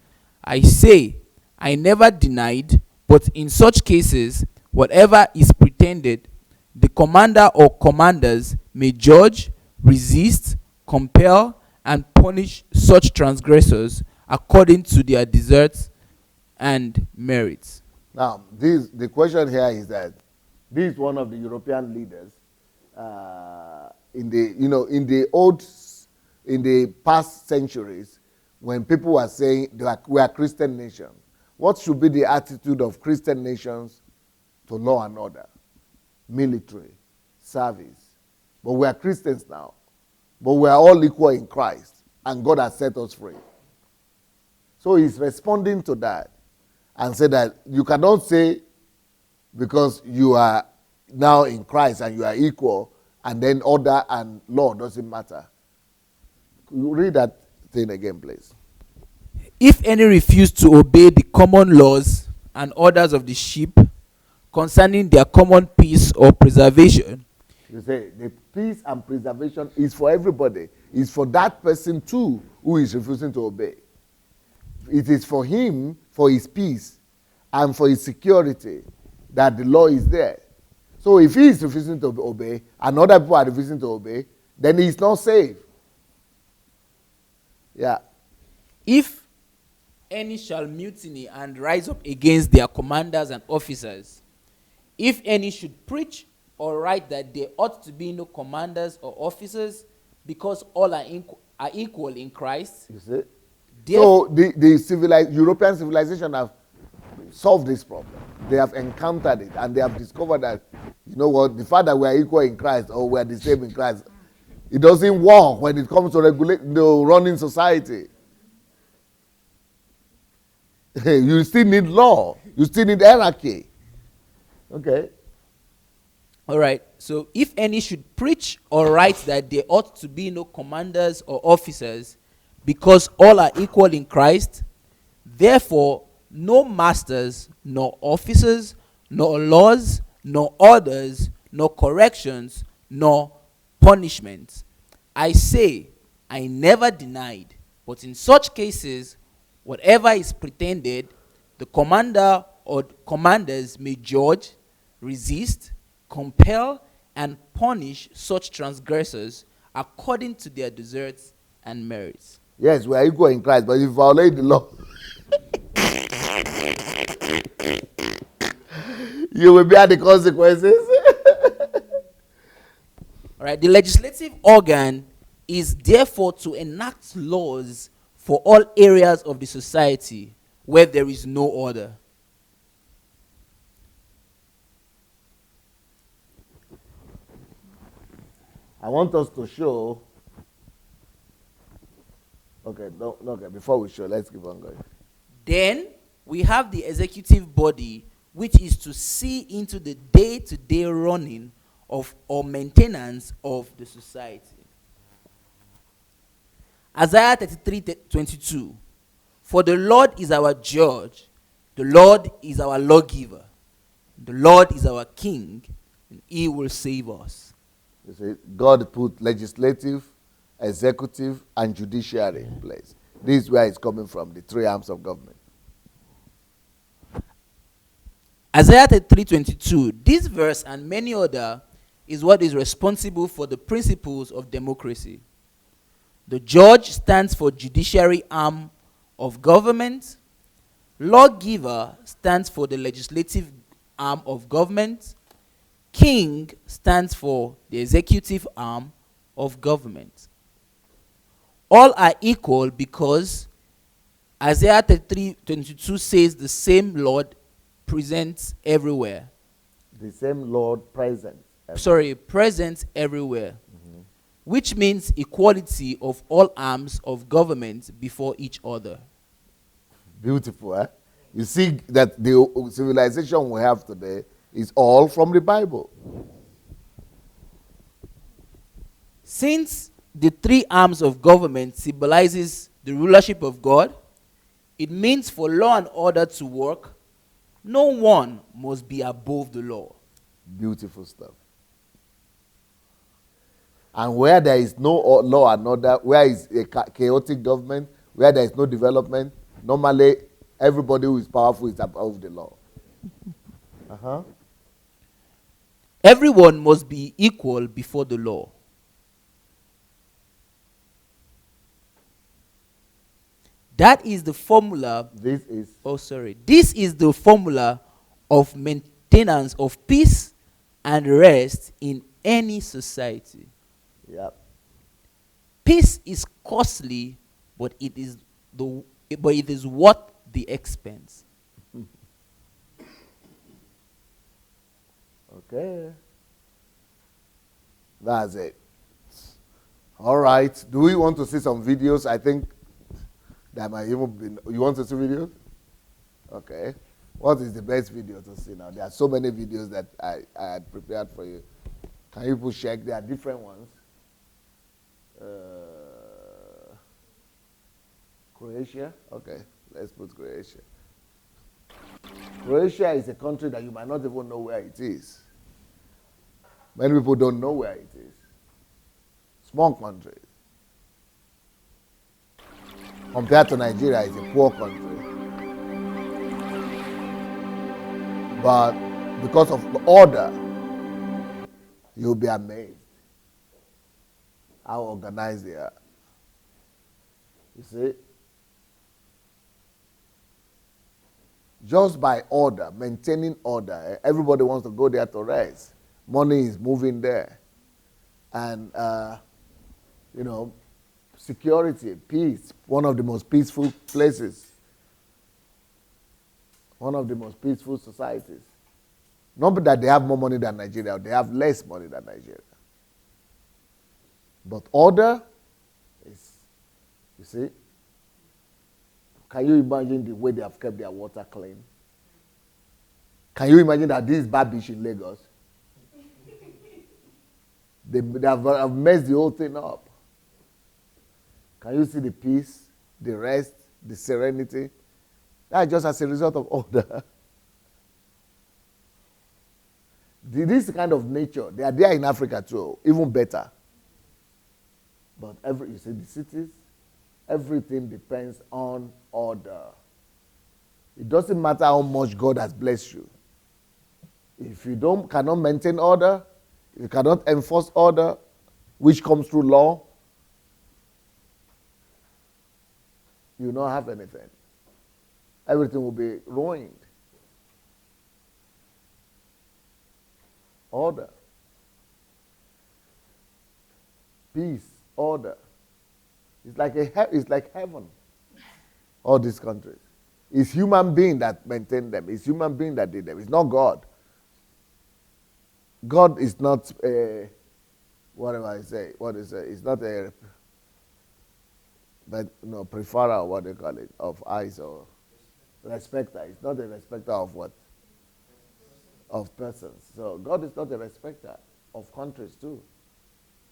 S3: I say, I never denied, but in such cases, whatever is pretended, the commander or commanders may judge, resist, compel, and punish such transgressors according to their deserts and merits.
S2: Now, the question here is that this is one of the European leaders in the past centuries, when people were saying we are Christian nation. What should be the attitude of Christian nations to law and order, military, service? But we are Christians now. But we are all equal in Christ, and God has set us free. So he's responding to that and said that you cannot say because you are now in Christ and you are equal, and then order and law doesn't matter. You read that thing again, please.
S3: If any refuse to obey the common laws and orders of the ship concerning their common peace or preservation.
S2: You say the peace and preservation is for everybody. It's for that person too who is refusing to obey. It is for him, for his peace and for his security, that the law is there. So if he is refusing to obey and other people are refusing to obey, then he is not safe. Yeah.
S3: If any shall mutiny and rise up against their commanders and officers, if any should preach or write that there ought to be no commanders or officers, because all are equal in Christ.
S2: You see? So the European civilization have solved this problem. They have encountered it and they have discovered that, you know what, the fact that we are equal in Christ or we are the same in Christ, it doesn't work when it comes to running society. You still need law. You still need hierarchy. Okay.
S3: All right. So if any should preach or write that there ought to be no commanders or officers, because all are equal in Christ, therefore no masters, nor officers, nor laws, nor orders, nor corrections, nor punishments. I say, I never denied, but in such cases, whatever is pretended, the commander or commanders may judge, resist, compel, and punish such transgressors according to their deserts and merits.
S2: Yes, we are equal in Christ, but if you violate the law, you will bear the consequences.
S3: All right, the legislative organ is therefore to enact laws for all areas of the society where there is no order.
S2: I want us to show. Okay, before we show, let's keep on going.
S3: Then we have the executive body, which is to see into the day-to-day running of or maintenance of the society. Isaiah 33:22. For the Lord is our judge, the Lord is our lawgiver, the Lord is our king, and he will save us.
S2: You see, God put legislative, executive, and judiciary in place. This is where it's coming from, the three arms of government.
S3: Isaiah 33:22. This verse and many other is what is responsible for the principles of democracy. The judge stands for judiciary arm of government. Lawgiver stands for the legislative arm of government. King stands for the executive arm of government. All are equal because Isaiah 33:22 says the same Lord presents everywhere.
S2: The same Lord present.
S3: Present everywhere. Mm-hmm. Which means equality of all arms of government before each other.
S2: Beautiful, eh? You see that the civilization we have today is all from the Bible.
S3: Since the three arms of government symbolizes the rulership of God, it means for law and order to work, no one must be above the law.
S2: Beautiful stuff. And where there is no law and order, where is a chaotic government, where there is no development, normally everybody who is powerful is above the law. Uh-huh.
S3: Everyone must be equal before the law. That is the formula.
S2: This is.
S3: Oh, sorry. This is the formula of maintenance of peace and rest in any society.
S2: Yep.
S3: Peace is costly, but it is worth the expense.
S2: Okay. That's it. All right. Do we want to see some videos? I think that might even be. You want to see videos? Okay. What is the best video to see now? There are so many videos that I had prepared for you. Can you people check? There are different ones. Croatia? Okay. Let's put Croatia. Croatia is a country that you might not even know where it is. Many people don't know where it is. Small country. Compared to Nigeria, it's a poor country. But because of the order, you'll be amazed how organized they are. You see? Just by order, maintaining order. Everybody wants to go there to rest. Money is moving there. And, you know, security, peace, one of the most peaceful places. One of the most peaceful societies. Not that they have more money than Nigeria, they have less money than Nigeria. But order is, you see, can you imagine the way they have kept their water clean? Can you imagine that this is Babish in Lagos? They have messed the whole thing up. Can you see the peace, the rest, the serenity? That's just as a result of order. This kind of nature, they are there in Africa too, even better. But you see the cities, everything depends on order. It doesn't matter how much God has blessed you. If you cannot maintain order, you cannot enforce order, which comes through law, you will not have anything. Everything will be ruined. Order. Peace, order. It's like heaven. All these countries. It's human being that maintain them. It's human being that did them. It's not God. God is not a, whatever I say, what is it? It's not a, but no, preferer, what they call it, of eyes or respecter. It's not a respecter of what? Of persons. So God is not a respecter of countries too.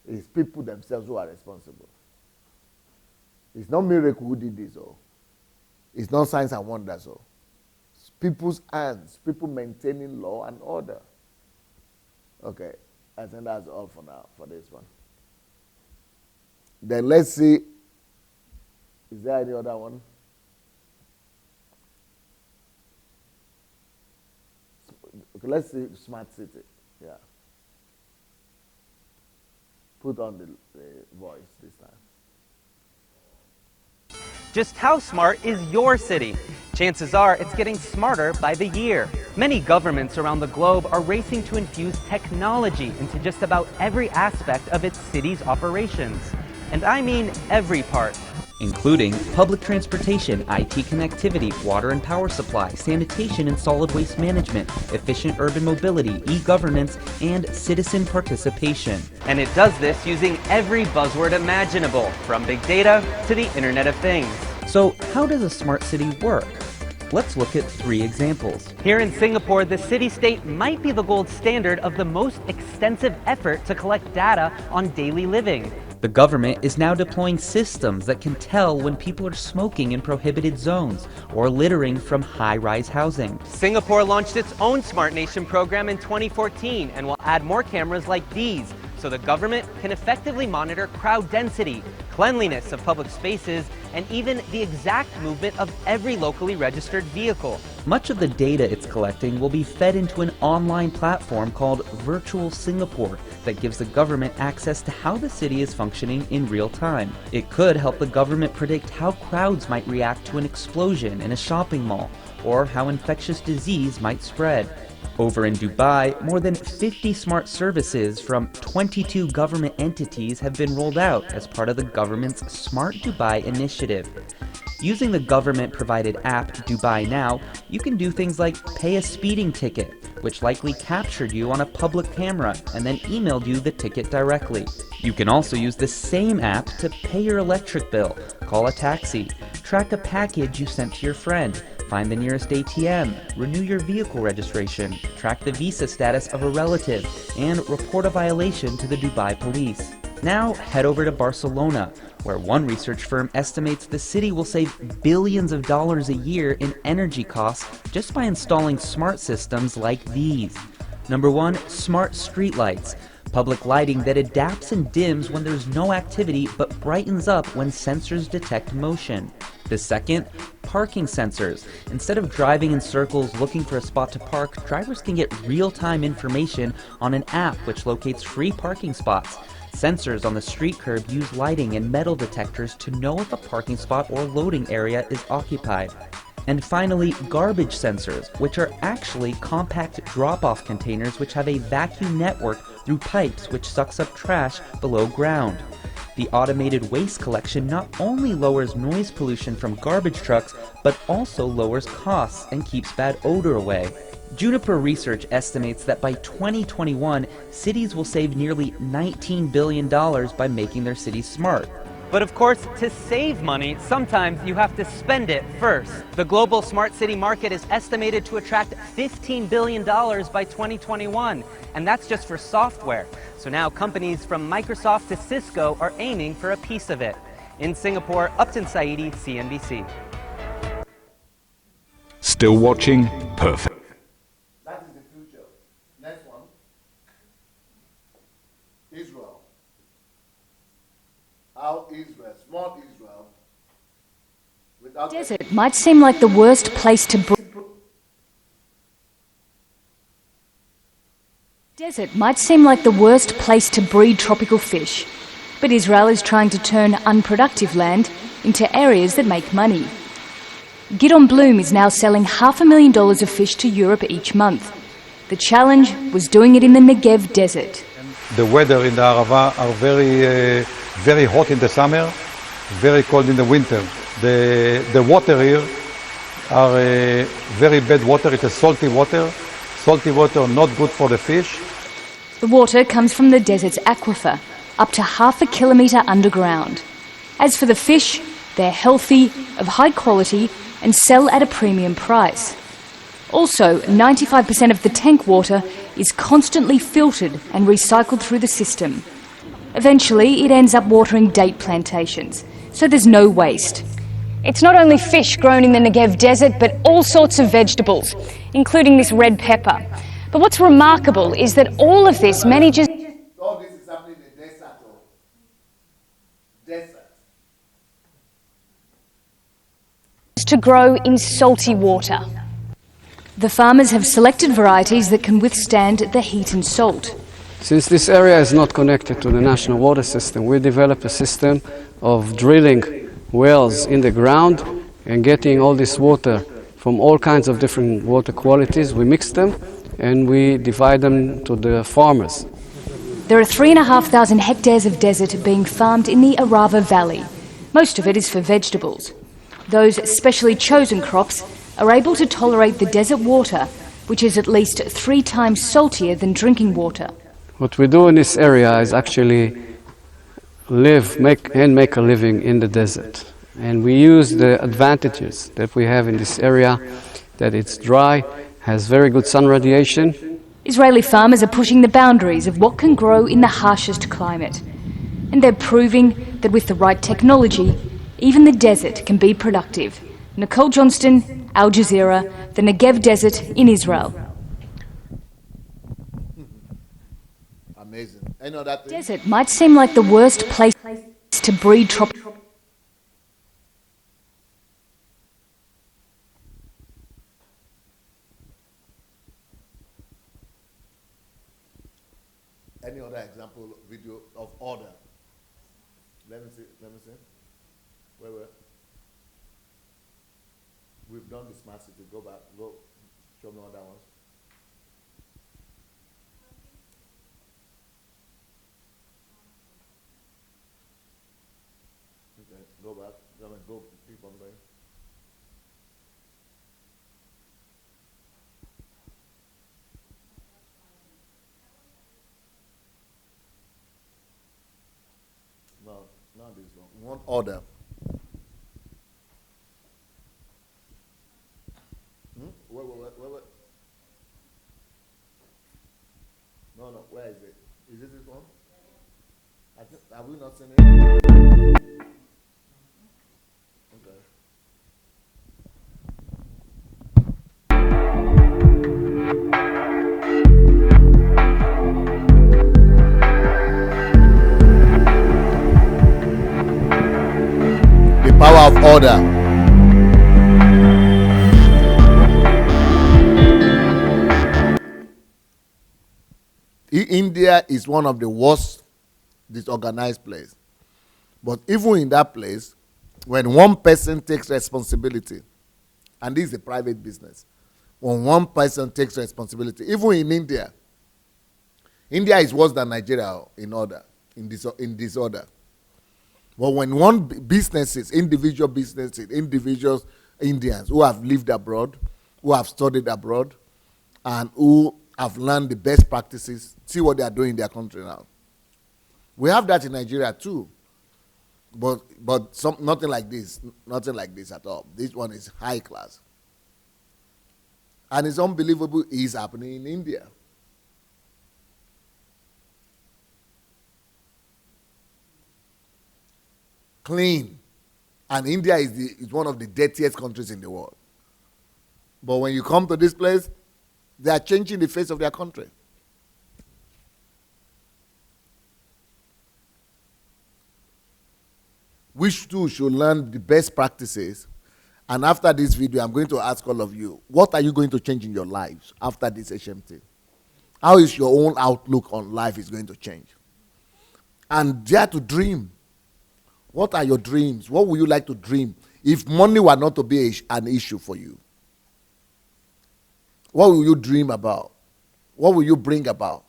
S2: It's people themselves who are responsible. It's not miracle who did this, or it's not signs and wonders, or it's people's hands, people maintaining law and order. Okay, I think that's all for now for this one. Then let's see, is there any other one? Okay, let's see smart city. Yeah. Put on the voice this time.
S20: Just how smart is your city? Chances are it's getting smarter by the year. Many governments around the globe are racing to infuse technology into just about every aspect of its city's operations. And I mean every part.
S21: Including public transportation, IT connectivity, water and power supply, sanitation and solid waste management, efficient urban mobility, e-governance, and citizen participation.
S20: And it does this using every buzzword imaginable, from big data to the Internet of Things.
S21: So how does a smart city work? Let's look at 3 examples.
S20: Here in Singapore, the city-state might be the gold standard of the most extensive effort to collect data on daily living.
S21: The government is now deploying systems that can tell when people are smoking in prohibited zones or littering from high-rise housing.
S20: Singapore launched its own Smart Nation program in 2014 and will add more cameras like these so the government can effectively monitor crowd density, cleanliness of public spaces, and even the exact movement of every locally registered vehicle.
S21: Much of the data it's collecting will be fed into an online platform called Virtual Singapore that gives the government access to how the city is functioning in real time. It could help the government predict how crowds might react to an explosion in a shopping mall, or how infectious disease might spread. Over in Dubai, more than 50 smart services from 22 government entities have been rolled out as part of the government's Smart Dubai initiative. Using the government-provided app Dubai Now, you can do things like pay a speeding ticket, which likely captured you on a public camera and then emailed you the ticket directly. You can also use the same app to pay your electric bill, call a taxi, track a package you sent to your friend, find the nearest ATM, renew your vehicle registration, track the visa status of a relative, and report a violation to the Dubai police. Now head over to Barcelona, where one research firm estimates the city will save billions of dollars a year in energy costs just by installing smart systems like these. Number 1, smart streetlights. Public lighting that adapts and dims when there's no activity but brightens up when sensors detect motion. The second, parking sensors. Instead of driving in circles looking for a spot to park, drivers can get real-time information on an app which locates free parking spots. Sensors on the street curb use lighting and metal detectors to know if a parking spot or loading area is occupied. And finally, garbage sensors, which are actually compact drop-off containers which have a vacuum network through pipes which sucks up trash below ground. The automated waste collection not only lowers noise pollution from garbage trucks, but also lowers costs and keeps bad odor away. Juniper Research estimates that by 2021, cities will save nearly $19 billion by making their cities smart.
S20: But of course, to save money, sometimes you have to spend it first. The global smart city market is estimated to attract $15 billion by 2021, and that's just for software. So now companies from Microsoft to Cisco are aiming for a piece of it. In Singapore, Upton Saidi, CNBC.
S15: Still watching? Perfect.
S2: That is the future. Next one. Israel. How Israel, small Israel, without
S4: Desert might seem like the worst place to breed. Desert might seem like the worst place to breed tropical fish, but Israel is trying to turn unproductive land into areas that make money. Gideon Bloom is now selling $500,000 of fish to Europe each month. The challenge was doing it in the Negev desert.
S22: The weather in the Arava are very hot in the summer, very cold in the winter. The water here are very bad water. It's a salty water. Salty water not good for the fish.
S4: The water comes from the desert's aquifer, up to 0.5 kilometre underground. As for the fish, they're healthy, of high quality, and sell at a premium price. Also, 95% of the tank water is constantly filtered and recycled through the system. Eventually, it ends up watering date plantations, so there's no waste. It's not only fish grown in the Negev desert, but all sorts of vegetables, including this red pepper. But what's remarkable is that all of this manages
S2: all this is happening in the desert.
S4: to grow in salty water. The farmers have selected varieties that can withstand the heat and salt.
S23: Since this area is not connected to the national water system, we developed a system of drilling wells in the ground and getting all this water from all kinds of different water qualities. We mix them and we divide them to the farmers.
S4: There are 3,500 hectares of desert being farmed in the Arava Valley. Most of it is for vegetables. Those specially chosen crops are able to tolerate the desert water, which is at least 3 times saltier than drinking water.
S23: What we do in this area is actually make a living in the desert. And we use the advantages that we have in this area, that it's dry, has very good sun radiation.
S4: Israeli farmers are pushing the boundaries of what can grow in the harshest climate. And they're proving that with the right technology, even the desert can be productive. Nicole Johnston, Al Jazeera, the Negev Desert in Israel.
S2: Amazing. Any other thing?
S4: Desert might seem like the worst place to breed tropical.
S2: Any other example video of order? Let me see. Where? We've done the smart city. Go back. Go. Show me other ones. Okay. Go back. Go. Keep on going. No, not this one. We want order. Wait. No, where is it? Is this one? Have we not seen it? Okay. The power of order. India is one of the worst disorganized places. But even in that place, when one person takes responsibility, and this is a private business, when one person takes responsibility, even in India, India is worse than Nigeria in disorder. But when individual Indians who have lived abroad, who have studied abroad, and who have learned the best practices, see what they are doing in their country now. We have that in Nigeria too, but nothing like this at all. This one is high class, and it's unbelievable. It's happening in India. Clean, and India is one of the dirtiest countries in the world. But when you come to this place, they are changing the face of their country. We too should learn the best practices. And after this video, I'm going to ask all of you, what are you going to change in your lives after this HMT? How is your own outlook on life is going to change? And dare to dream. What are your dreams? What would you like to dream if money were not to be an issue for you? What will you dream about? What will you bring about?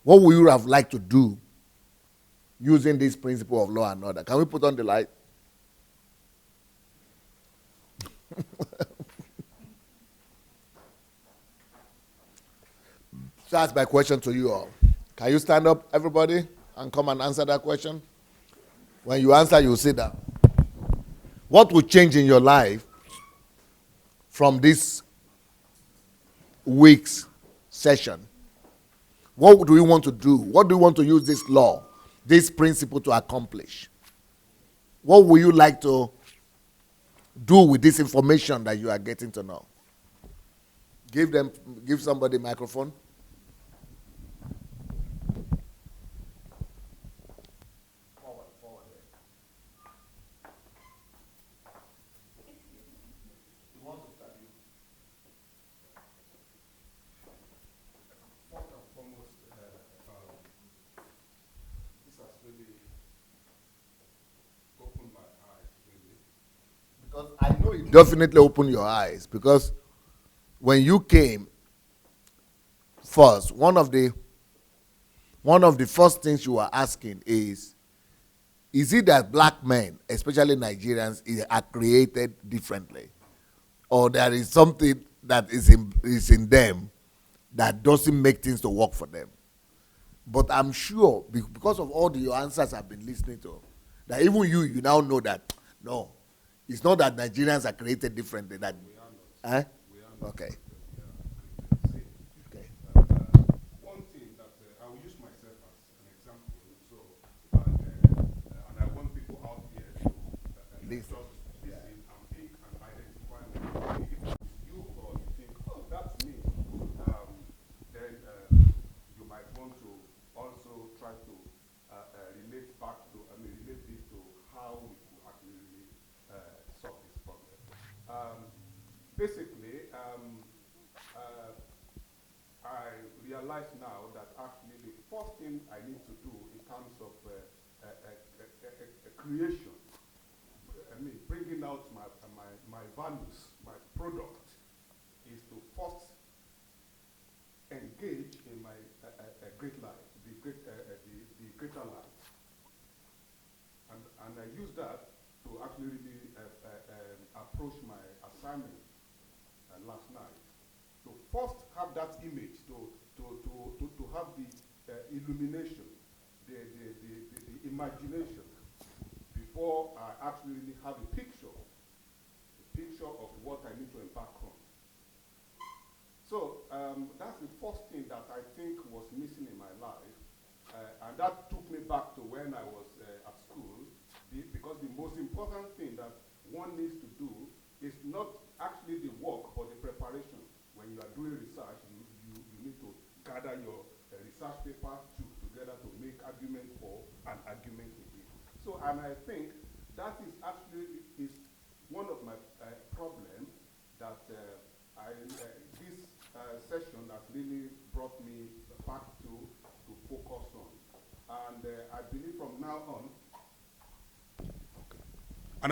S2: What would you have liked to do using this principle of law and order? Can we put on the light? So that's my question to you all. Can you stand up, everybody, and come and answer that question? When you answer, you sit down. What will change in your life from this week's session? What do you want to do? What do you want to use this law, this principle to accomplish? What would you like to do with this information that you are getting to know? Give somebody a microphone. Because I know it definitely opened your eyes, because when you came first, one of the first things you were asking is it that black men, especially Nigerians, are created differently, or there is something that is in them that doesn't make things to work for them? But I'm sure, because of all your answers I've been listening to, that even you now know that no, it's not that Nigerians are created differently. That we are not. Okay.
S7: Okay. One thing that I will use myself as an example. So, and I want people out here to just listen and think and identify. If it's you or you think, oh, that's me, then you might want to also try to relate this to how we could actually really solve this problem. Basically, I realize now that actually the first thing I need to do in terms of creation, I mean, bringing out my values, my product, is to first engage in my great life, the greater life. And I use that to actually really approach my assignment last night. To first have that image, to have the illumination, the imagination, before I actually really have a picture of what I need to embark on. So that's the first thing that I think was missing in my life, and that took me back to when I was at school, because the most important thing that one needs to do is not actually the work, but the preparation. When you are doing research, you need to gather your research papers together to make argument for and argument against. So, and I think that is actually is one of my problems that this session has really brought me back to focus on. And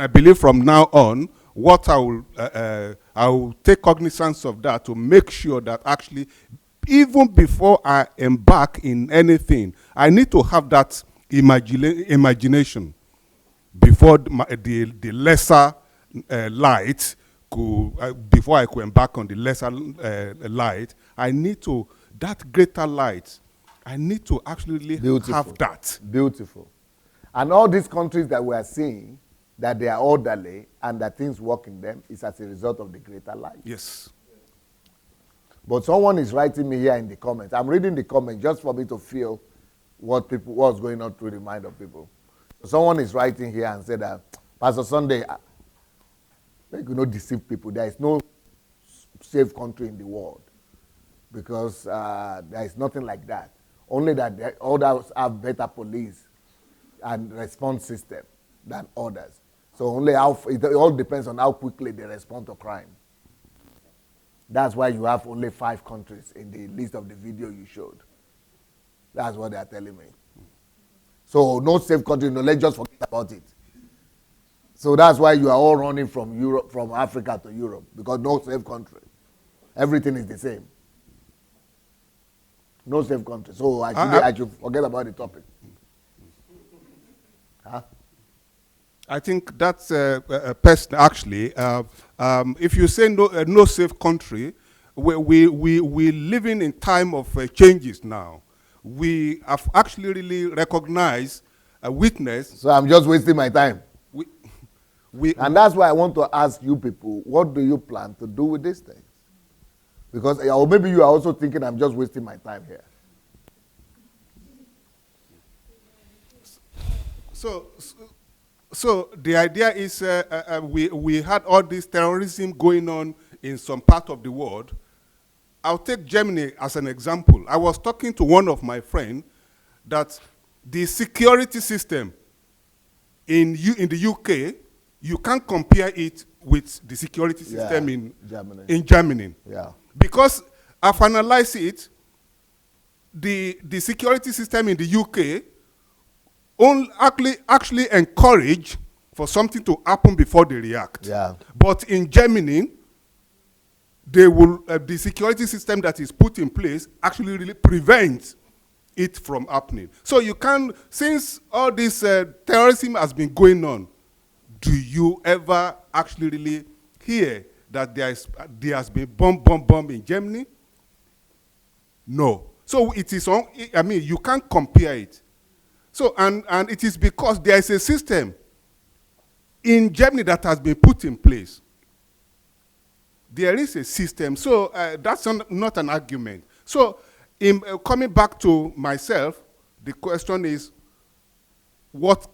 S7: I believe from now on, what I will take cognizance of that to make sure that actually, even before I embark in anything, I need to have that imagination before the lesser light could, before I could embark on the lesser light. I need to, that greater light, I need to actually have that.
S2: Beautiful. And all these countries that we are seeing, that they are orderly and that things work in them, is as a result of the greater light.
S7: Yes.
S2: But someone is writing me here in the comments. I'm reading the comments just for me to feel what's going on through the mind of people. So someone is writing here and said that, Pastor Sunday, you not deceive people. There is no safe country in the world, because there is nothing like that. Only that others have better police and response system than others. So only it all depends on how quickly they respond to crime. That's why you have only 5 countries in the list of the video you showed. That's what they are telling me. So no safe country, no, let's just forget about it. So that's why you are all running from Europe, from Africa to Europe, because no safe country. Everything is the same. No safe country. So I should forget about the topic. Huh?
S7: I think that's a person actually. If you say no safe country, we living in time of changes now. We have actually really recognized a witness.
S2: So I'm just wasting my time. And that's why I want to ask you people, what do you plan to do with these things? Because, or maybe you are also thinking I'm just wasting my time here.
S7: So the idea is we had all this terrorism going on in some part of the world. I'll take Germany as an example. I was talking to one of my friends that the security system in the UK, you can't compare it with the security system in Germany.
S2: Yeah.
S7: Because I've analyzed it, the security system in the UK actually encourage for something to happen before they react.
S2: Yeah.
S7: But in Germany, they will the security system that is put in place actually really prevents it from happening. So you can, since all this terrorism has been going on, do you ever actually really hear that there has been bomb in Germany? No. So it is on. I mean, you can't compare it. So and it is because there is a system in Germany that has been put in place. There is a system. So that's not an argument. So coming back to myself, the question is, what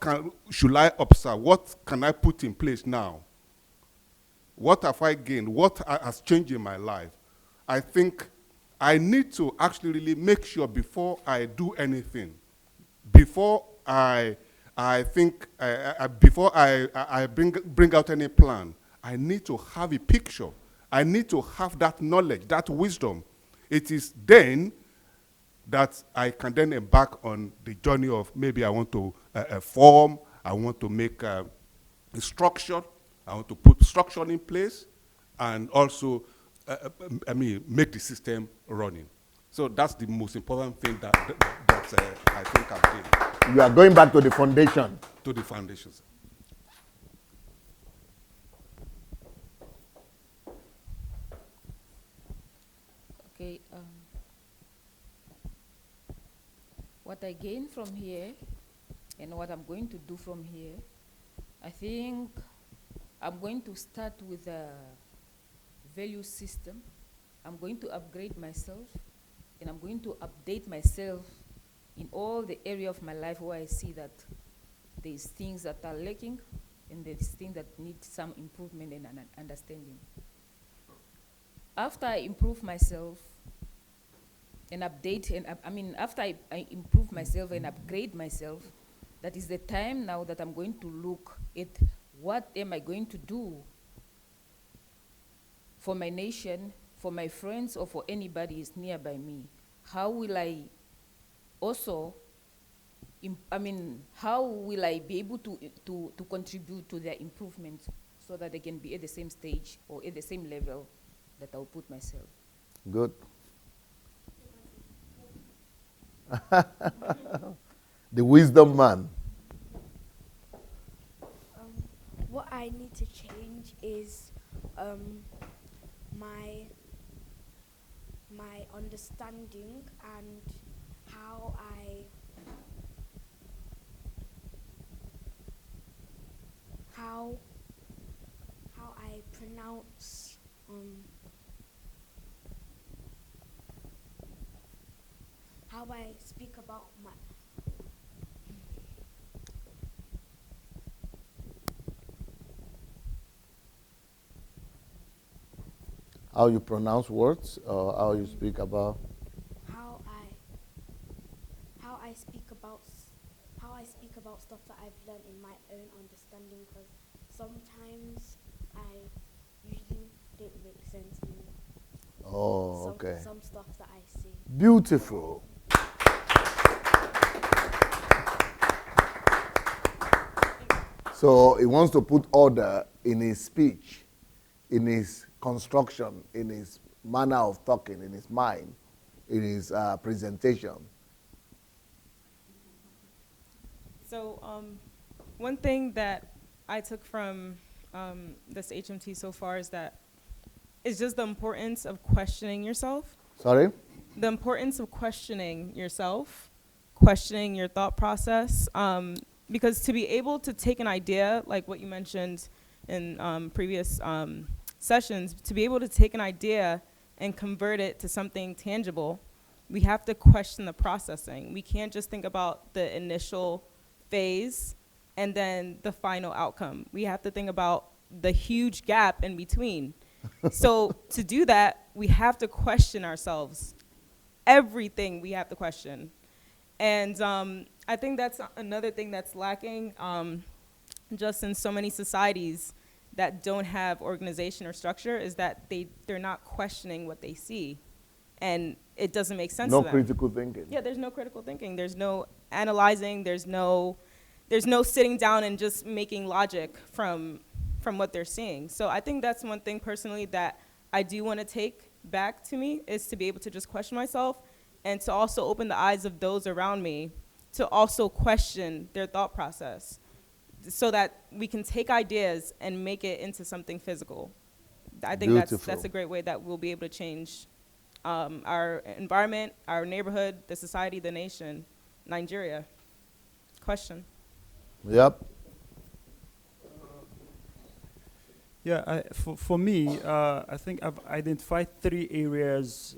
S7: should I observe? What can I put in place now? What have I gained? What has changed in my life? I think I need to actually really make sure before I do anything, before I bring out any plan, I need to have a picture. I need to have that knowledge, that wisdom. It is then that I can then embark on the journey of maybe I want to form, I want to make a structure, I want to put structure in place, and also, make the system running. So that's the most important thing that I think I'm doing.
S2: You are going back to the foundation.
S7: To the foundations.
S11: Okay. What I gain from here and what I'm going to do from here, I think I'm going to start with a value system. I'm going to upgrade myself, and I'm going to update myself in all the area of my life where I see that there's things that are lacking and there's things that need some improvement and understanding. After I improve myself and update, and after I improve myself and upgrade myself, that is the time now that I'm going to look at what am I going to do for my nation, for my friends, or for anybody who's nearby me. How will I also, how will I be able to contribute to their improvement so that they can be at the same stage or at the same level that I'll put myself?
S2: Good. The wisdom man.
S8: What I need to change is my understanding and how I pronounce how I speak about my
S2: How you pronounce words, or how you speak about?
S8: how I speak about stuff that I've learned in my own understanding, because sometimes I usually don't make sense in some stuff that I see.
S2: Beautiful. So he wants to put order in his speech, in his construction, in his manner of talking, in his mind, in his presentation.
S12: So one thing that I took from this HMT so far is that it's just the importance of questioning yourself.
S2: Sorry?
S12: The importance of questioning yourself, questioning your thought process, because to be able to take an idea, like what you mentioned in previous sessions, to be able to take an idea and convert it to something tangible, we have to question the processing. We can't just think about the initial phase and then the final outcome. We have to think about the huge gap in between. So to do that, we have to question ourselves. Everything we have to question. And I think that's another thing that's lacking just in so many societies that don't have organization or structure, is that they're not questioning what they see. And it doesn't make sense to them.
S2: No critical thinking.
S12: Yeah, there's no critical thinking. There's no analyzing. There's no sitting down and just making logic from what they're seeing. So I think that's one thing personally that I do want to take back to me, is to be able to just question myself and to also open the eyes of those around me to also question their thought process, so that we can take ideas and make it into something physical. I think that's a great way that we'll be able to change our environment, our neighborhood, the society, the nation, Nigeria. Question.
S2: Yep.
S6: Yeah, for me, I think I've identified 3 areas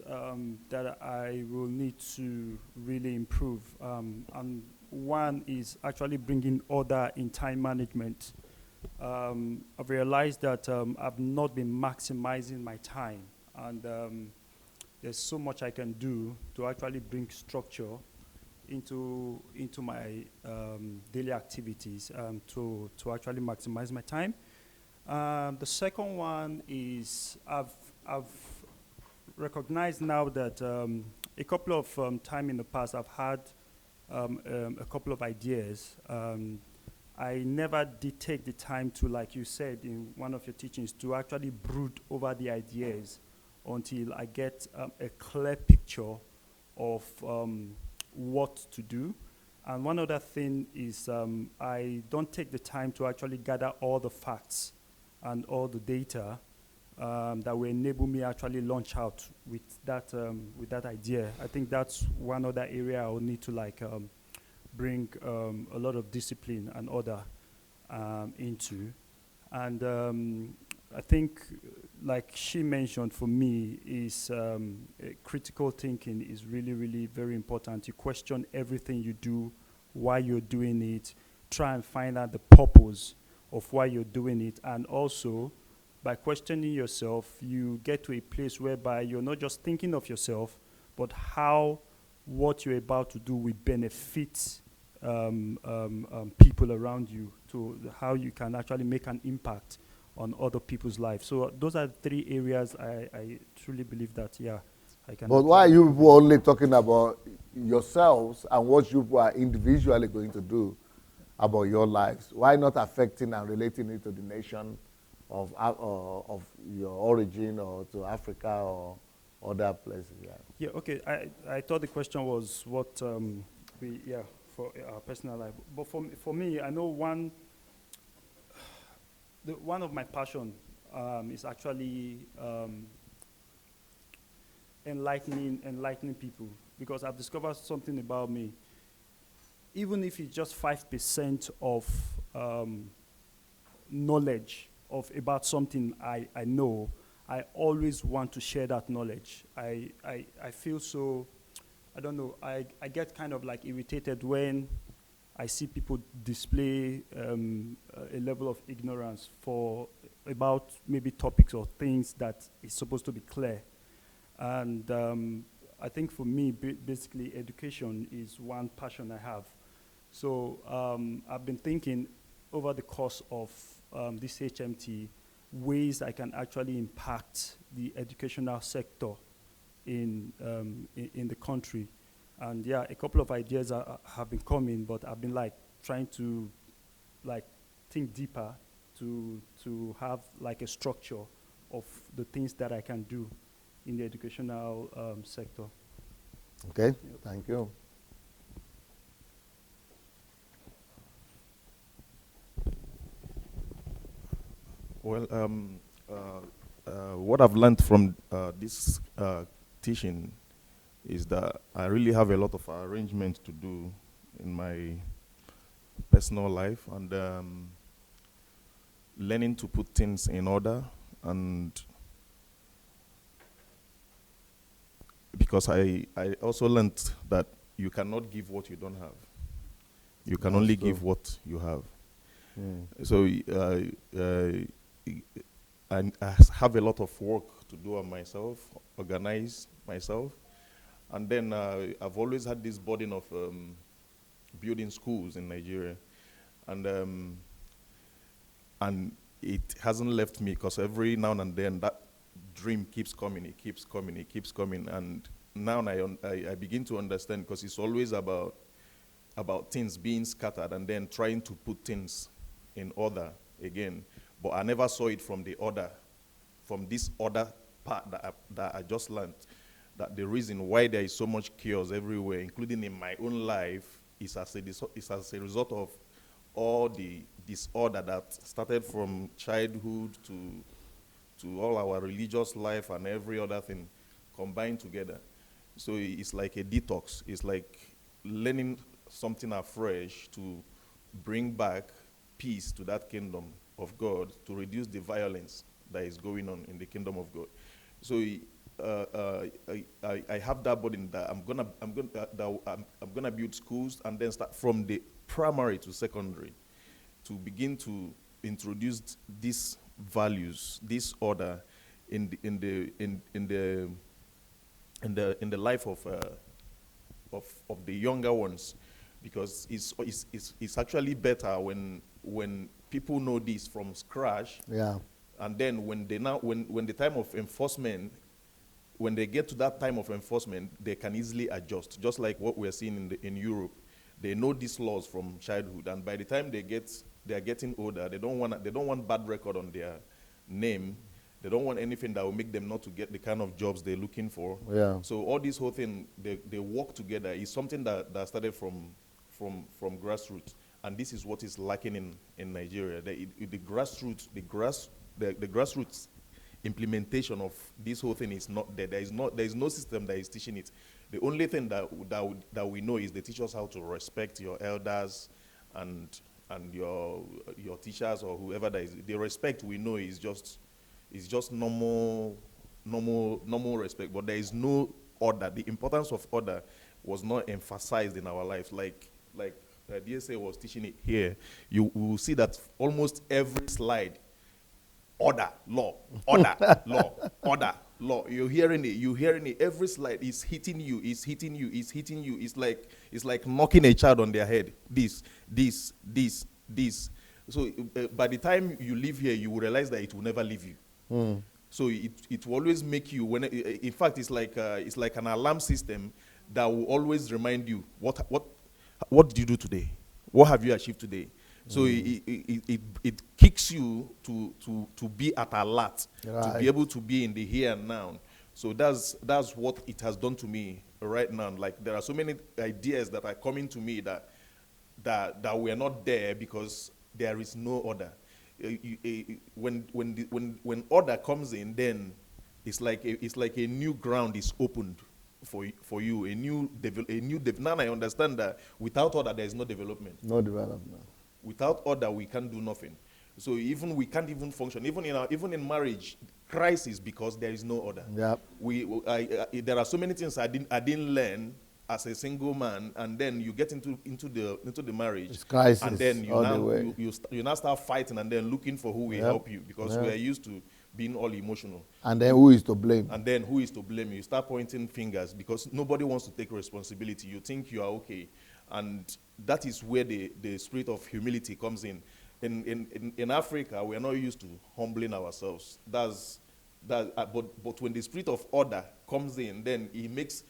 S6: that I will need to really improve. And one is actually bringing order in time management. I've realized that I've not been maximizing my time, and there's so much I can do to actually bring structure into my daily activities to actually maximize my time. The second one is I've recognized now that a couple of time in the past, I've had a couple of ideas. I never did take the time to, like you said in one of your teachings, to actually brood over the ideas until I get a clear picture of what to do. And one other thing is I don't take the time to actually gather all the facts and all the data that will enable me actually launch out with that idea. I think that's one other area I will need to bring a lot of discipline and order into. And I think, like she mentioned, for me, is critical thinking is really, really very important. You question everything you do, why you're doing it, try and find out the purpose of why you're doing it, and also, by questioning yourself, you get to a place whereby you're not just thinking of yourself, but how what you're about to do will benefit people around you, to how you can actually make an impact on other people's lives. So those are the three areas I truly believe that, yeah, I can.
S2: But why are you only talking about yourselves and what you are individually going to do about your lives? Why not affecting and relating it to the nation of your origin, or to Africa or other places? Yeah.
S6: Yeah. Okay. I thought the question was what for our personal life. But for me, I know one of my passion is actually enlightening people, because I've discovered something about me. Even if it's just 5% of knowledge about something I know, I always want to share that knowledge. I feel so, I don't know, I get kind of like irritated when I see people display a level of ignorance about maybe topics or things that is supposed to be clear. And I think for me, basically, education is one passion I have. So I've been thinking over the course of this HMT, ways I can actually impact the educational sector in the country. And yeah, a couple of ideas have been coming, but I've been trying to think deeper to have a structure of the things that I can do in the educational sector.
S2: Okay, thank you.
S10: Well, what I've learned from this teaching is that I really have a lot of arrangements to do in my personal life, and learning to put things in order, and because I also learned that you cannot give what you don't have. You can only give what you have. So I have a lot of work to do on myself, organize myself. And then I've always had this burden of building schools in Nigeria. And it hasn't left me, because every now and then that dream keeps coming, it keeps coming, it keeps coming. And now I begin to understand, because it's always about things being scattered and then trying to put things in order again. But I never saw it from this other part that I just learned, that the reason why there is so much chaos everywhere, including in my own life, is as a result of all the disorder that started from childhood to all our religious life and every other thing combined together. So it's like a detox. It's like learning something afresh to bring back peace to that kingdom of God, to reduce the violence that is going on in the kingdom of God. So I have that burden that I'm gonna build schools, and then start from the primary to secondary to begin to introduce these values, this order in the life of the younger ones, because it's actually better when people know this from scratch.
S2: Yeah.
S10: And then when the time of enforcement when they get to that time of enforcement, they can easily adjust, just like what we're seeing in Europe. They know these laws from childhood, and by the time they are getting older, they don't want bad record on their name. They don't want anything that will make them not to get the kind of jobs they're looking for.
S2: Yeah.
S10: So all this whole thing, they work together. Is something that started from grassroots, and this is what is lacking in Nigeria. The grassroots implementation of this whole thing is not there. There is no system that is teaching it. The only thing that we know is they teach us how to respect your elders and your teachers or whoever that is. The respect we know is just normal respect, but there is no order. The importance of order was not emphasized in our lives. Like DSA was teaching it here. You will see that almost every slide, order, law, order, law, order, law. You're hearing it. Every slide is hitting you. It's like knocking a child on their head. This. So by the time you leave here, you will realize that it will never leave you. So it will always make you, in fact, it's like an alarm system that will always remind you, what did you do today? What have you achieved today? So it kicks you to be at alert, to be able to be in the here and now. So that's what it has done to me right now. Like, there are so many ideas that are coming to me that were not there because there is no order. When order comes in, then it's like a new ground is opened for you. Now I understand that without order there is no development.
S2: No development.
S10: Without order we can't do nothing. So we can't even function. Even in marriage, crisis because there is no order.
S2: Yep.
S10: There are so many things I didn't learn as a single man, and then you get into the marriage,
S2: it's crisis,
S10: and then you now start fighting and then looking for who will help you, because we are used to being all emotional.
S2: And then who is to blame?
S10: You start pointing fingers because nobody wants to take responsibility. You think you are okay, and that is where the spirit of humility comes in. In Africa, we are not used to humbling ourselves. But when the spirit of order comes in, then it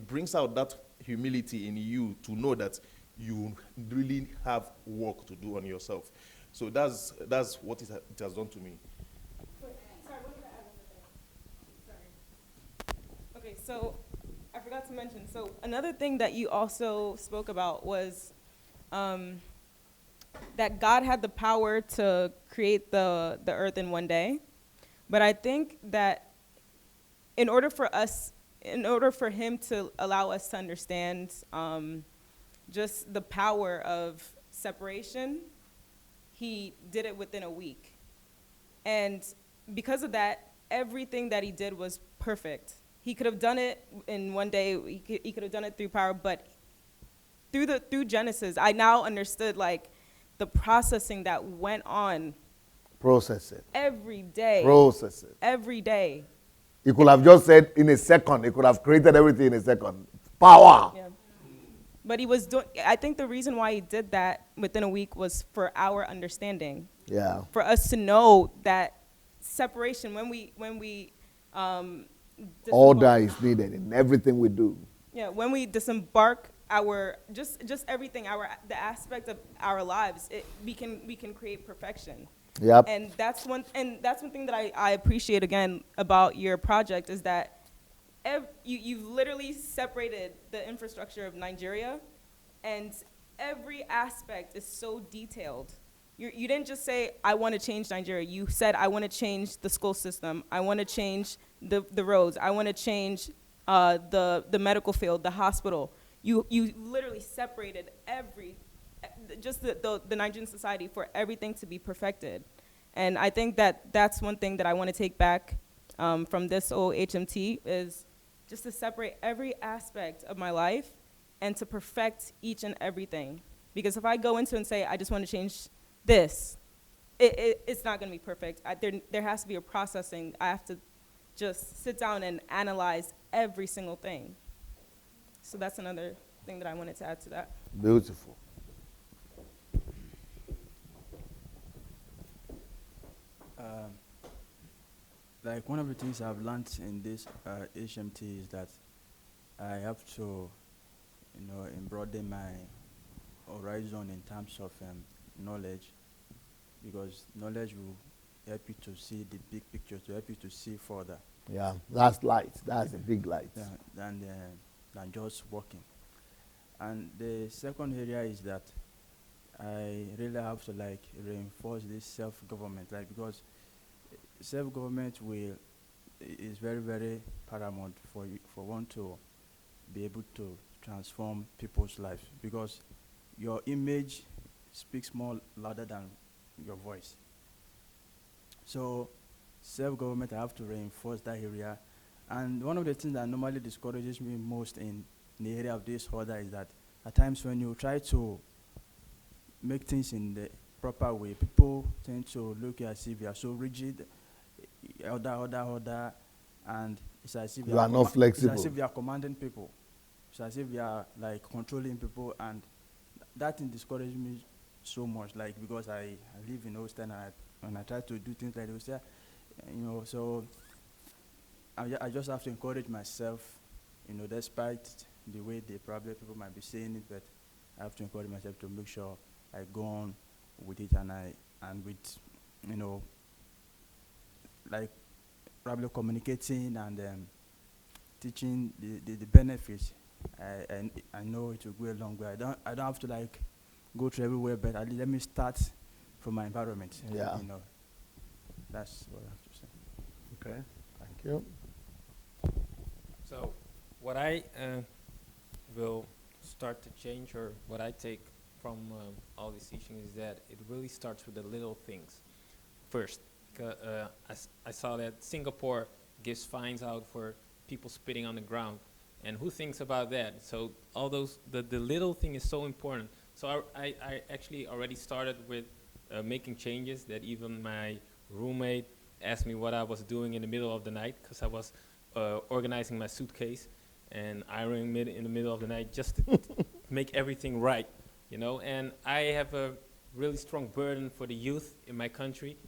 S10: brings out that humility in you to know that you really have work to do on yourself. So that's what it has done to me.
S12: Okay, so I forgot to mention, so another thing that you also spoke about was that God had the power to create the earth in one day. But I think that in order for him to allow us to understand just the power of separation, he did it within a week. And because of that, everything that he did was perfect. He could have done it in one day, he could have done it through power, but through Genesis, I now understood like the processing that went on.
S2: Process it.
S12: Every day.
S2: Process it.
S12: Every day.
S2: He could have just said in a second. He could have created everything in a second. Power.
S12: Yeah. But he was doing, I think the reason why he did that within a week was for our understanding.
S2: Yeah.
S12: For us to know that separation, when we
S2: order is needed in everything we do.
S12: Yeah, when we disembark our just everything, the aspect of our lives, we can create perfection.
S2: Yep.
S12: And that's one thing that I appreciate again about your project is that you've literally separated the infrastructure of Nigeria, and every aspect is so detailed. You didn't just say, I want to change Nigeria. You said, I want to change the school system. I want to change the roads. I want to change the medical field, the hospital. You literally separated the Nigerian society for everything to be perfected. And I think that's one thing that I want to take back from this old HMT is just to separate every aspect of my life and to perfect each and everything. Because if I go into and say, I just want to change this, it's not going to be perfect. There has to be a processing. I have to just sit down and analyze every single thing. So that's another thing that I wanted to add to that.
S2: Beautiful.
S5: like one of the things I've learned in this HMT is that I have to, broaden my horizon in terms of knowledge, because knowledge will help you to see the big picture, to help you to see further.
S2: Yeah, that's light. That's a big light.
S5: Than just working. And the second area is that I really have to reinforce this self-government, because self-government is very, very paramount for one to be able to transform people's lives, because your image speaks more louder than your voice. So self-government, I have to reinforce that area. And one of the things that normally discourages me most in the area of disorder is that at times when you try to make things in the proper way, people tend to look as if you are so rigid, order, and it's as if
S2: you are not flexible.
S5: It's as if you are commanding people. It's as if you are controlling people, and that thing discourages me so much, because I live in Austin, and I try to do things like this, so I just have to encourage myself, despite the way people might be saying it, but I have to encourage myself to make sure I go on with it, and with, probably communicating and teaching the benefits. I know it will go a long way. I don't have to go to everywhere, but at least let me start from my environment.
S2: Yeah.
S5: That's what I have to say.
S2: Okay, thank you.
S9: So, what I will start to change, or what I take from all these teachings, is that it really starts with the little things first. I saw that Singapore gives fines out for people spitting on the ground, and who thinks about that? So all those, the little thing is so important. So I actually already started with making changes, that even my roommate asked me what I was doing in the middle of the night, because I was organizing my suitcase and ironing in the middle of the night just to make everything right, And I have a really strong burden for the youth in my country,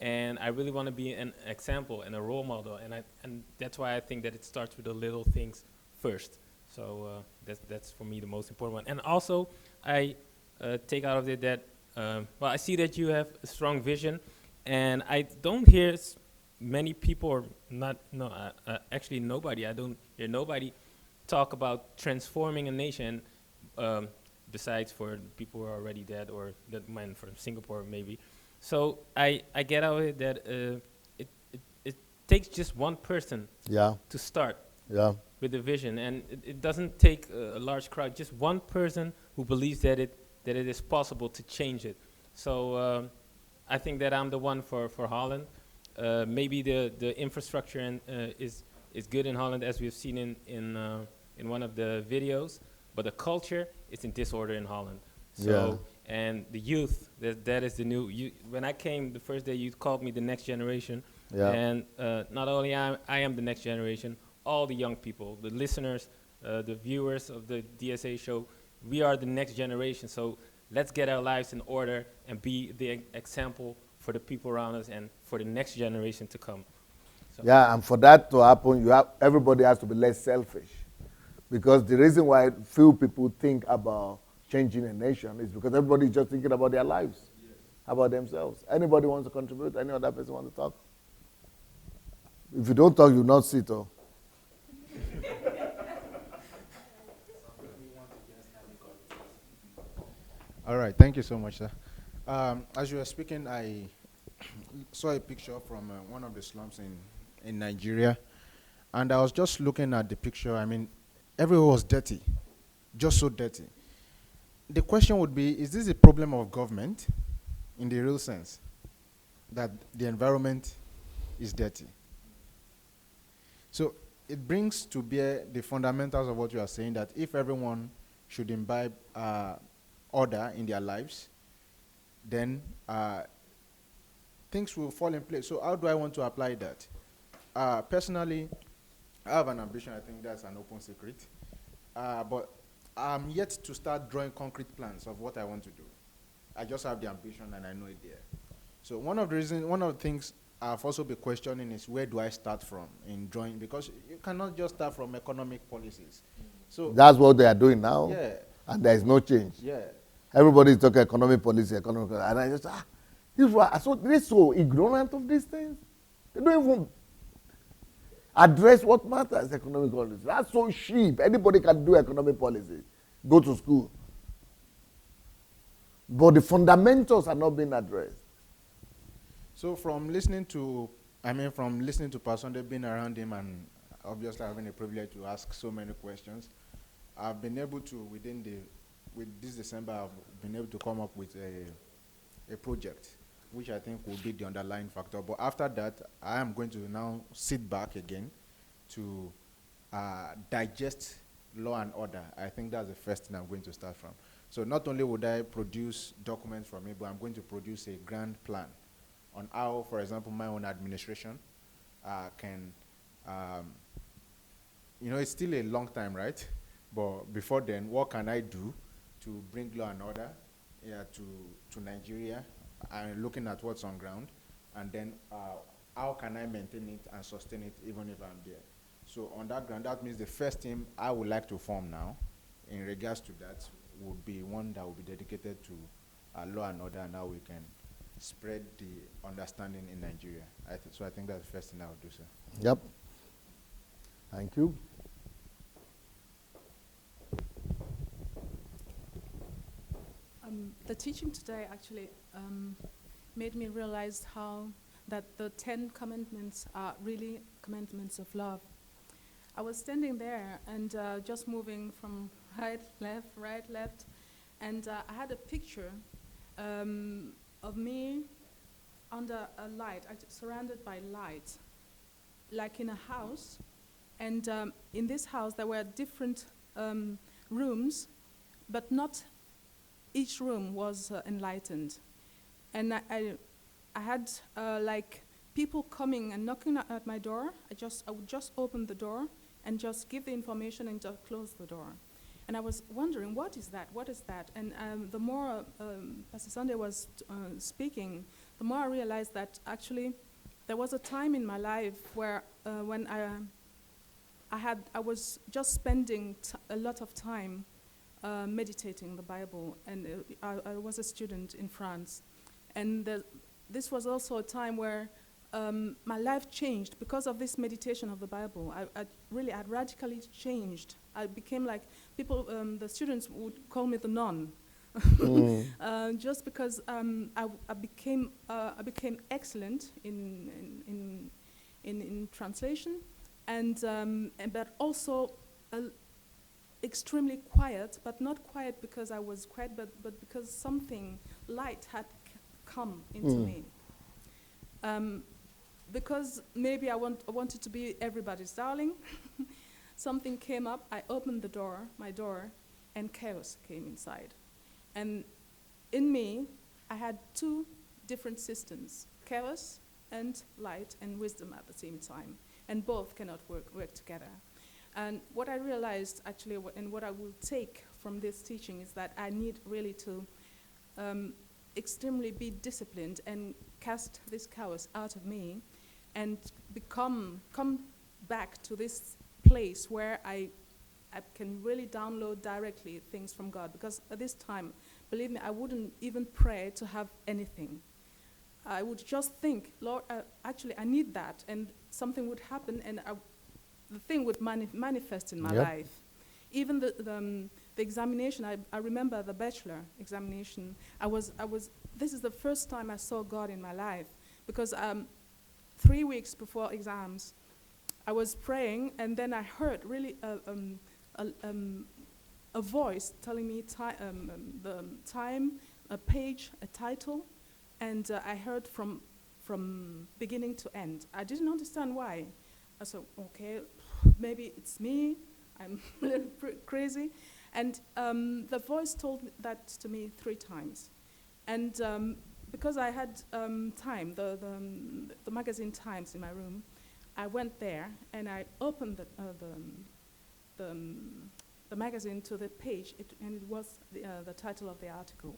S9: and I really want to be an example and a role model, and that's why I think that it starts with the little things first. So that's for me the most important one. And also, I take out of it that I see that you have a strong vision, and I don't hear many people, or actually nobody. I don't hear nobody talk about transforming a nation, besides for the people who are already dead, or that man from Singapore maybe. So I get out of it that it takes just one person to start with the vision, and it doesn't take a large crowd, just one person who believes that it is possible to change it. So I think that I'm the one for Holland. Maybe the infrastructure is good in Holland, as we've seen in one of the videos, but the culture is in disorder in Holland. So and the youth, that is the new. When I came the first day, you called me the next generation, and not only I am the next generation. All the young people, the listeners, the viewers of the DSA show, we are the next generation. So let's get our lives in order and be the example for the people around us and for the next generation to come. So
S2: and for that to happen, everybody has to be less selfish, because the reason why few people think about changing a nation is because everybody's just thinking about their lives, about themselves. Anybody wants to contribute? Any other person want to talk? If you don't talk, you will not sit.
S13: All right, thank you so much, sir. As you were speaking, I saw a picture from one of the slums in Nigeria, and I was just looking at the picture. I mean, everywhere was dirty, just so dirty. The question would be, is this a problem of government in the real sense, that the environment is dirty? So it brings to bear the fundamentals of what you are saying, that if everyone should imbibe order in their lives, then things will fall in place. So how do I want to apply that? Personally, I have an ambition. I think that's an open secret. But I'm yet to start drawing concrete plans of what I want to do. I just have the ambition and I know it there. So one of the things I've also been questioning is where do I start from in drawing, because you cannot just start from economic policies. So
S2: that's what they are doing now.
S13: Yeah.
S2: And there is no change.
S13: Yeah.
S2: Everybody is talking economic policy, and I just they're so ignorant of these things. They don't even address what matters, economic policy. That's so cheap. Anybody can do economic policy. Go to school. But the fundamentals are not being addressed.
S13: So from listening to Pastor Sunday, being around him, and obviously having a privilege to ask so many questions, I've been able to, with this December, I've been able to come up with a project, which I think will be the underlying factor. But after that, I am going to now sit back again to digest law and order. I think that's the first thing I'm going to start from. So not only would I produce documents from it, but I'm going to produce a grand plan on how, for example, my own administration can, it's still a long time, right? But before then, what can I do to bring law and order to Nigeria, and looking at what's on ground, and then how can I maintain it and sustain it even if I'm there? So on that ground, that means the first team I would like to form now, in regards to that, would be one that will be dedicated to law and order, and how we can spread the understanding in Nigeria. So I think that's the first thing I would do, sir.
S2: Yep. Thank you.
S18: The teaching today actually made me realize how that the 10 commandments are really commandments of love. I was standing there and just moving from right, left, and I had a picture of me under a light, surrounded by light, like in a house. And in this house there were different rooms, but not each room was enlightened. And I had like people coming and knocking at my door. I would just open the door and just give the information and just close the door. And I was wondering, what is that? What is that? And the more Pastor Sunday was speaking, the more I realized that actually there was a time in my life where when I was just spending a lot of time meditating the Bible, and I was a student in France. And this was also a time where my life changed because of this meditation of the Bible. I radically changed. I became like people, the students would call me the nun. Just because I became excellent in translation, and but also extremely quiet, but not quiet because I was quiet, but because something light had come into me. Because maybe I wanted to be everybody's darling. Something came up, I opened my door, and chaos came inside. And in me, I had two different systems, chaos and light and wisdom at the same time. And both cannot work together. And what I realized, actually, and what I will take from this teaching is that I need really to extremely be disciplined and cast this chaos out of me and come back to this place where I can really download directly things from God. Because at this time, believe me, I wouldn't even pray to have anything. I would just think, Lord, actually, I need that, and something would happen, and the thing would manifest in my life. Even the examination, I remember the bachelor examination. This is the first time I saw God in my life, because 3 weeks before exams, I was praying, and then I heard really a voice telling me the time, a page, a title, and I heard from beginning to end. I didn't understand why. I said, okay, maybe it's me, I'm a little crazy. And the voice told that to me 3 times. And because I had time, the magazine Times in my room, I went there and I opened the magazine to the page, and it was the title of the article.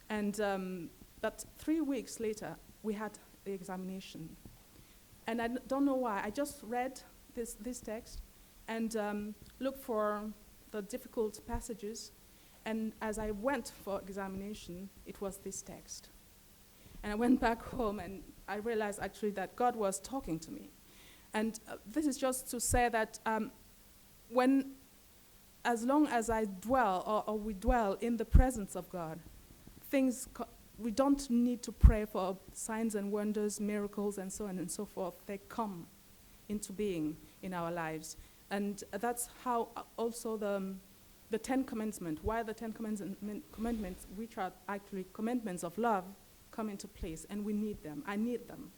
S18: And but 3 weeks later, we had the examination. And I don't know why. I just read this text and looked for the difficult passages. And as I went for examination, it was this text. And I went back home and I realized actually that God was talking to me. And this is just to say that as long as I dwell or we dwell in the presence of God, we don't need to pray for signs and wonders, miracles, and so on and so forth. They come into being in our lives. And that's how also the Ten Commandments, why the Ten Commandments, which are actually commandments of love, come into place. And we need them. I need them.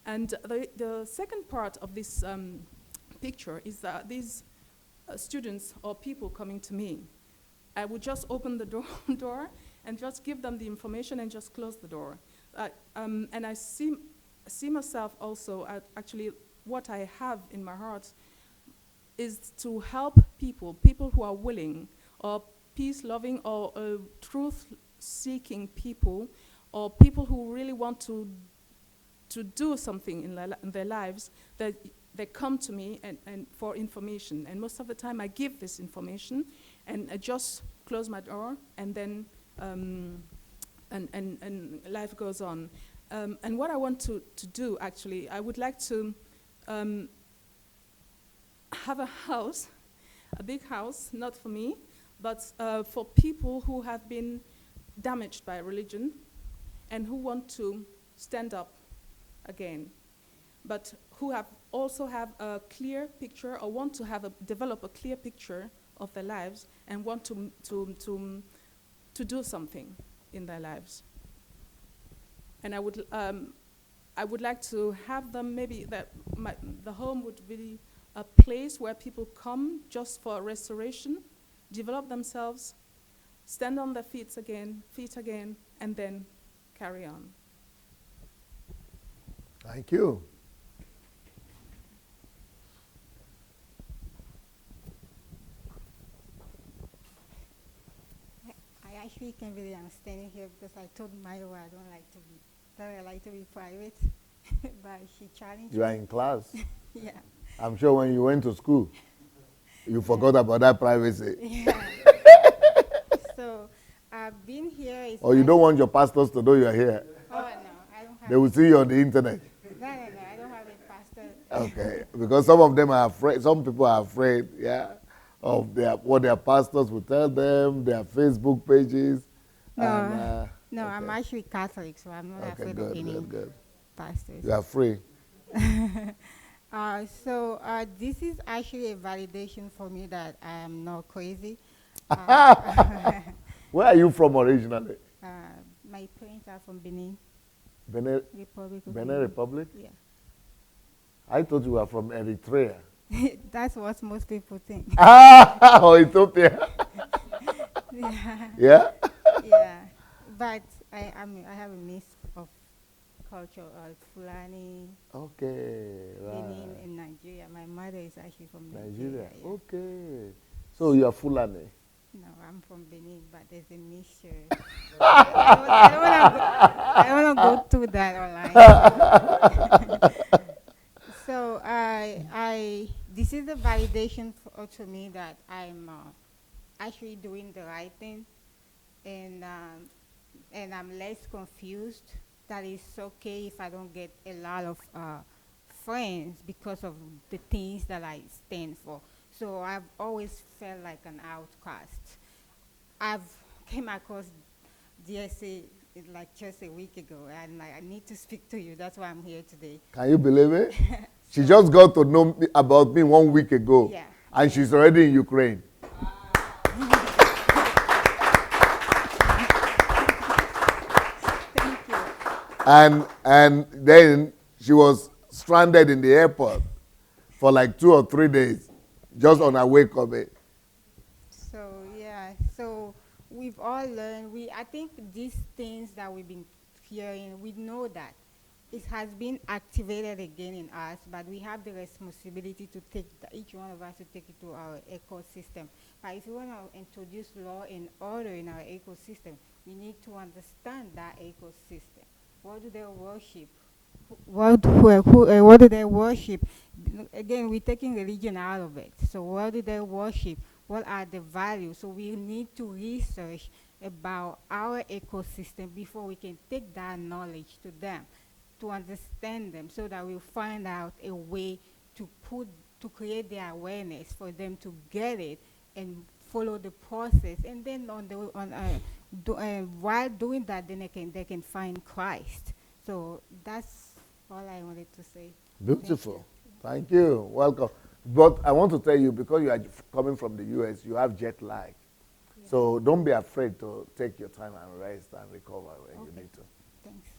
S18: And the second part of this picture is that these students or people coming to me, I would just open the door and just give them the information and just close the door. And I see myself also, actually what I have in my heart is to help people who are willing, or peace-loving, or truth-seeking people, or people who really want to do something in their lives, that they come to me and for information. And most of the time I give this information and I just close my door, and then and life goes on. And what I want to do, actually, I would like to have a house, a big house, not for me, but for people who have been damaged by religion and who want to stand up again, but who also have a clear picture, or want to develop a clear picture of their lives and want to do something in their lives. And I would like to have them, maybe that the home would be a place where people come just for restoration, develop themselves, stand on their feet again, and then carry on.
S2: Thank you.
S1: I actually can't believe I'm standing here because I told Mayo I like to be private, but she challenged me.
S2: You are in class.
S1: Yeah.
S2: I'm sure when you went to school, you forgot about that privacy.
S1: Yeah. So I've been here.
S2: Or you don't want your pastors to know you are here.
S1: Oh, no, I don't have.
S2: They will see you on the internet.
S1: No, I don't have a pastor.
S2: Okay, because some of them are afraid, some people are afraid, of what their pastors will tell them, their Facebook pages.
S1: No,
S2: okay.
S1: I'm actually Catholic, so I'm not afraid of any pastors.
S2: You are free.
S1: So this is actually a validation for me that I am not crazy.
S2: Where are you from originally?
S1: My parents are from Benin.
S2: Benin Republic?
S1: Yeah.
S2: I thought you were from Eritrea.
S1: That's what most people think.
S2: Or Ethiopia.
S1: Yeah.
S2: Yeah?
S1: Yeah. But I have a mix of culture, Fulani, Benin, and Nigeria. My mother is actually from Nigeria.
S2: Yeah. Okay. So you are Fulani?
S1: No, I'm from Benin, but there's a mixture. I don't want to go through that online. So this is a validation to me that I'm actually doing the right thing, and I'm less confused. That it's okay if I don't get a lot of friends because of the things that I stand for. So I've always felt like an outcast. I've came across DSA like just a week ago, and I need to speak to you. That's why I'm here today.
S2: Can you believe it? She just got to know about me 1 week ago, and she's already in Ukraine.
S1: Thank you.
S2: And then she was stranded in the airport for like 2 or 3 days, just on her way coming.
S1: So yeah, so we've all learned. I think these things that we've been hearing, we know that it has been activated again in us, but we have the responsibility to take each one of us to take it to our ecosystem. But if we want to introduce law and order in our ecosystem, we need to understand that ecosystem. What do they worship? what do they worship? Again, we're taking religion out of it. So what do they worship? What are the values? So we need to research about our ecosystem before we can take that knowledge to them, to understand them, so that we'll find out a way to create the awareness for them to get it and follow the process. And then while doing that, then they can find Christ. So that's all I wanted to say.
S2: Beautiful. Thank you. Welcome. But I want to tell you, because you are coming from the US, you have jet lag. Yeah. So don't be afraid to take your time and rest and recover when you need to.
S1: Thanks.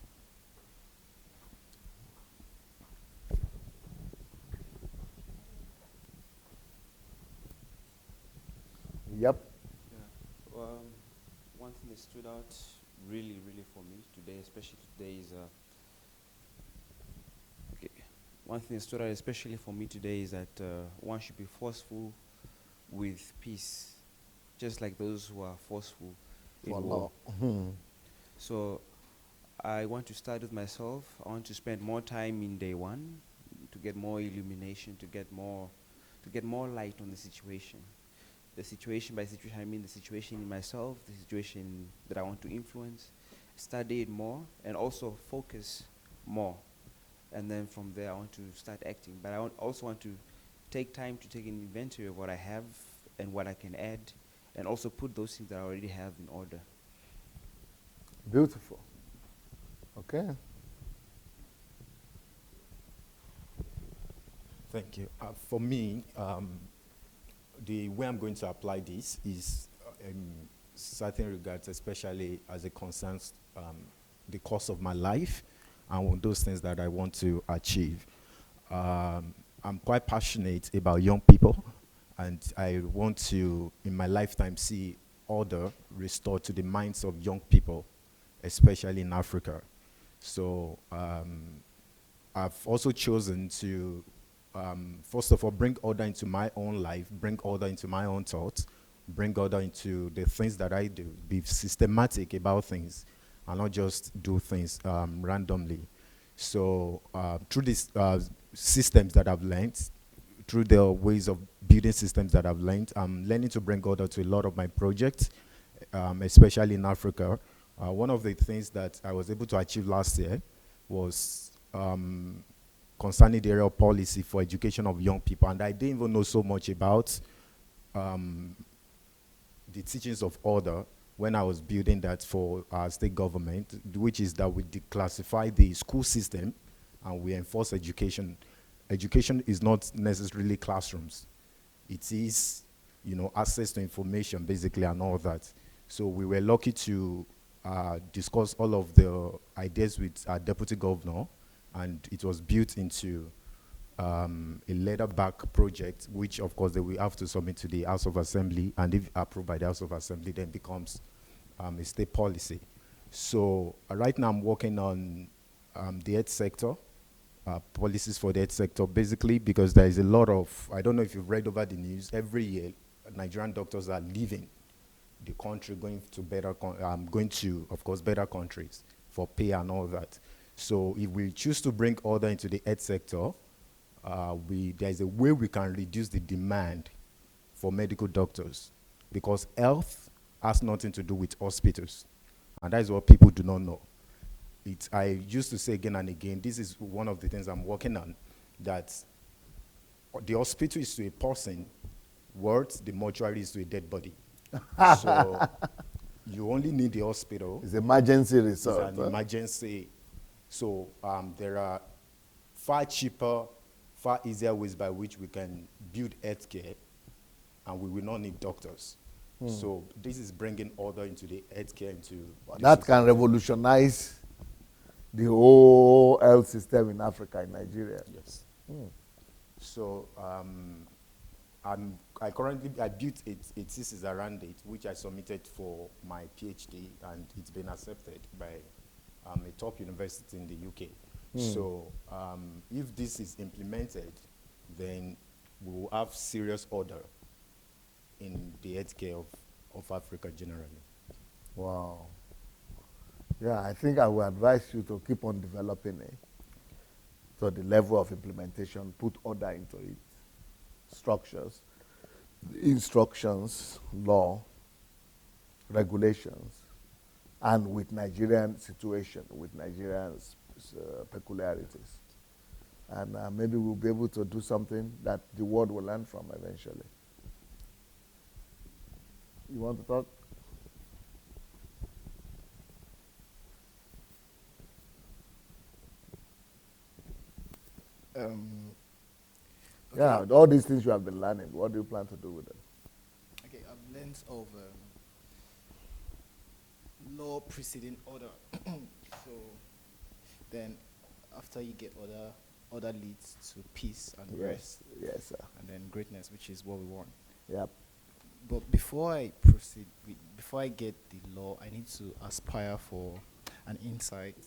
S2: Yep.
S14: Yeah. One thing that stood out really for me today, especially today, is one thing that stood out especially for me today is that one should be forceful with peace, just like those who are forceful in war. So I want to start with myself. I want to spend more time in day one to get more illumination, to get more light on the situation. The situation, by situation I mean the situation in myself, the situation that I want to influence, study it more, and also focus more. And then from there I want to start acting. But I also want to take time to take an inventory of what I have and what I can add, and also put those things that I already have in order.
S2: Beautiful. Okay.
S16: Thank you. For me, the way I'm going to apply this is in certain regards, especially as it concerns the course of my life and those things that I want to achieve. I'm quite passionate about young people, and I want to, in my lifetime, see order restored to the minds of young people, especially in Africa. So I've also chosen to, first of all, bring order into my own life, bring order into my own thoughts, bring order into the things that I do, be systematic about things, and not just do things randomly. So through these systems that I've learned, through the ways of building systems that I've learned, I'm learning to bring order to a lot of my projects, especially in Africa. One of the things that I was able to achieve last year was concerning the area of policy for education of young people. And I didn't even know so much about the teachings of order when I was building that for our state government, which is that we declassify the school system and we enforce education. Education is not necessarily classrooms. It is, access to information, basically, and all that. So we were lucky to discuss all of the ideas with our deputy governor, and it was built into a letter-back project, which, of course, they will have to submit to the House of Assembly, and if approved by the House of Assembly, then becomes a state policy. So right now I'm working on the health sector, policies for the health sector, basically because there is a lot of, I don't know if you've read over the news, every year Nigerian doctors are leaving the country, going to, of course, better countries for pay and all that. So if we choose to bring order into the health sector, there's a way we can reduce the demand for medical doctors, because health has nothing to do with hospitals, and that is what people do not know. I used to say again and again, this is one of the things I'm working on, that the hospital is to a person, words, the mortuary is to a dead body. So you only need the hospital.
S2: It's emergency resort.
S16: It's an emergency. So there are far cheaper, far easier ways by which we can build healthcare, and we will not need doctors. So this is bringing order into the healthcare,
S2: that can revolutionize the whole health system in Africa, in Nigeria.
S16: Yes. So I built a thesis around it, which I submitted for my PhD, and it's been accepted by a top university in the UK. So if this is implemented, then we will have serious order in the healthcare of Africa generally.
S2: Wow. Yeah, I think I would advise you to keep on developing it. So the level of implementation, put order into it, structures, instructions, law, regulations, and with Nigerian situation, with Nigerians' peculiarities. And maybe we'll be able to do something that the world will learn from eventually. You want to talk? Yeah, all these things you have been learning, what do you plan to do with them?
S3: Okay, I've learned of law preceding order. So then after you get order leads to peace and rest.
S2: Yes, sir.
S3: And then greatness, which is what we want.
S2: Yep.
S3: But before I proceed, before I get the law, I need to aspire for an insight.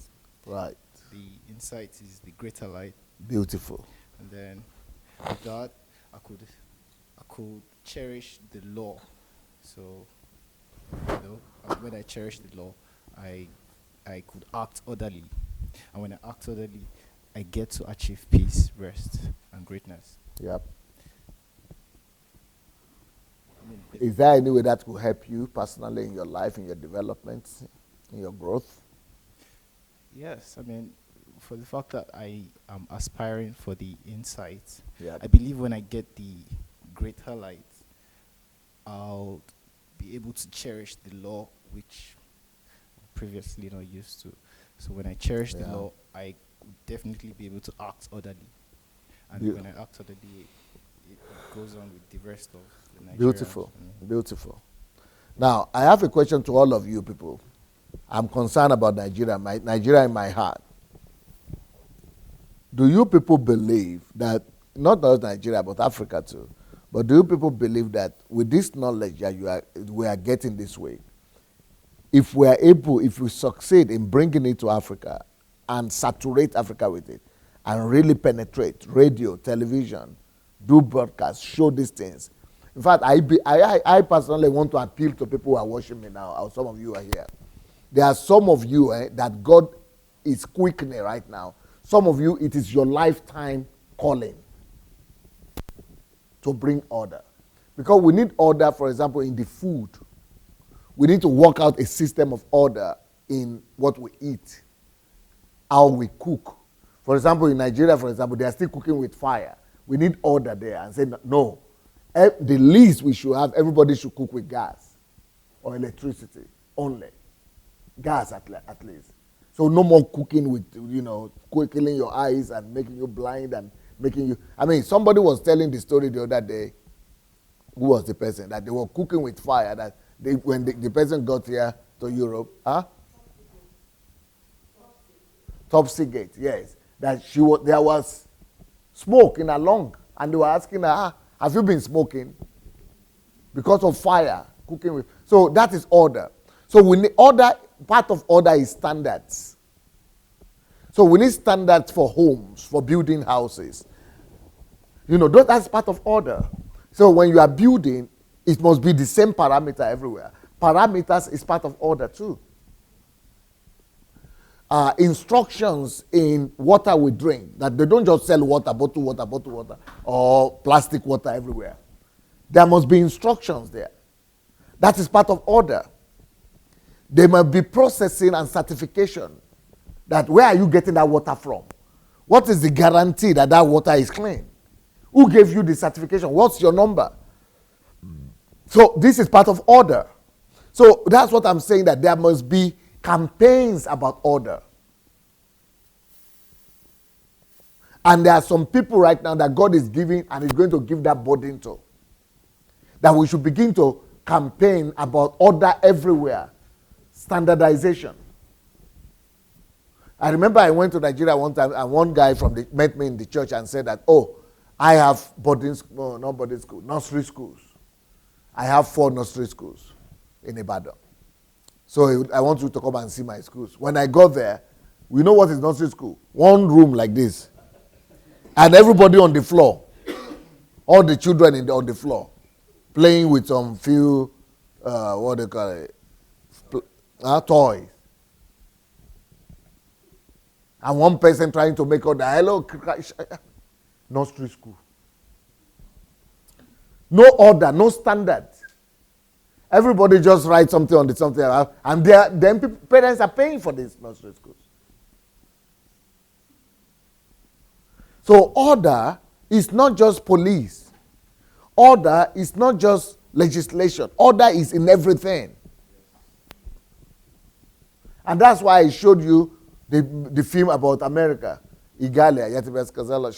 S2: Right.
S3: The insight is the greater light.
S2: Beautiful.
S3: And then with that, I could cherish the law. So, when I cherish the law, I could act orderly. And when I act orderly, I get to achieve peace, rest, and greatness.
S2: Yep. Is there any way that could help you personally in your life, in your development, in your growth?
S3: Yes, I mean, for the fact that I am aspiring for the insight,
S2: Yep.
S3: I believe when I get the greater light, I'll be able to cherish the law, which I'm previously not used to. So when I cherish the law, I would definitely be able to act orderly. And when I act orderly, it goes on with the rest of the Nigerians.
S2: Beautiful, beautiful. Now, I have a question to all of you people. I'm concerned about Nigeria, Nigeria in my heart. Do you people believe that, not just Nigeria, but Africa too, but do you people believe that with this knowledge that we are getting this way, if we are able, if we succeed in bringing it to Africa and saturate Africa with it, and really penetrate radio, television, do broadcasts, show these things. In fact, I personally want to appeal to people who are watching me now, or some of you are here. There are some of you that God is quickening right now. Some of you, it is your lifetime calling to bring order. Because we need order, for example, in the food. We need to work out a system of order in what we eat, how we cook. For example, in Nigeria, for example, they are still cooking with fire. We need order there and say, no, the least we should have, everybody should cook with gas or electricity only. Gas at least. So no more cooking with, killing your eyes and making you blind and making you... I mean, somebody was telling the story the other day. Who was the person? That they were cooking with fire. That when the person got here to Europe, Topsy Gate, yes. That there was smoke in her lung. And they were asking her, have you been smoking? Because of fire, cooking with... So that is order. So we need order. Part of order is standards. So we need standards for homes, for building houses. That's part of order. So when you are building, it must be the same parameter everywhere. Parameters is part of order too. Instructions in water we drink, that they don't just sell water, bottled water, or plastic water everywhere. There must be instructions there. That is part of order. There must be processing and certification. That where are you getting that water from? What is the guarantee that that water is clean? Who gave you the certification? What's your number? So this is part of order. So that's what I'm saying, that there must be campaigns about order. And there are some people right now that God is giving and is going to give that burden to. That we should begin to campaign about order everywhere. Standardization. I remember I went to Nigeria one time and one guy met me in the church and said that, I have nursery schools. I have 4 nursery schools in Ibadan. So I want you to come and see my schools. When I got there, we know what is nursery school. One room like this. And everybody on the floor. All the children on the floor. Playing with some few, what they call it, toys. And one person trying to make order. Hello, nursery school. No order, no standard. Everybody just writes something on the something, and then parents are paying for these nursery schools. So order is not just police. Order is not just legislation. Order is in everything. And that's why I showed you the film about America. Italia, я тебе сказала,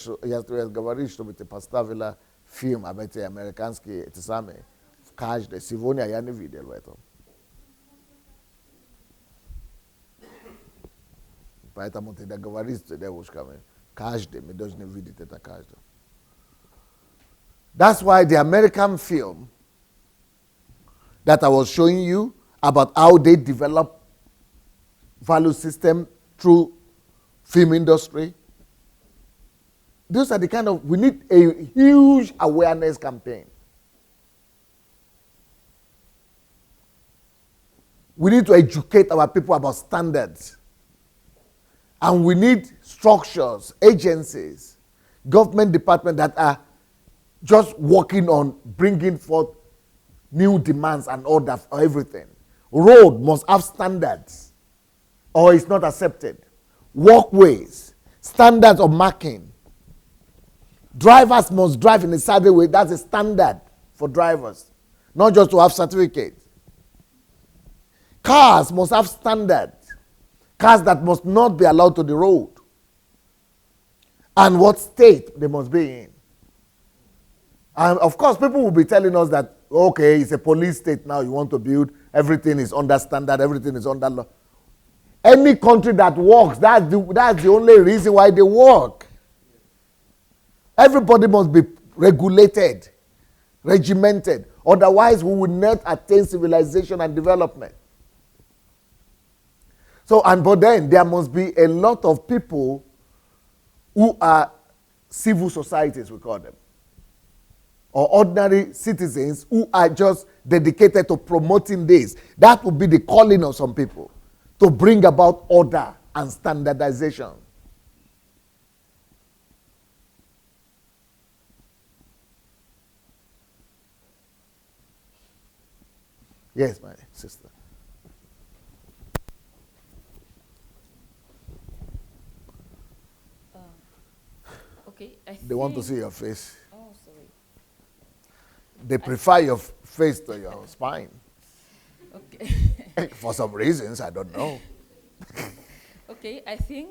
S2: говорить, чтобы ты поставила фильм об эти американские, эти самые, в каждой. Сегодня я не видел этого. Поэтому ты договорись с девушками. Каждый, мы должны видеть это каждый. That's why the American film that I was showing you about how they develop value system through film industry, those are the kind of, we need a huge awareness campaign. We need to educate our people about standards. And we need structures, agencies, government departments that are just working on bringing forth new demands and order for everything. Road must have standards or it's not accepted. Walkways, standards of marking. Drivers must drive in a certain way. That's a standard for drivers, not just to have certificates. Cars must have standards. Cars that must not be allowed to the road. And what state they must be in. And of course, people will be telling us that, okay, it's a police state now, you want to build, everything is under standard, everything is under law. Any country that works, that's the only reason why they work. Everybody must be regulated, regimented. Otherwise, we will not attain civilization and development. So, but then there must be a lot of people who are civil societies, we call them, or ordinary citizens who are just dedicated to promoting this. That would be the calling of some people, to bring about order and standardization. Yes, my sister.
S11: Okay,
S2: They want to see your face.
S11: Oh, sorry.
S2: They prefer your face to your spine.
S11: Okay.
S2: For some reasons, I don't know.
S11: Okay, I think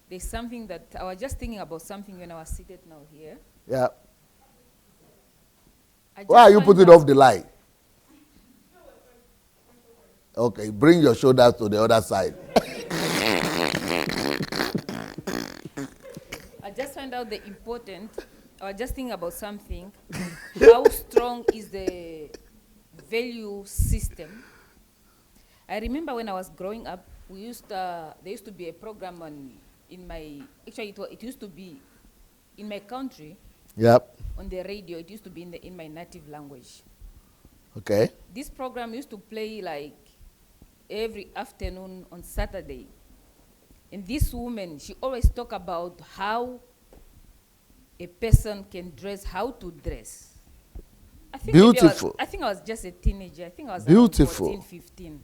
S11: there's something that I was just thinking about something when I was seated now here.
S2: Yeah. Why are you putting off the light? Okay, bring your shoulders to the other side.
S11: I just find out the important, I was just thinking about something. How strong is the value system? I remember when I was growing up, there used to be a program it used to be in my country.
S2: Yep.
S11: On the radio, it used to be in my native language.
S2: Okay.
S11: This program used to play like every afternoon on Saturday. And this woman, she always talk about how a person can dress, how to dress. I think
S2: Beautiful.
S11: I think I was just a teenager. I think I was
S2: Beautiful.
S11: around 14, 15.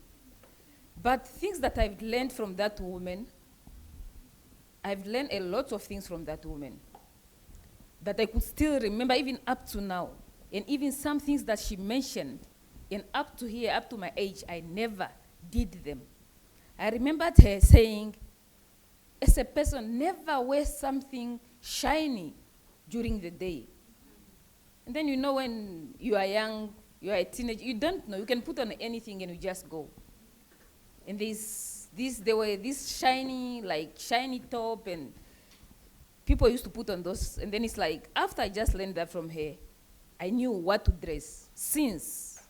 S11: But things that I've learned from that woman, I've learned a lot of things from that woman that I could still remember even up to now. And even some things that she mentioned, and up to here, up to my age, I never did them. I remembered her saying, as a person, never wear something shiny during the day. And then you know when you are young, you are a teenager, you don't know. You can put on anything and you just go. And there were this shiny top, and people used to put on those. And then it's like, after I just learned that from her, I knew what to dress since.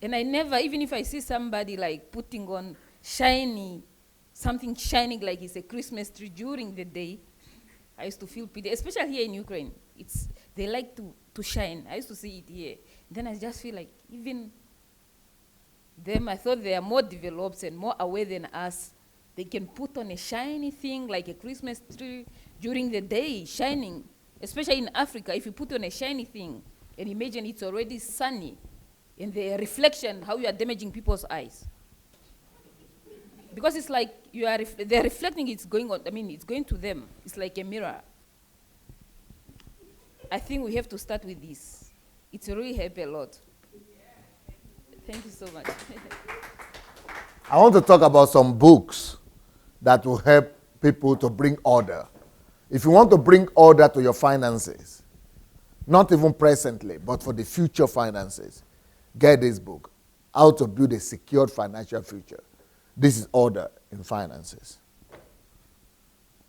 S11: And I never, even if I see somebody like putting on something shining like it's a Christmas tree during the day, I used to feel pity, especially here in Ukraine. They like to shine. I used to see it here. Then I just feel like even them, I thought they are more developed and more aware than us, They can put on a shiny thing like a Christmas tree during the day, shining. Especially in Africa, if you put on a shiny thing and imagine it's already sunny, and the reflection, how you are damaging people's eyes. Because it's like they're reflecting, it's going on, it's going to them. It's like a mirror. I think we have to start with this. It's really helped a lot. Thank you so much.
S2: I want to talk about some books that will help people to bring order. If you want to bring order to your finances, not even presently, but for the future finances, get this book, How to Build a Secured Financial Future. This is order in finances.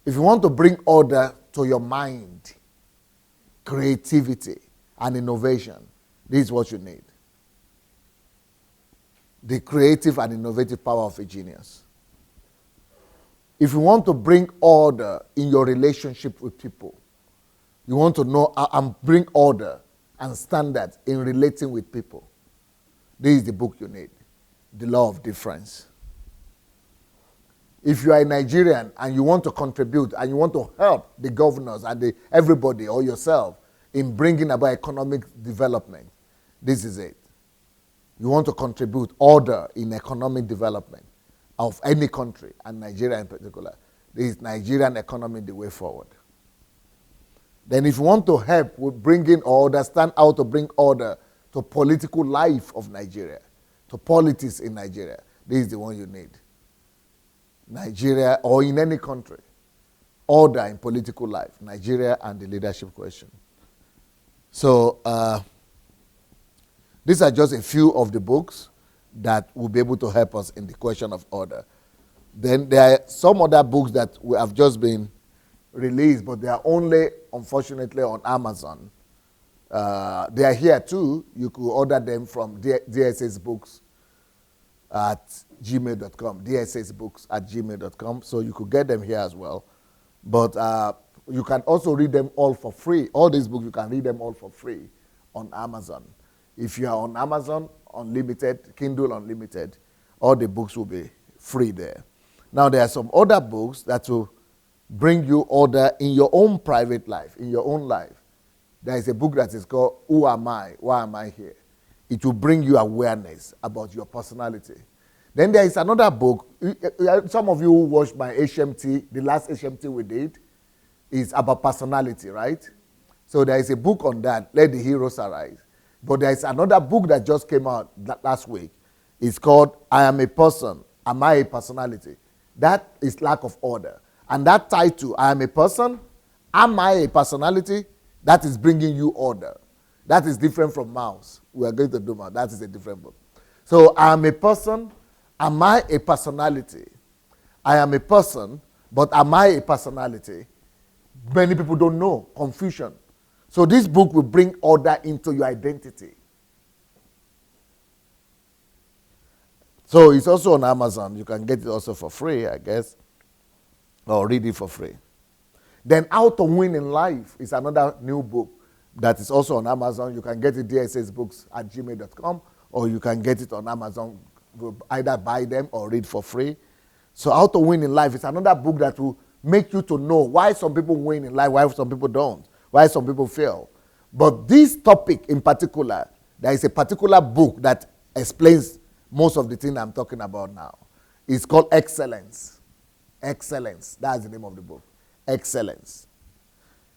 S2: If you want to bring order to your mind, creativity, and innovation, this is what you need. The creative and innovative power of a genius. If you want to bring order in your relationship with people, you want to know and bring order and standards in relating with people, this is the book you need, The Law of Difference. If you are a Nigerian and you want to contribute and you want to help the governors and everybody or yourself in bringing about economic development, this is it. You want to contribute order in economic development of any country, and Nigeria in particular. This is Nigerian economy the way forward. Then if you want to help with bringing or understand how to bring order to political life of Nigeria, to politics in Nigeria, this is the one you need. Nigeria, or in any country, order in political life, Nigeria and the leadership question. So these are just a few of the books that will be able to help us in the question of order. Then there are some other books that have just been released, but they are only, unfortunately, on Amazon. They are here too. You could order them from DSS Books at gmail.com, DSSbooks at gmail.com, so you could get them here as well. But you can also read them all for free. All these books, you can read them all for free on Amazon. If you are on Amazon Unlimited, Kindle Unlimited, all the books will be free there. Now, there are some other books that will bring you order in your own private life, in your own life. There is a book that is called Who Am I? Why Am I Here? It will bring you awareness about your personality. Then there is another book. Some of you who watched my HMT, the last HMT we did, is about personality, right? So there is a book on that, Let the Heroes Arise. But there is another book that just came out last week. It's called I Am a Person, Am I a Personality? That is lack of order. And that title, I Am a Person, Am I a Personality? That is bringing you order. That is different from Mouse. We are going to do Mouse. That is a different book. So I am a person, am I a personality? I am a person, but am I a personality? Many people don't know. Confusion. So this book will bring order into your identity. So it's also on Amazon. You can get it also for free, I guess, or read it for free. Then How to Win in Life is another new book that is also on Amazon. You can get it DSSbooks at gmail.com, or you can get it on Amazon. Either buy them or read for free. So How to Win in Life is another book that will make you to know why some people win in life, why some people don't, why some people fail. But this topic in particular, there is a particular book that explains most of the thing I'm talking about now. It's called Excellence. Excellence. That's the name of the book. Excellence.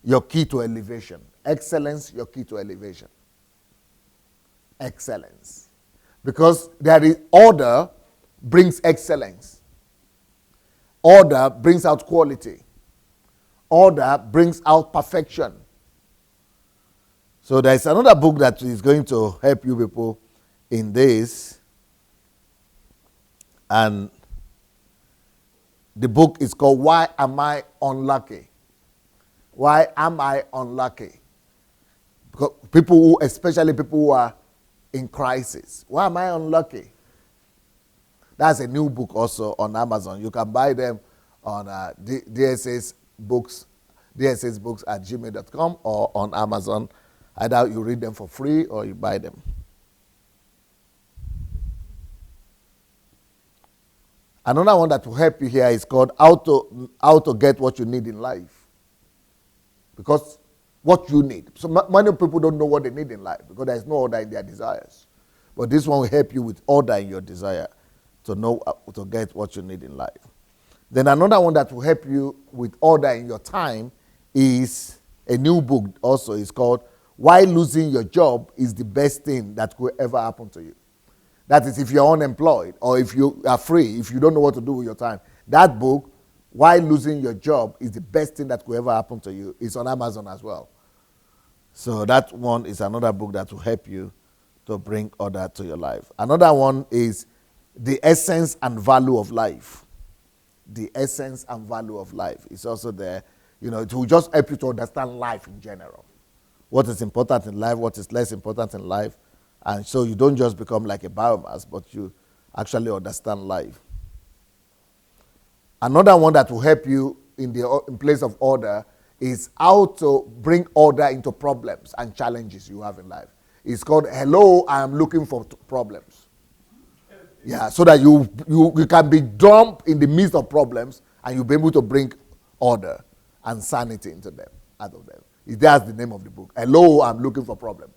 S2: Your key to elevation. Excellence, your key to elevation. Excellence. Because there is order brings excellence. Order brings out quality. Order brings out perfection. So there is another book that is going to help you people in this. And the book is called Why Am I Unlucky? Why am I unlucky? Because people who, especially people who are in crisis. Why am I unlucky? That's a new book also on Amazon. You can buy them on DSSbooks at gmail.com or on Amazon. Either you read them for free or you buy them. Another one that will help you here is called how to get what you need in life. Because what you need. So many people don't know what they need in life because there is no order in their desires. But this one will help you with order in your desire to know to get what you need in life. Then another one that will help you with order in your time is a new book also. It's called Why Losing Your Job is the Best Thing That Could Ever Happen to You. That is if you're unemployed or if you are free, if you don't know what to do with your time. That book, Why Losing Your Job is the Best Thing That Could Ever Happen to You, is on Amazon as well. So that one is another book that will help you to bring order to your life. Another one is The Essence and Value of Life. The Essence and Value of Life is also there. You know, it will just help you to understand life in general. What is important in life, what is less important in life. And so you don't just become like a biomass, but you actually understand life. Another one that will help you in place of order is how to bring order into problems and challenges you have in life. It's called Hello, I Am Looking for Problems. Yeah, so that you can be dumped in the midst of problems and you'll be able to bring order and sanity into them, out of them. That's the name of the book. Hello, I'm looking for problems.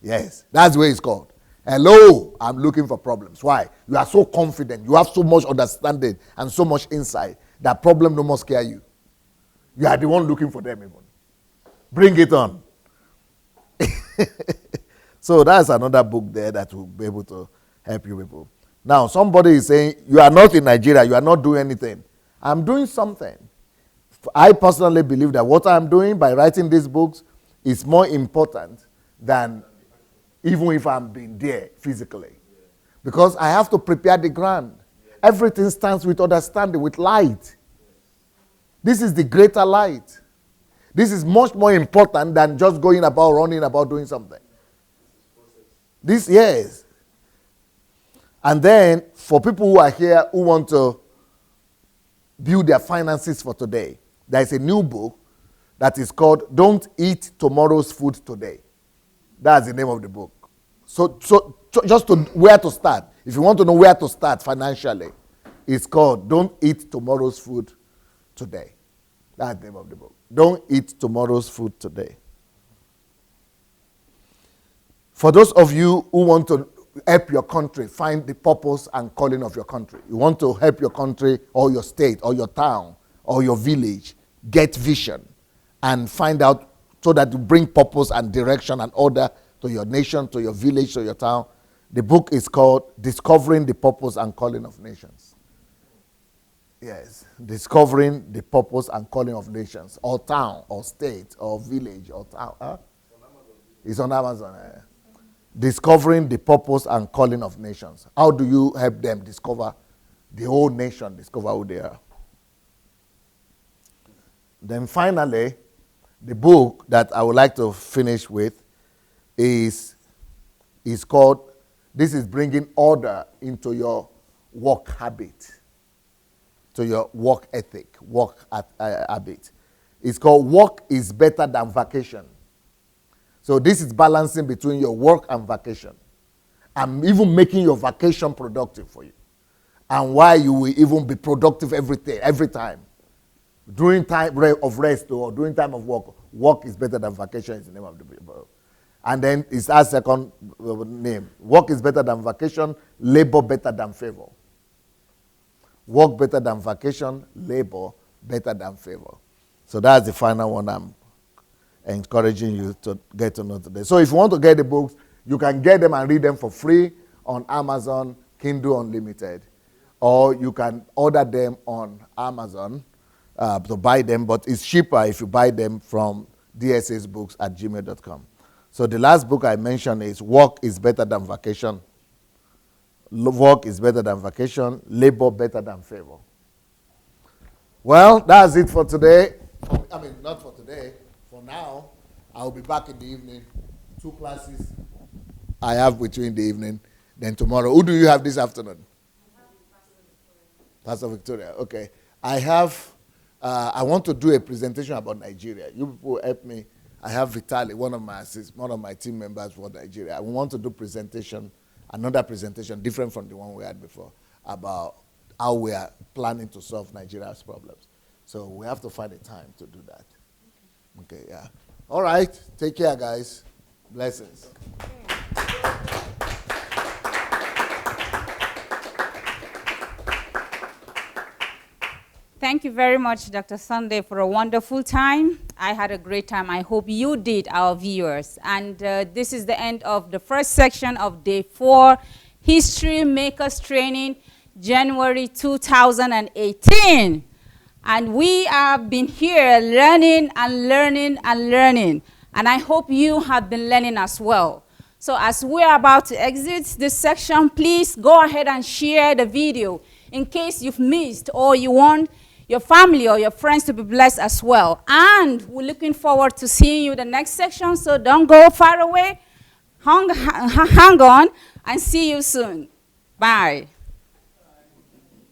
S2: Yes, that's what it's called. Hello, I'm looking for problems. Why? You are so confident. You have so much understanding and so much insight that problem no more scare you. You are the one looking for them even. Bring it on. So that's another book there that will be able to help you people. Now, somebody is saying, you are not in Nigeria. You are not doing anything. I'm doing something. I personally believe that what I'm doing by writing these books is more important than even if I'm being there physically. Because I have to prepare the ground. Everything stands with understanding, with light. This is the greater light. This is much more important than just going about, running about, doing something. This, yes. And then, for people who are here who want to build their finances for today, there is a new book that is called Don't Eat Tomorrow's Food Today. That's the name of the book. So just to where to start. If you want to know where to start financially, it's called Don't Eat Tomorrow's Food Today. That's the name of the book. Don't eat tomorrow's food today. For those of you who want to help your country find the purpose and calling of your country, you want to help your country or your state or your town or your village get vision and find out so that you bring purpose and direction and order to your nation, to your village, to your town. The book is called Discovering the Purpose and Calling of Nations. Yes, Discovering the Purpose and Calling of Nations, or town, or state, or village, or town. Huh? It's on Amazon. Discovering the Purpose and Calling of Nations. How do you help them discover the whole nation, discover who they are? Then finally, the book that I would like to finish with is called, this is Bringing Order into Your Work Habit, to your work ethic, habit. It's called Work is Better Than Vacation. So this is balancing between your work and vacation, and even making your vacation productive for you, and why you will even be productive every day, every time. During time of rest or during time of work, work is better than vacation is the name of the book. And then it's our second name. Work is better than vacation, labor better than favor. Work better than vacation, labor better than favor. So that's the final one I'm encouraging you to get to know today. So if you want to get the books, you can get them and read them for free on Amazon, Kindle Unlimited. Or you can order them on Amazon to buy them, but it's cheaper if you buy them from dsasbooks@gmail.com. So the last book I mentioned is Work is Better Than Vacation. Work is better than vacation, labor better than favor. Well, that's it for today. I mean, not for today. For now, I'll be back in the evening. 2 classes I have with you in the evening. Then tomorrow, who do you have this afternoon? Pastor Victoria. Okay. I want to do a presentation about Nigeria. You people help me. I have Vitali, one of my team members for Nigeria. I want to do another presentation different from the one we had before, about how we are planning to solve Nigeria's problems. So we have to find a time to do that. Okay, yeah. All right, take care, guys. Blessings.
S17: Thank you very much, Dr. Sunday, for a wonderful time. I had a great time. I hope you did, our viewers. And this is the end of the first section of Day 4, History Makers Training, January 2018. And we have been here learning and learning and learning. And I hope you have been learning as well. So as we're about to exit this section, please go ahead and share the video in case you've missed or you want your family or your friends to be blessed as well. And we're looking forward to seeing you the next section, so don't go far away. Hang on and see you soon. Bye.